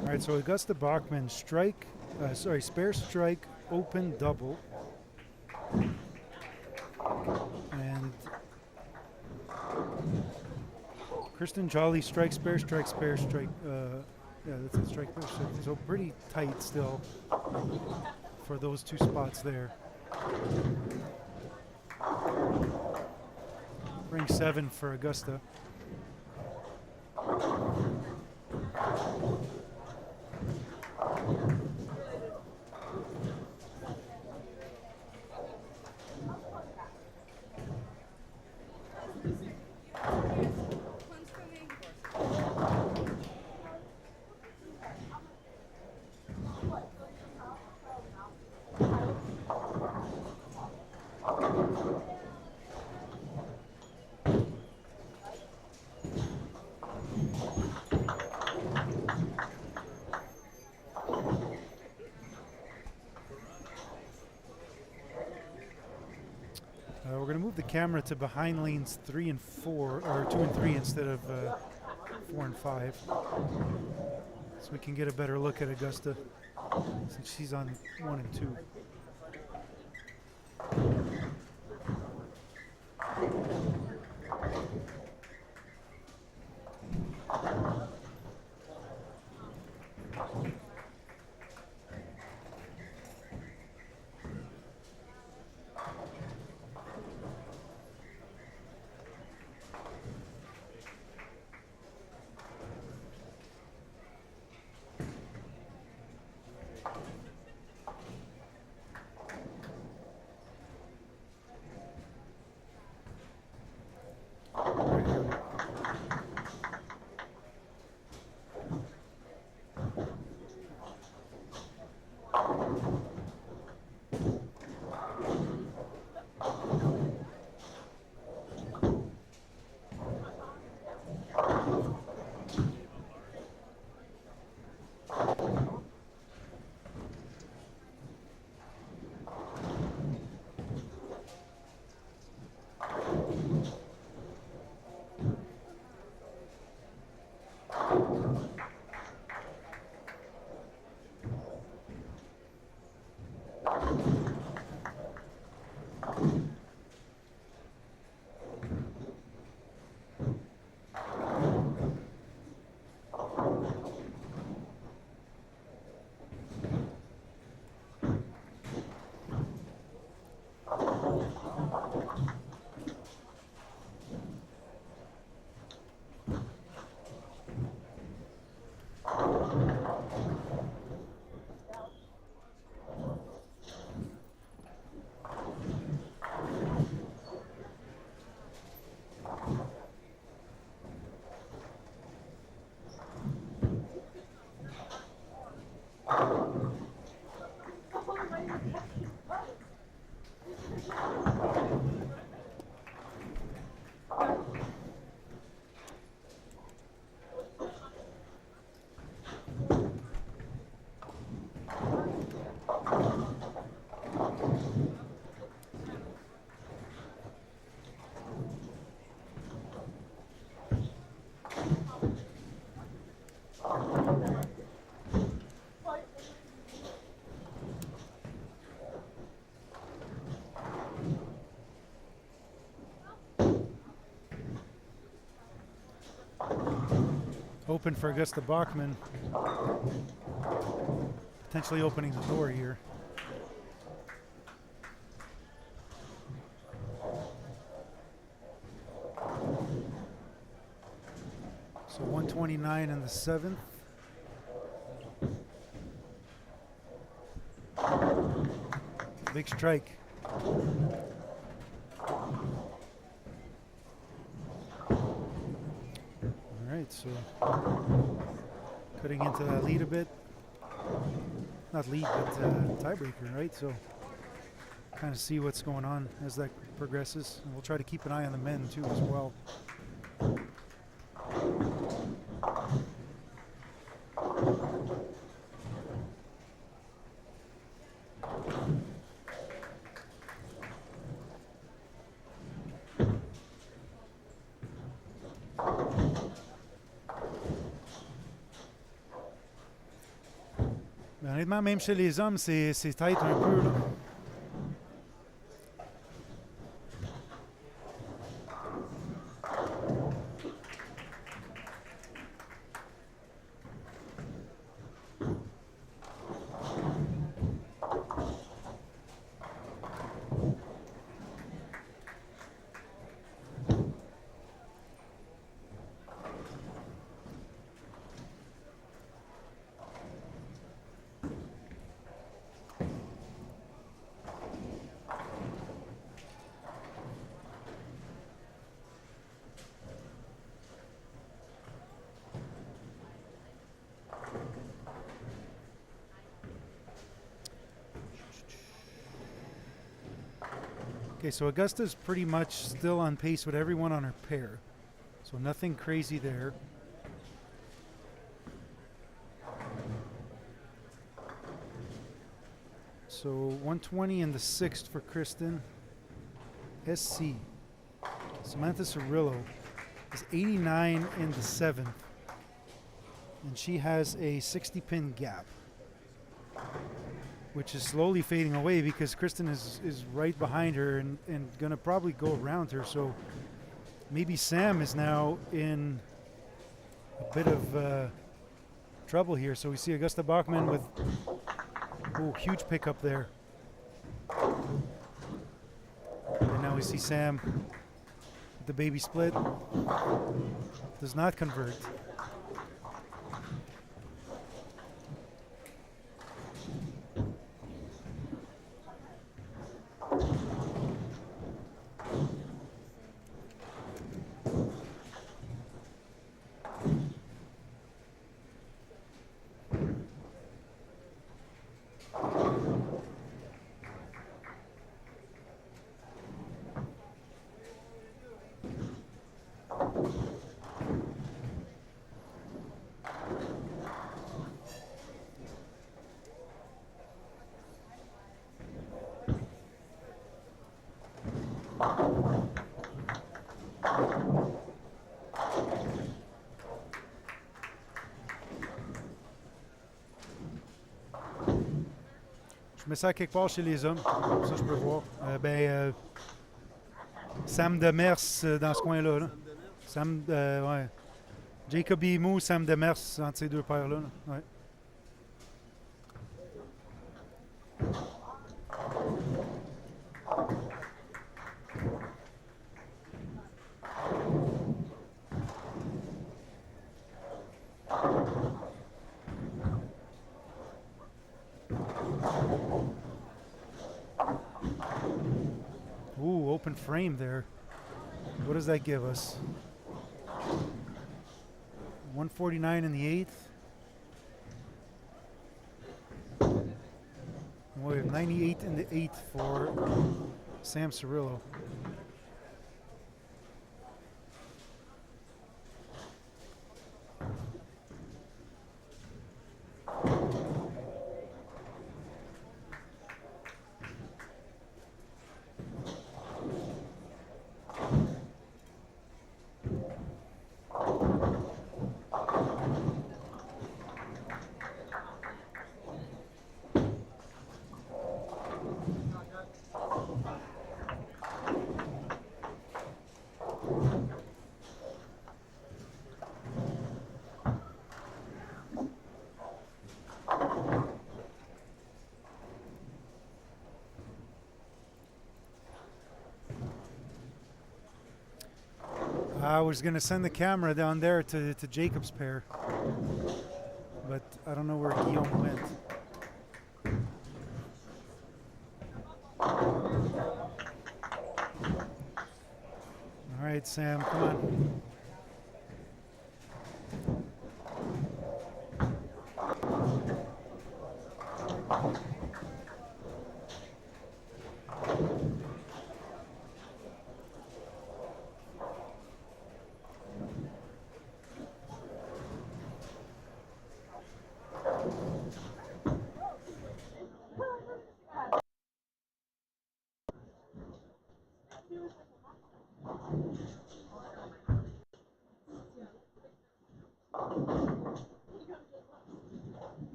All right, so Augusta Bachman spare strike, open double. And Kristen Jolly strike, spare strike, spare strike. Yeah, that's a strike, spare strike. So pretty tight still for those two spots there. Ring 7 for Augusta. We're going to move the camera to behind lanes 3 and 4, or 2 and 3 instead of 4 and 5, so we can get a better look at Augusta since she's on 1 and 2. open for Augusta Bachmann. Potentially opening the door here. So 129 in the 7th. Big strike. All right, so cutting into that lead a bit. Not lead, but tiebreaker, right? So kind of see what's going on as that progresses. And we'll try to keep an eye on the men too as well. Mais honnêtement, même chez les hommes, c'est tight un peu, là. Okay, so Augusta's pretty much still on pace with everyone on her pair. So nothing crazy there. So 120 in the 6th for Kristen. SC. Samantha Cirillo is 89 in the 7th. And she has a 60-pin gap, which is slowly fading away because Kristen is right behind her and going to probably go around her. So maybe Sam is now in a bit of trouble here. So we see Augusta Bachmann with huge pickup there. And now we see Sam with the baby split. Does not convert. Je mets ça quelque part chez les hommes, ça je peux voir. Sam Demers dans ce coin-là. Là. Sam, ouais. Jacob Emu, Sam Demers entre ces deux paires-là. Là. Ouais. Ooh, open frame there. What does that give us? 149 in the 8th. And we have 98 in the 8th for Sam Cirillo. I was going to send the camera down there to Jacob's pair, but I don't know where Guillaume went. All right, Sam, come on.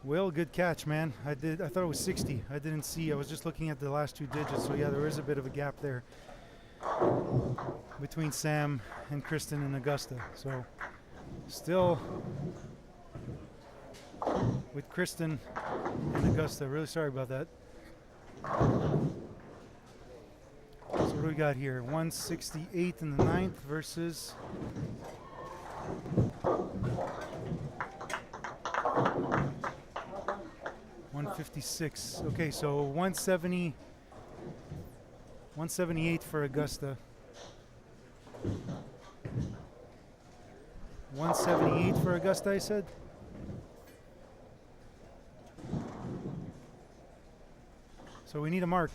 Will, good catch, man. I thought it was 60. I didn't see. I was just looking at the last two digits. So yeah, there is a bit of a gap there between Sam and Kristen and Augusta. So still with Kristen and Augusta. Really sorry about that. So what do we got here? 168 in the ninth versus 156. Okay, so 178 for Augusta. 178 for Augusta, I said. So we need a mark.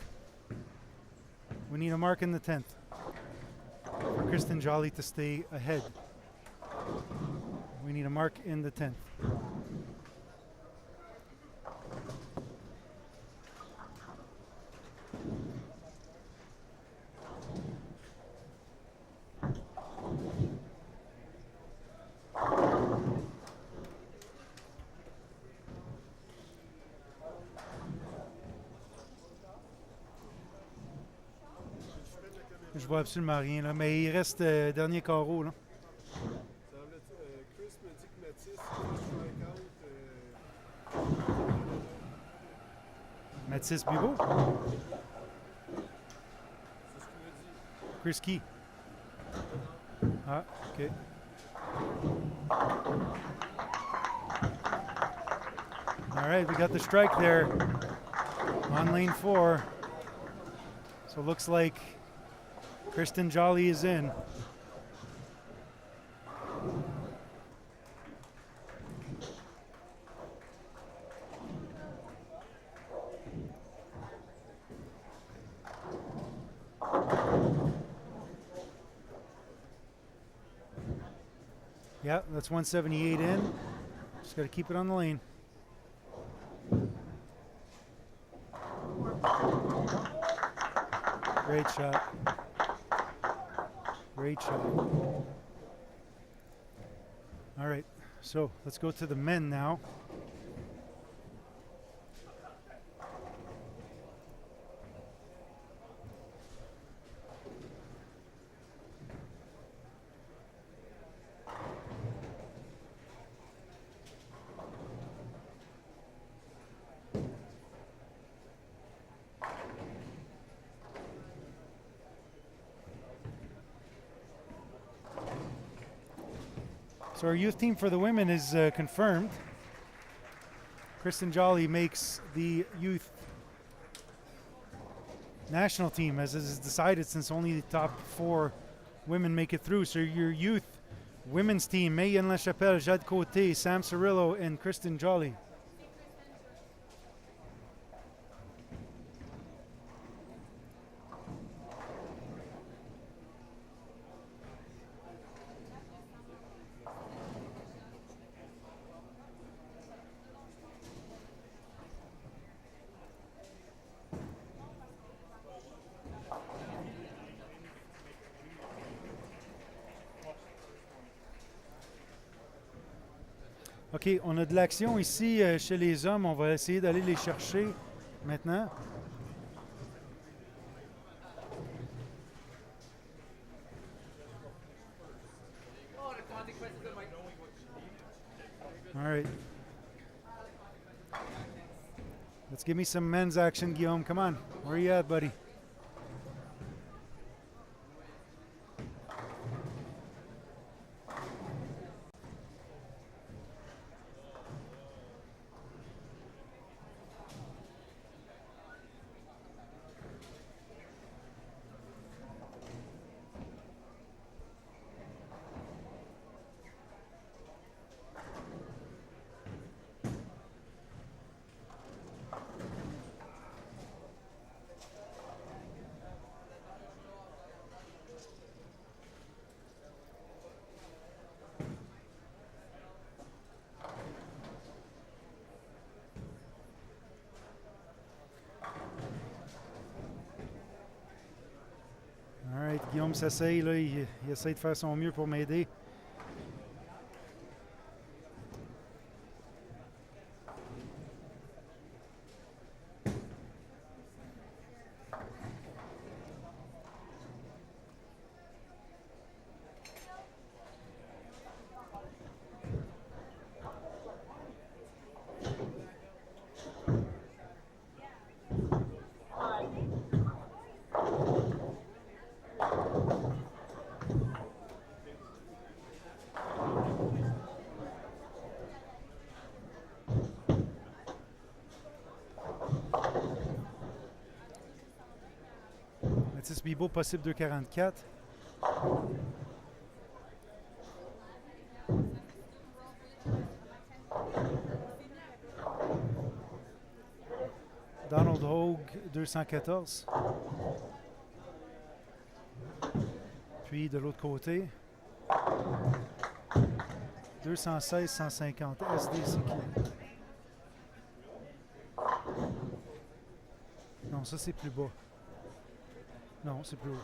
We need a mark in the 10th for Kristen Jolly to stay ahead. We need a mark in the 10th. Je vois absolument rien, là, mais il reste dernier carreau. Là. Chris me dit que Mathis strike out. Mathis Bibeau? Chris qui? Ah, ok. All right, we got the strike there on lane 4. So it looks like Kristen Jolly is in. Yeah, that's 178 in. Just got to keep it on the lane. Great shot. Great shot. All right, so let's go to the men now. So our youth team for the women is confirmed. Kristen Jolly makes the youth national team, as is decided, since only the top 4 women make it through. So your youth women's team, Mayen Lachapelle, Jade Côté, Sam Cirillo, and Kristen Jolly. OK, on a de l'action ici chez les hommes. On va essayer d'aller les chercher maintenant. All right. Let's give me some men's action, Guillaume. Come on. Where you at, buddy? All right, Guillaume s'essaye, là, il essaie de faire son mieux pour m'aider. Mathis Bibeau, possible 2,44. Donald Hogue, 214. Puis de l'autre côté, 216, 150. SDCQ. Non, ça c'est plus bas. Non, c'est plus haut.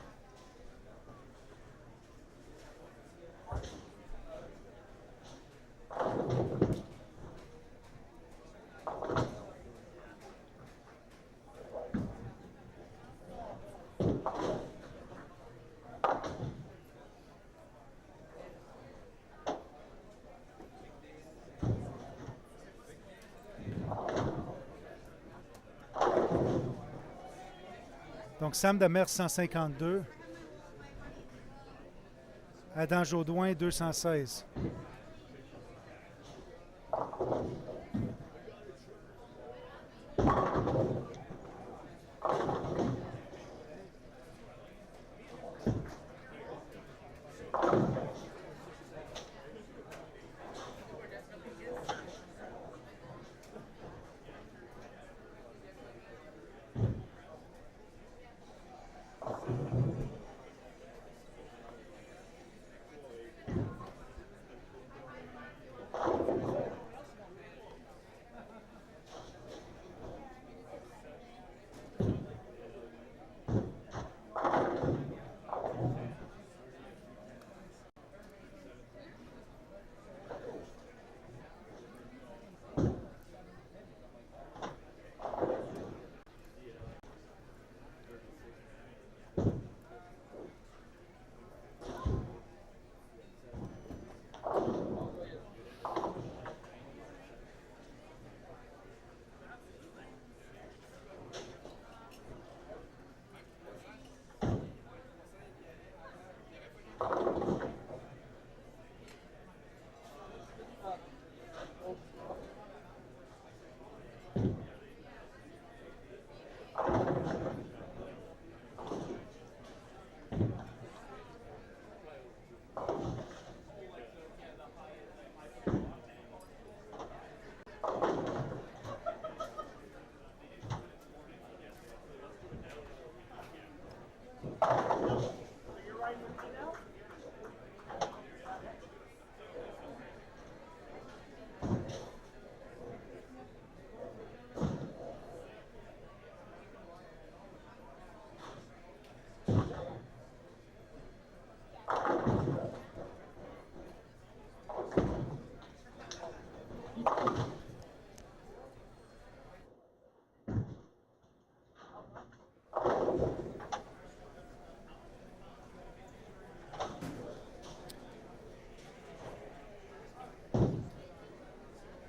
Donc, Sam Demers, 152. Adam Jaudoin, 216.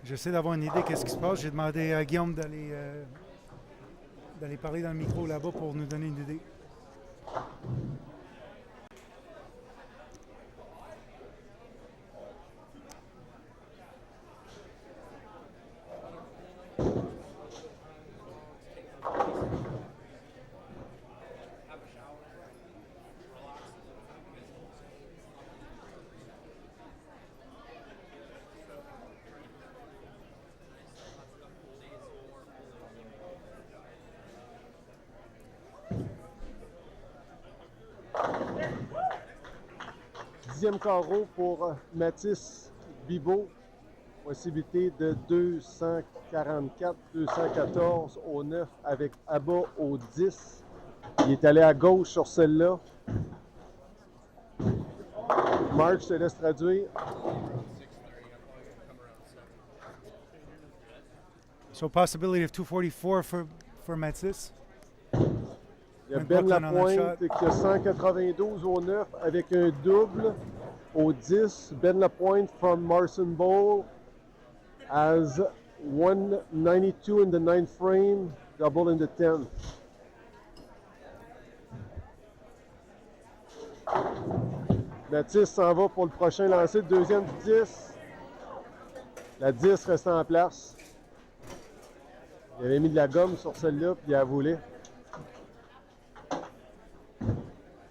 J'essaie d'avoir une idée qu'est-ce qui se passe. J'ai demandé à Guillaume d'aller parler dans le micro là-bas pour nous donner une idée. Dixième carreau pour Mathis Bibeau. Possibilité de 244, 214 au 9 avec Abba au 10. Il est allé à gauche sur celle-là. Mark, je te laisse traduire. So possibility of 244 for Mathis. Il y a With Ben Brooklyn on that Lapointe shot. qui a 192 au 9 avec un double au 10. Ben Lapointe from Marson Bowl has 192 in the 9th frame, double in the 10th. Mathis s'en va pour le prochain lancer, le deuxième du 10. La 10 reste en place. Il avait mis de la gomme sur celle-là, puis il a volé.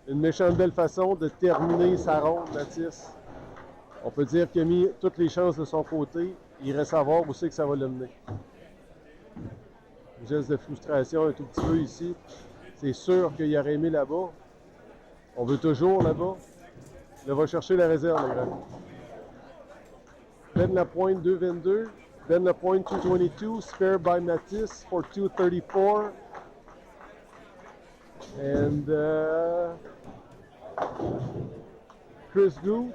Une méchante belle façon de terminer sa ronde, Mathis. On peut dire qu'il a mis toutes les chances de son côté. Il reste à voir où c'est que ça va le mener. Un geste de frustration un tout petit peu ici. C'est sûr qu'il aurait aimé là-bas. On veut toujours là-bas. Il va chercher la réserve, le grand. Ben Lapointe 222. Ben Lapointe 222. Spare by Mathis for 234. And Chris Goot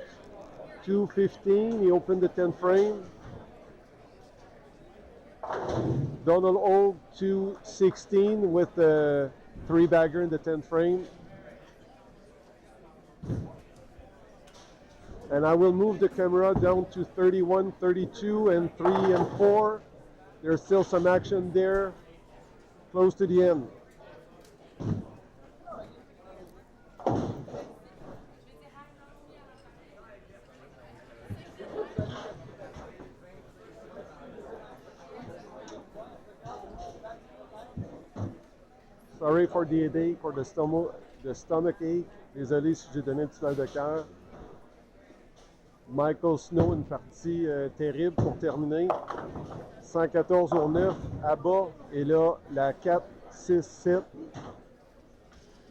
215. He opened the 10th frame. Donald Old 216 with the 3-bagger in the 10th frame. And I will move the camera down to 31, 32, and 3 and 4. There's still some action there, close to the end. Sorry for the headache, for the stomach ache. Désolé si j'ai donné un petit mal de cœur. Michael Snow, une partie terrible pour terminer. 114 au 9, à bas. Et là, la 4, 6, 7.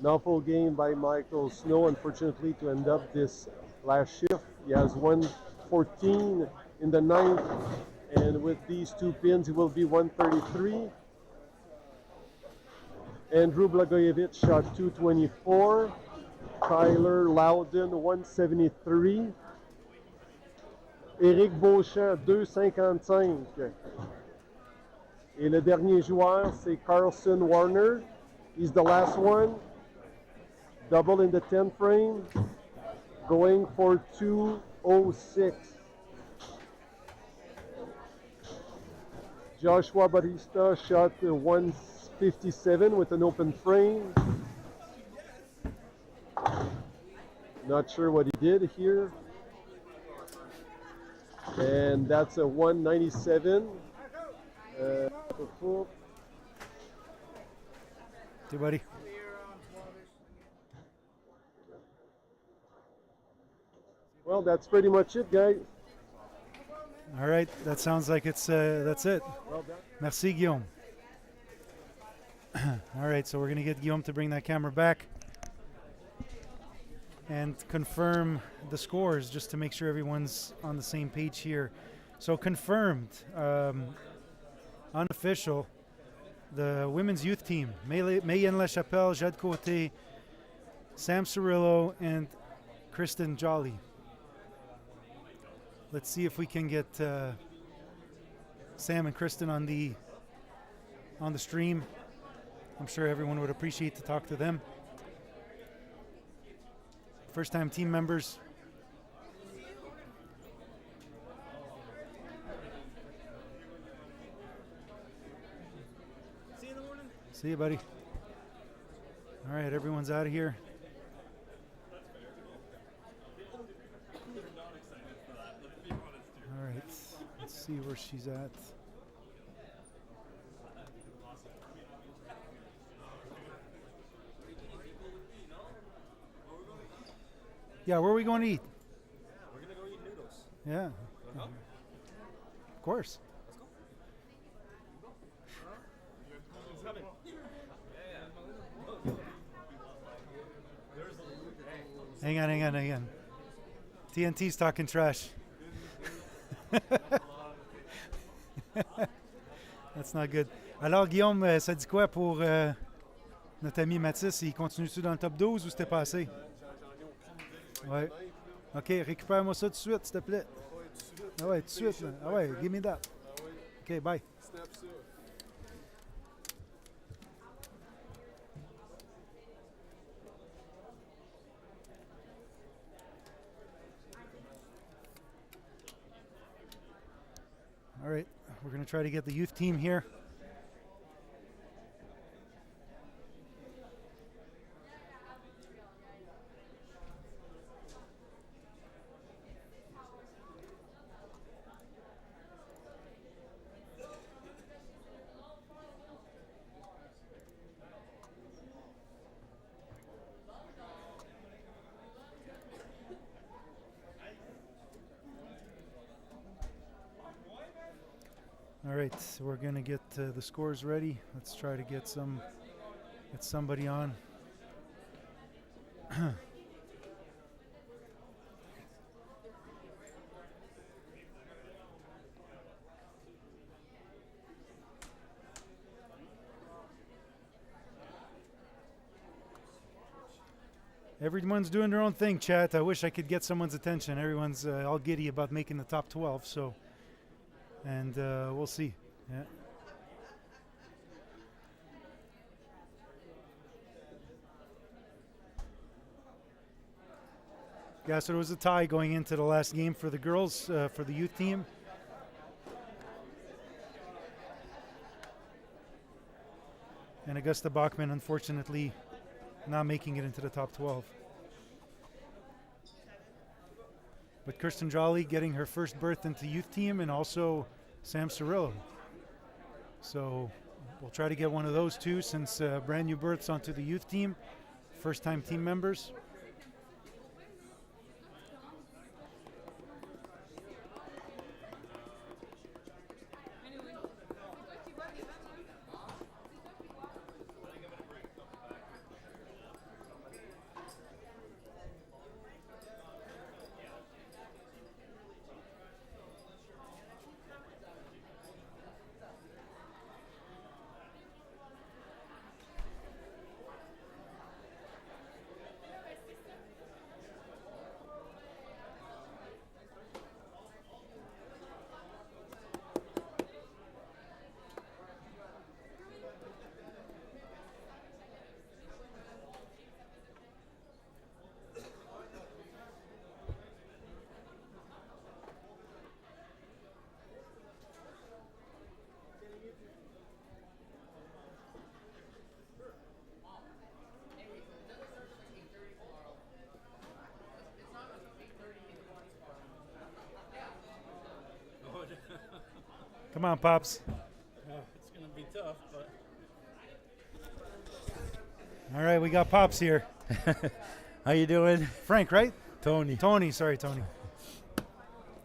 An awful game by Michael Snow, unfortunately, to end up this last shift. He has 114 in the 9th. And with these two pins, he will be 133. Andrew Blagojevich shot 224. Tyler Loudon, 173. Éric Beauchamp, 2,55. Et le dernier joueur, c'est Carlson Warner. He's the last one. Double in the 10th frame. Going for 206. Joshua Batista shot 157 with an open frame. Not sure what he did here. And that's a 197. Hey, buddy. Well, that's pretty much it, guys. All right, that sounds like that's it. Well done. Merci, Guillaume. All right, so we're going to get Guillaume to bring that camera back and confirm the scores just to make sure everyone's on the same page here. So confirmed, unofficial, the women's youth team, Mayenne Lachapelle, Jade Côté, Sam Cirillo, and Kristen Jolly. Let's see if we can get Sam and Kristen on the stream. I'm sure everyone would appreciate to talk to them. First-time team members. See you, buddy. All right, everyone's out of here. All right, let's see where she's at. Yeah, where are we going to eat? We're gonna go eat noodles. Yeah. Of course. It's coming. Hang on. TNT's talking trash. That's not good. Alors, Guillaume, ça dit quoi pour notre ami Mathis? Il continue-tu dans le top 12 ou c'était passé? Ouais. OK, récupère-moi ça tout de suite, s'il te plaît. Ah ouais, tout de suite. Là. Ah ouais, give me that. OK, bye. All right, we're going to try to get the youth team here. All right, so we're gonna get the scores ready. Let's try to get somebody on. Everyone's doing their own thing, chat. I wish I could get someone's attention. Everyone's all giddy about making the top 12, so. And we'll see. Yeah. Yeah, so there was a tie going into the last game for the girls, for the youth team. And Augusta Bachman, unfortunately, not making it into the top 12. But Kirsten Jolly getting her first berth into youth team, and also Sam Cirillo. So we'll try to get one of those two, since brand new berths onto the youth team, first time team members. Come on, Pops. It's going to be tough, but. All right, we got Pops here. How you doing? Frank, right? Tony. Tony.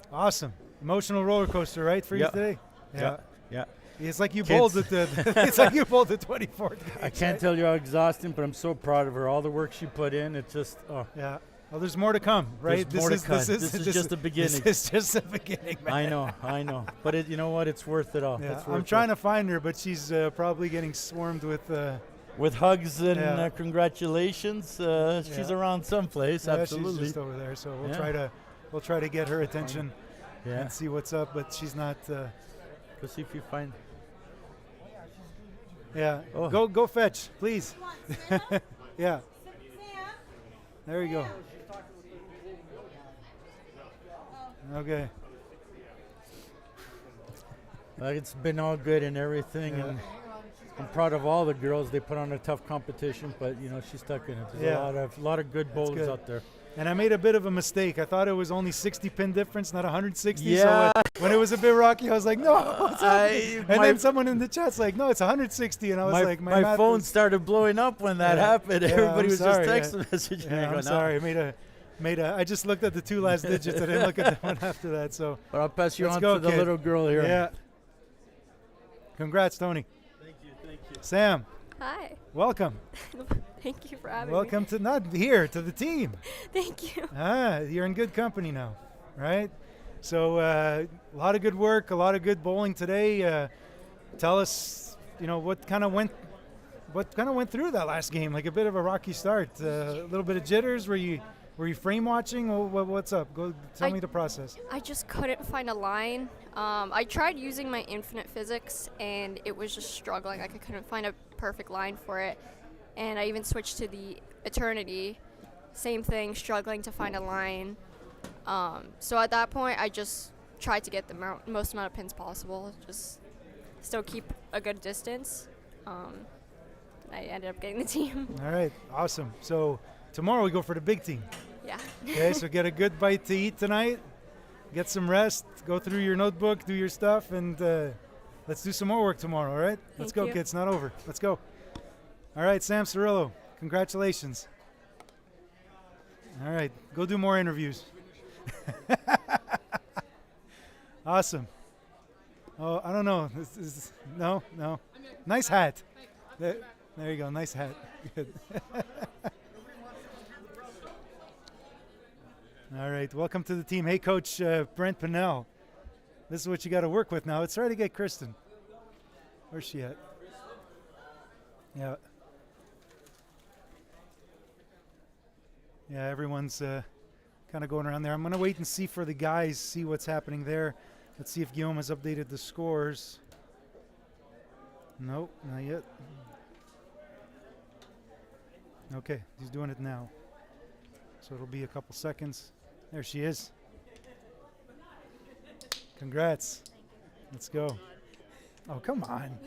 Awesome. Emotional roller coaster, right, for you today? Yeah. It's like you bowled at it's like you bowled the 24th game. I can't tell you how exhausting, but I'm so proud of her. All the work she put in, it's just, Yeah. Well, there's more to come, right? This is just the beginning. This is just the beginning, man. I know. But you know what? It's worth it all. Yeah. I'm trying to find her, but she's probably getting swarmed with hugs and congratulations. She's around someplace. Yeah, absolutely. She's just over there, so we'll try to get her attention and see what's up. But she's not. Go see if you find. Yeah. Oh. Go fetch, please. Yeah. There you go. Okay. It's been all good and everything, and I'm proud of all the girls. They put on a tough competition, but she stuck in it. There's a lot of good bowlers out there. And I made a bit of a mistake. I thought it was only 60 pin difference, not 160. Yeah. So when it was a bit rocky, I was like, no, what's happening? And then someone in the chat's like, no, it's 160. And I was like, my phone started blowing up when that happened. Everybody was just text messaging. Yeah, I'm sorry. I just looked at the 2 last digits. I didn't look at the one after that. So, but I'll pass you on to the little girl here. Yeah. Congrats, Tony. Thank you. Sam. Hi. Welcome. Thank you for having Welcome to to the team. Thank you. You're in good company now, right? So a lot of good work, a lot of good bowling today. Tell us, what kind of went through that last game? Like a bit of a rocky start, a little bit of jitters. Were you frame watching? What's up? Go tell me the process. I just couldn't find a line. I tried using my infinite physics, and it was just struggling. I couldn't find a perfect line for it. And I even switched to the Eternity. Same thing, struggling to find a line. So at that point, I just tried to get the most amount of pins possible. Just still keep a good distance. I ended up getting the team. All right, awesome. So tomorrow we go for the big team. Yeah. Okay, so get a good bite to eat tonight. Get some rest. Go through your notebook, do your stuff, and let's do some more work tomorrow, all right? Let's go, kids. Not over. Let's go. All right, Sam Cirillo, congratulations. All right, go do more interviews. Awesome. Oh, I don't know. No. Nice hat. There you go. Nice hat. Good. All right, welcome to the team. Hey, Coach Brent Pinnell. This is what you got to work with now. Let's try to get Kristen. Where's she at? Yeah. Yeah, everyone's kind of going around there. I'm going to wait and see for the guys, see what's happening there. Let's see if Guillaume has updated the scores. Nope, not yet. Okay, he's doing it now. So it'll be a couple seconds. There she is. Congrats. Let's go. Oh, come on.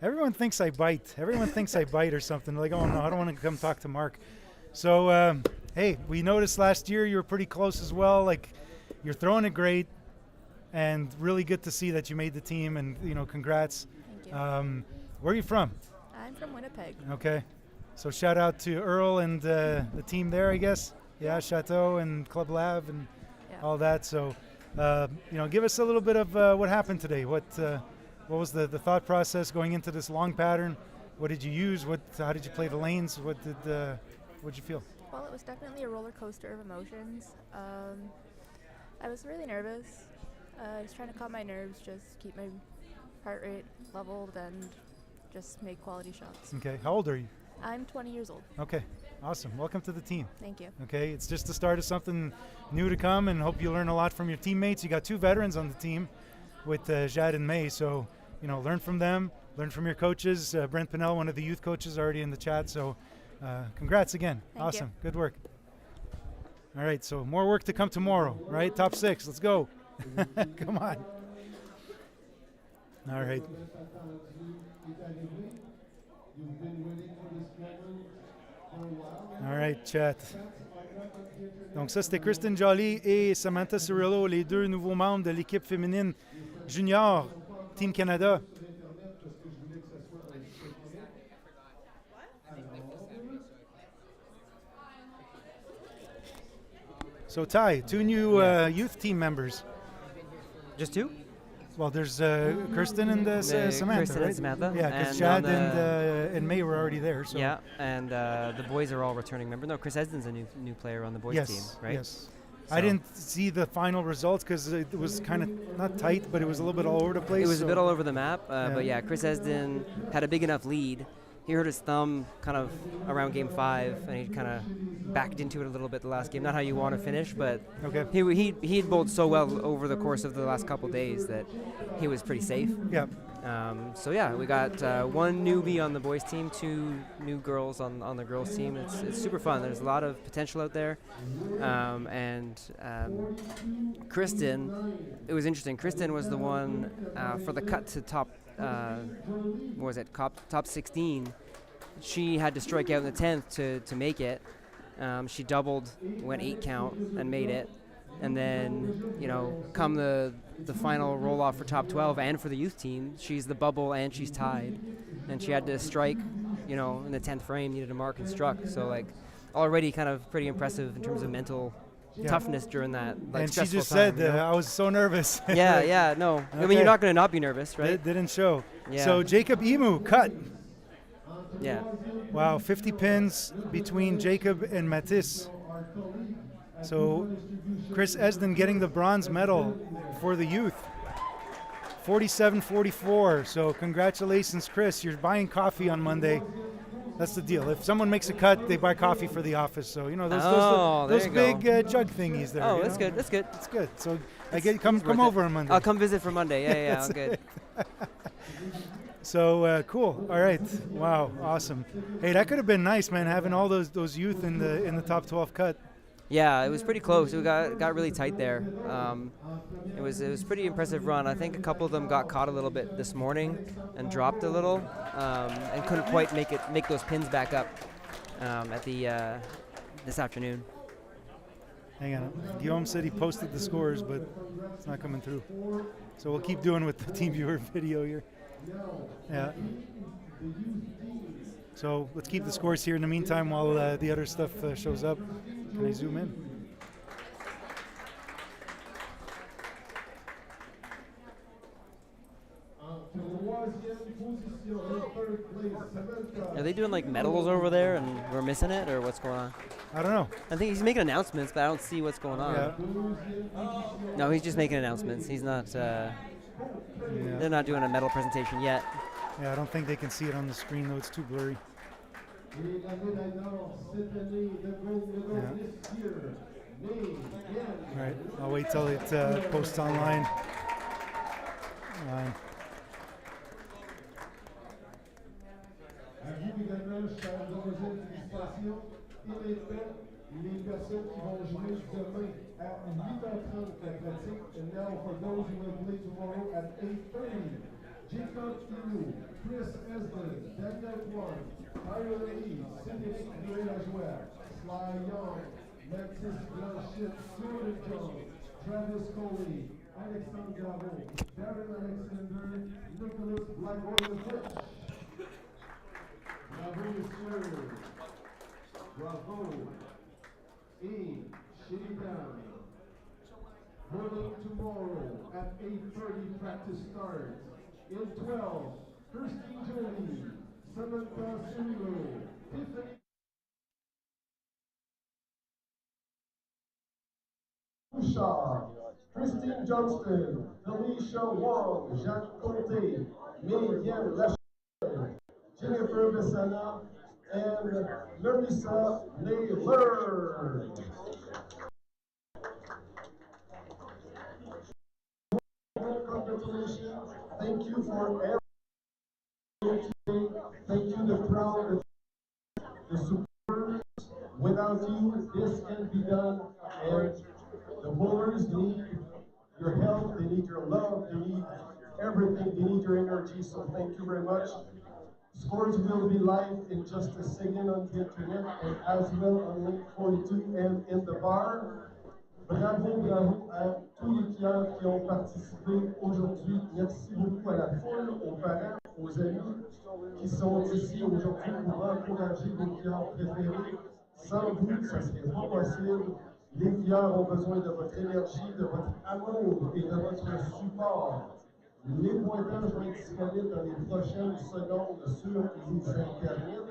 Everyone thinks I bite. Everyone thinks I bite or something. Like, oh, no, I don't want to come talk to Mark. So, hey, we noticed last year you were pretty close as well. Like, you're throwing it great, and really good to see that you made the team, and, congrats. Thank you. Where are you from? I'm from Winnipeg. Okay. So shout out to Earl and the team there, I guess. Yeah, Chateau and Club Lab and all that. So, give us a little bit of what happened today. What was the thought process going into this long pattern? What did you use? How did you play the lanes? What did you feel? Well, it was definitely a roller coaster of emotions. I was really nervous. I was trying to calm my nerves, just keep my heart rate leveled, and just make quality shots. Okay. How old are you? I'm 20 years old. Okay. Awesome. Welcome to the team. Thank you. Okay. It's just the start of something new to come, and hope you learn a lot from your teammates. You got 2 veterans on the team with Jad and May, so learn from them, learn from your coaches. Brent Pinnell, one of the youth coaches, already in the chat, so congrats again. Thank awesome. you. Good work. All right, so more work to come tomorrow, right? Top 6. Let's go. Come on. All right. All right, chat. Donc ça, c'était Kristen Jolly et Samantha Cirillo, les 2 nouveaux membres de l'équipe féminine junior Team Canada. So Ty, 2 new youth team members. Just 2? Well, there's Kirsten and Samantha, Kirsten right? and Samantha. Yeah, because Chad and May were already there. So. Yeah, and the boys are all returning members. No, Chris Esden's a new player on the boys team, right? Yes. So I didn't see the final results because it was kind of not tight, but it was a little bit all over the place. It was a bit all over the map, but yeah, Chris Esden had a big enough lead. He hurt his thumb kind of around game 5, and he kind of backed into it a little bit the last game. Not how you want to finish, but he had bowled so well over the course of the last couple days that he was pretty safe. Yeah. So yeah, we got 1 newbie on the boys team, 2 new girls on the girls team. It's super fun. There's a lot of potential out there, and Kristen. It was interesting. Kristen was the one for the cut to top what was it, top 16. She had to strike out in the 10th to make it. She doubled, went 8 count, and made it. And then, you know, come the final roll-off for top 12 and for the youth team, she's the bubble and she's tied. And she had to strike, you know, in the 10th frame, needed a mark and struck. So, like, already kind of pretty impressive in terms of mental toughness during that. Like, and she just time, said, you know? I was so nervous. Yeah, no. Okay. I mean, you're not going to not be nervous, right? It didn't show. Yeah. So, Jacob Emu cut. Yeah. Wow, 50 pins between Jacob and Matisse. So Chris Esden getting the bronze medal for the youth. 47-44. So congratulations, Chris. You're buying coffee on Monday. That's the deal. If someone makes a cut, they buy coffee for the office. So, you know, those big jug thingies there. Oh, that's good. That's good. That's good. So come over on Monday. I'll come visit for Monday. Yeah, all good. So cool. All right. Wow. Awesome. Hey, that could have been nice, man. Having all those youth in the top 12 cut. Yeah, it was pretty close. It got really tight there. It was pretty impressive run. I think a couple of them got caught a little bit this morning and dropped a little, and couldn't quite make those pins back up at the this afternoon. Hang on. Guillaume said he posted the scores, but it's not coming through. So we'll keep doing with the team viewer video here. Yeah. So let's keep the scores here in the meantime while the other stuff shows up. Can I zoom in? Are they doing like medals over there and we're missing it, or what's going on? I don't know. I think he's making announcements, but I don't see what's going on. Yeah. No, he's just making announcements. He's not. They're not doing a medal presentation yet. Yeah, I don't think they can see it on the screen though. It's too blurry. Yeah. All right, I'll wait till it posts online. Les personnes qui vont jouer demain at 8h30 la pratique, and now for those who will play tomorrow at 8:30. Jacob Inu, Chris Esden, Daniel Kwan, Tyler Lee, Cédric Noël-Lajoie, Sly Young, Mathis Blanchette, Jordan Jones, Travis Coley, Alexandre Garot, Darren Alexander, Nicholas Blackwood. Bravo, messieurs. Bravo. Et Sheridan. Morning tomorrow at 8:30 practice starts. In 12, Christine Jolie, Samantha Sulo, Tiffany Bouchard, Christine Johnston, Felicia Wong, Jacques Côté, Miriam Lachelle, Jennifer Bessana, and Larissa Naylor. Congratulations. Thank you for everything today. Thank you, the crowd, the supporters. Without you, this can't be done. And the bowlers need your help, they need your love, they need everything, they need your energy. So thank you very much. Scores will be live in just a second on the internet and as well on link 42 and in the bar. Bravo à tous les clients qui ont participé aujourd'hui. Merci beaucoup à la foule, aux parents, aux amis qui sont ici aujourd'hui pour encourager vos clients préférés. Sans vous, ça ne serait pas possible. Les clients ont besoin de votre énergie, de votre amour et de votre support. Les pointages vont être disponibles dans les prochaines secondes sur les Internet.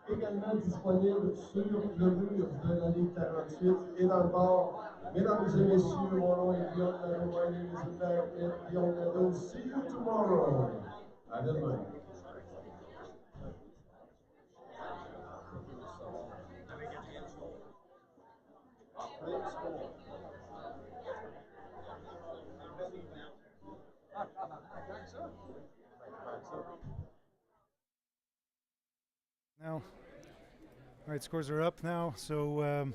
Également disponible sur le mur de la Ligue 48 et dans le bar. Mesdames et messieurs, mon nom est Guillaume Nadeau, my name is Guillaume Nadeau. See you tomorrow. À demain. Now, all right, scores are up now, so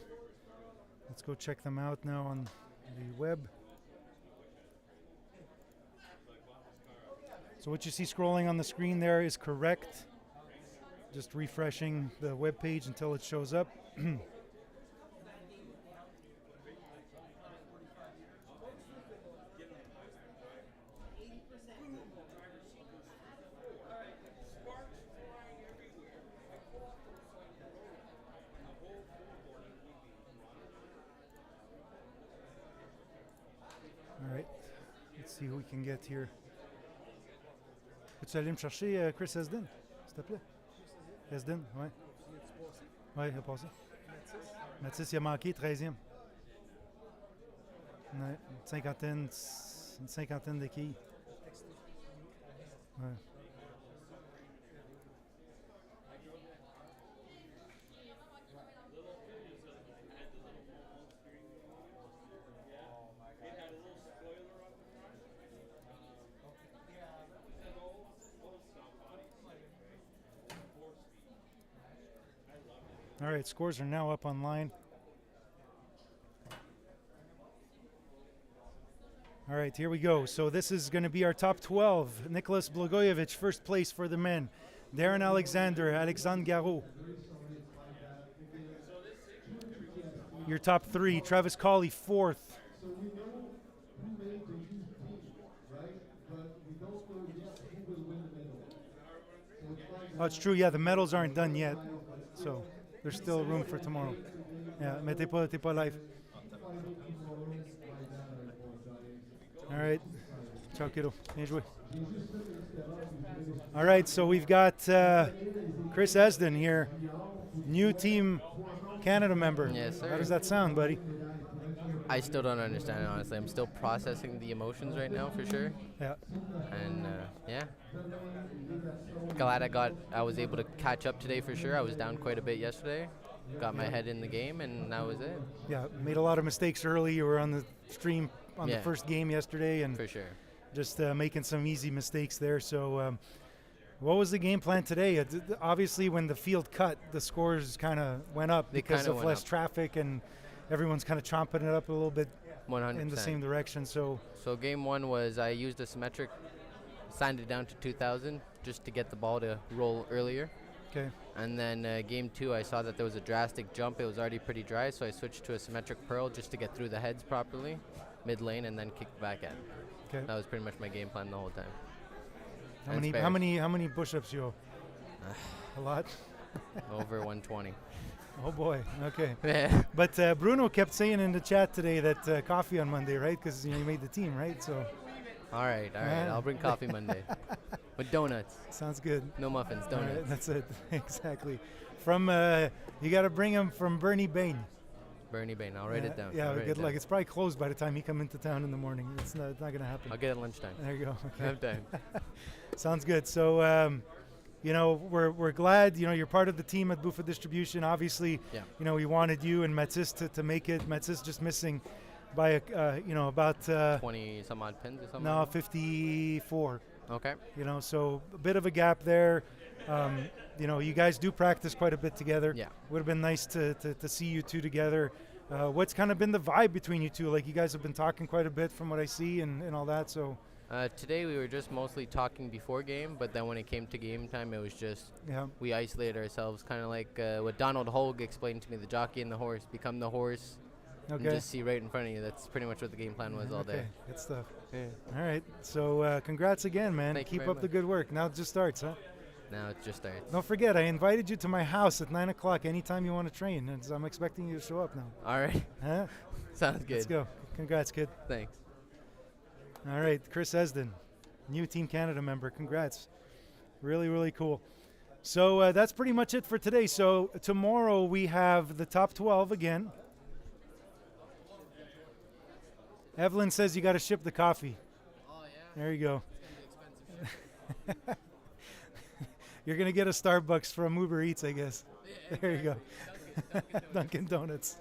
let's go check them out now on the web. So what you see scrolling on the screen there is correct. Just refreshing the web page until it shows up. All right, let's see who we can get here. Peux-tu aller me chercher Chris Esden, s'il te plaît? Esden, ouais. Ouais, il a passé. Mathis, il a manqué, 13e. Ouais, une cinquantaine de quilles. Ouais. All right, scores are now up online. All right, here we go. So this is going to be our top 12. Nicholas Blagojevic, first place for the men. Darren Alexander, Alexandre Garot. Your top 3, Travis Colley, 4th. Oh, it's true, yeah, the medals aren't done yet. So there's still room for tomorrow. Yeah, mais t'es pas live. All right. Ciao, kiddo. Bien joué. All right, so we've got Chris Esden here, new Team Canada member. Yes, sir. How does that sound, buddy? I still don't understand it, honestly. I'm still processing the emotions right now, for sure. Yeah. And, yeah. Glad I was able to catch up today, for sure. I was down quite a bit yesterday. Got my head in the game, and that was it. Yeah, made a lot of mistakes early. You were on the stream on the first game yesterday, and for sure, just making some easy mistakes there. So what was the game plan today? Obviously, when the field cut, the scores kind of went up because of less traffic, and everyone's kind of chomping it up a little bit 100%. in the same direction. So game 1 was I used a symmetric, signed it down to 2,000 just to get the ball to roll earlier. Okay. And then game 2, I saw that there was a drastic jump. It was already pretty dry, so I switched to a symmetric pearl just to get through the heads properly, mid lane, and then kick back at. Okay. That was pretty much my game plan the whole time. How many push-ups you? A lot. Over 120. Oh boy. Okay. Yeah. But Bruno kept saying in the chat today that coffee on Monday, right? Because you made the team, right? So. All right. I'll bring coffee Monday. With donuts. Sounds good. No muffins, donuts. Right, that's it. Exactly. From you got to bring him from Bernie Bain. Bernie Bain. I'll write it down. Yeah, good luck. It's probably closed by the time he come into town in the morning. It's not going to happen. I'll get it at lunchtime. There you go. Okay. I have time. Sounds good. So, we're glad, you're part of the team at Buffa Distribution. Obviously, we wanted you and Mathis to make it. Mathis just missing by, about 20 some odd pins or something? No, 54. Okay. So a bit of a gap there. You guys do practice quite a bit together. Yeah. Would have been nice to see you two together. What's kind of been the vibe between you two? Like, you guys have been talking quite a bit from what I see and all that, so. Today we were just mostly talking before game, but then when it came to game time, it was just we isolated ourselves, kind of like what Donald Hogue explained to me, the jockey and the horse. Become the horse and just see right in front of you. That's pretty much what the game plan was all day. Good stuff. Yeah. All right, so congrats again, man. Keep up the good work. Now it just starts, huh? Now it just starts. Don't forget, I invited you to my house at 9 o'clock anytime you want to train, and so I'm expecting you to show up now. All right. Huh? Sounds good. Let's go. Congrats, kid. Thanks. All right, Chris Esden, new Team Canada member. Congrats. Really, really cool. So that's pretty much it for today. So tomorrow we have the top 12 again. Evelyn says you got to ship the coffee. Oh, yeah? There you go. You're going to get a Starbucks from Uber Eats, I guess. There you go. Dunkin' Donuts.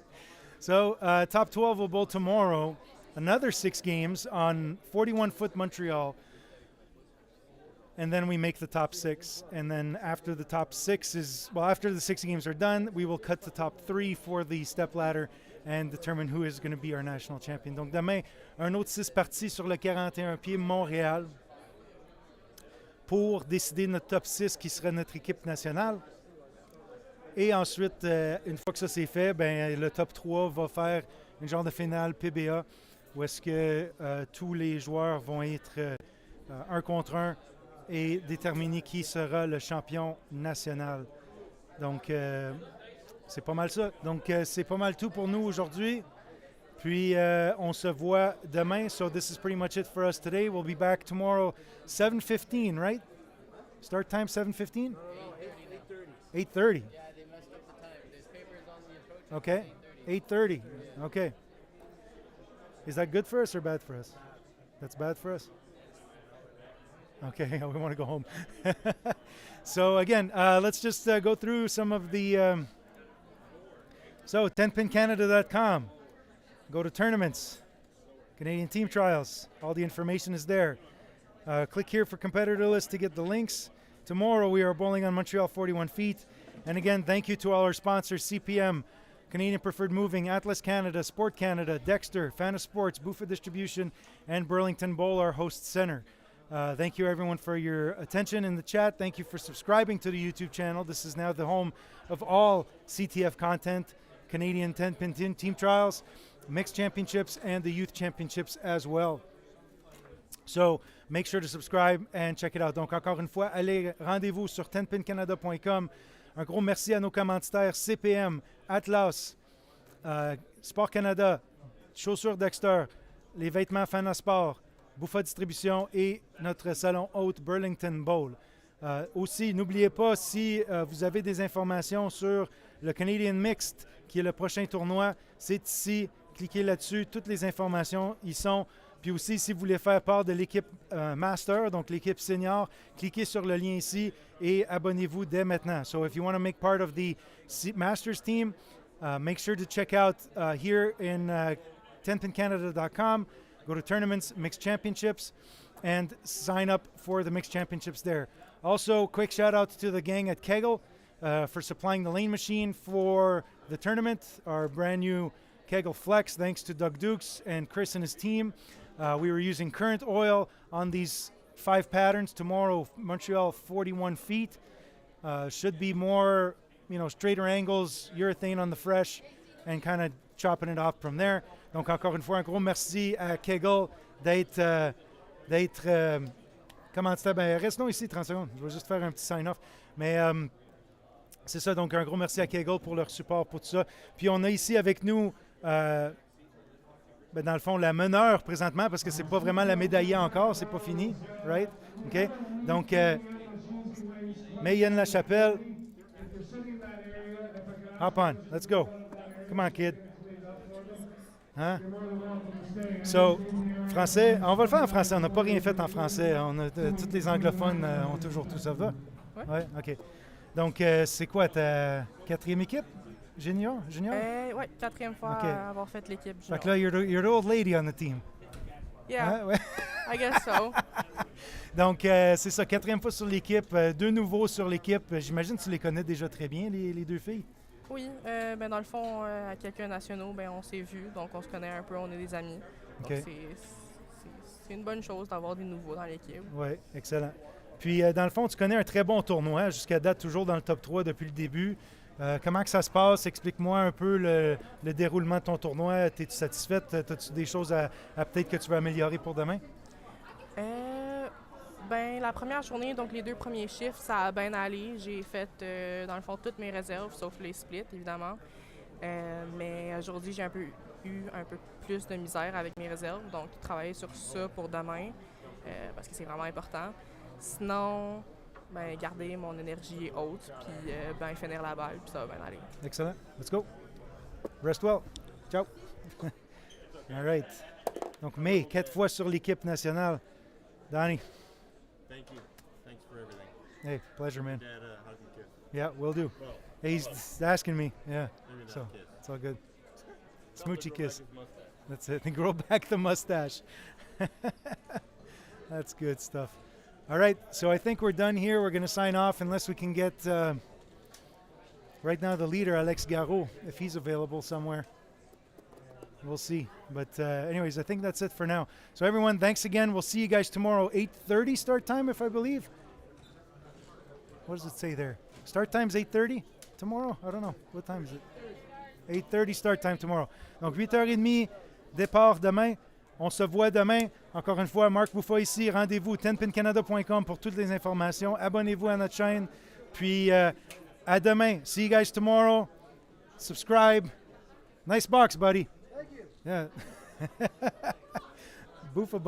So top 12 will bowl tomorrow. Another 6 games on 41-foot Montreal. And then we make the top 6. And then after the top 6 after the 6 games are done, we will cut the top 3 for the Stepladder and determine who is going to be our national champion. Donc demain, un autre 6 parties sur le 41 pieds Montréal. pour décider notre top 6 qui serait notre équipe nationale. Et ensuite, une fois que ça c'est fait, ben, le top 3 va faire une genre de finale PBA où est-ce que tous les joueurs vont être 1 contre 1 et déterminer qui sera le champion national. Donc, c'est pas mal ça. Donc, c'est pas mal tout pour nous aujourd'hui. Puis, on se voit demain. So, this is pretty much it for us today. We'll be back tomorrow, 7:15, right? Start time, 7:15? 8:30. Yeah, they messed up the time. There's papers on the approach. Okay, 8:30. Okay. Is that good for us or bad for us? That's bad for us? Okay, we want to go home. So again, let's just go through some of the... So 10pincanada.com. Go to tournaments, Canadian team trials. All the information is there. Click here for competitor list to get the links. Tomorrow we are bowling on Montreal 41 feet. And again, thank you to all our sponsors, CPM, Canadian Preferred Moving, Atlas Canada, Sport Canada, Dexter, Fana Sports, Bufa Distribution, and Burlington Bowl, our host center. Thank you everyone for your attention in the chat. Thank you for subscribing to the YouTube channel. This is now the home of all CTF content, Canadian 10-pin team trials, mixed championships, and the youth championships as well. So make sure to subscribe and check it out. Donc encore une fois, allez, rendez-vous sur 10pincanada.com. Un gros merci à nos commanditaires CPM, Atlas, Sport Canada, Chaussures Dexter, les vêtements Fanasport, Bufa Distribution et notre salon hôte Burlington Bowl. Aussi, n'oubliez pas, si vous avez des informations sur le Canadian Mixed, qui est le prochain tournoi, c'est ici. Cliquez là-dessus. Toutes les informations y sont. Puis aussi, si vous voulez faire part de l'équipe Master, donc l'équipe senior, cliquez sur le lien ici et abonnez-vous dès maintenant. So if you want to make part of the Masters team, make sure to check out here in 10pincanada.com. Go to tournaments, mixed championships, and sign up for the mixed championships there. Also, quick shout out to the gang at Kegel for supplying the lane machine for the tournament, our brand new Kegel Flex, thanks to Doug Dukes and Chris and his team. We were using current oil on these 5 patterns. Tomorrow, Montreal 41 feet. Should be more, straighter angles, urethane on the fresh, and kind of chopping it off from there. Donc, encore une fois, un gros merci à Kegel d'être commanditaire. Ben, restons ici 30 secondes. Je vais juste faire un petit sign-off. Mais c'est ça, donc un gros merci à Kegel pour leur support pour tout ça. Puis on a ici avec nous, dans le fond, la meneur présentement, parce que c'est pas vraiment la médaillée encore, c'est pas fini, right? OK? Donc, Mayen Lachapelle. Hop on, let's go. Come on, kid. Hein? So, français, on va le faire en français. On n'a pas rien fait en français. Tous les anglophones ont toujours tout ça. Va? Oui. Ouais, OK. Donc, c'est quoi ta 4e équipe? Junior? Oui, 4e fois à avoir fait l'équipe junior. Fait que là, you're the old lady on the team. Yeah, Hein? Ouais. I guess so. Donc, c'est ça, 4e fois sur l'équipe, 2 nouveaux sur l'équipe. J'imagine que tu les connais déjà très bien, les 2 filles. Oui, dans le fond, à quelques nationaux, on s'est vus, donc on se connaît un peu, on est des amis. Donc OK. c'est une bonne chose d'avoir des nouveaux dans l'équipe. Oui, excellent. Puis, dans le fond, tu connais un très bon tournoi, jusqu'à date toujours dans le top 3 depuis le début. Comment que ça se passe? Explique-moi un peu le déroulement de ton tournoi. Es-tu satisfaite? As-tu des choses à peut-être que tu veux améliorer pour demain? La première journée, donc les 2 premiers chiffres, ça a bien allé. J'ai fait, dans le fond, toutes mes réserves, sauf les splits, évidemment. Mais aujourd'hui, j'ai eu un peu plus de misère avec mes réserves. Donc, travailler sur ça pour demain, parce que c'est vraiment important. Sinon, garder mon énergie haute, puis finir la balle, puis ça va bien aller. Excellent. Let's go. Rest well. Ciao. All right. Donc, May, 4 fois sur l'équipe nationale. Donnie. Thank you. Thanks for everything. Hey, pleasure, man. Dad, hug and kiss. Yeah, will do. Well, Hey, he's asking me. Yeah. Maybe not So, kiss. it's all good. Tell him to Smoochy grow kiss. back his mustache. That's it. And grow back the mustache. That's good stuff. All right, so I think we're done here. We're going to sign off unless we can get, right now, the leader, Alex Garot, if he's available somewhere. We'll see. But anyways, I think that's it for now. So everyone, thanks again. We'll see you guys tomorrow, 8:30 start time, if I believe. What does it say there? Start time's 8:30 tomorrow? I don't know. What time is it? 8:30 start time tomorrow. Donc 8h30 départ demain. On se voit demain. Encore une fois, Marc Bouffa ici. Rendez-vous 10pincanada.com pour toutes les informations. Abonnez-vous à notre chaîne. Puis à demain. See you guys tomorrow. Subscribe. Nice box, buddy. Thank you. Yeah. Bouffa box.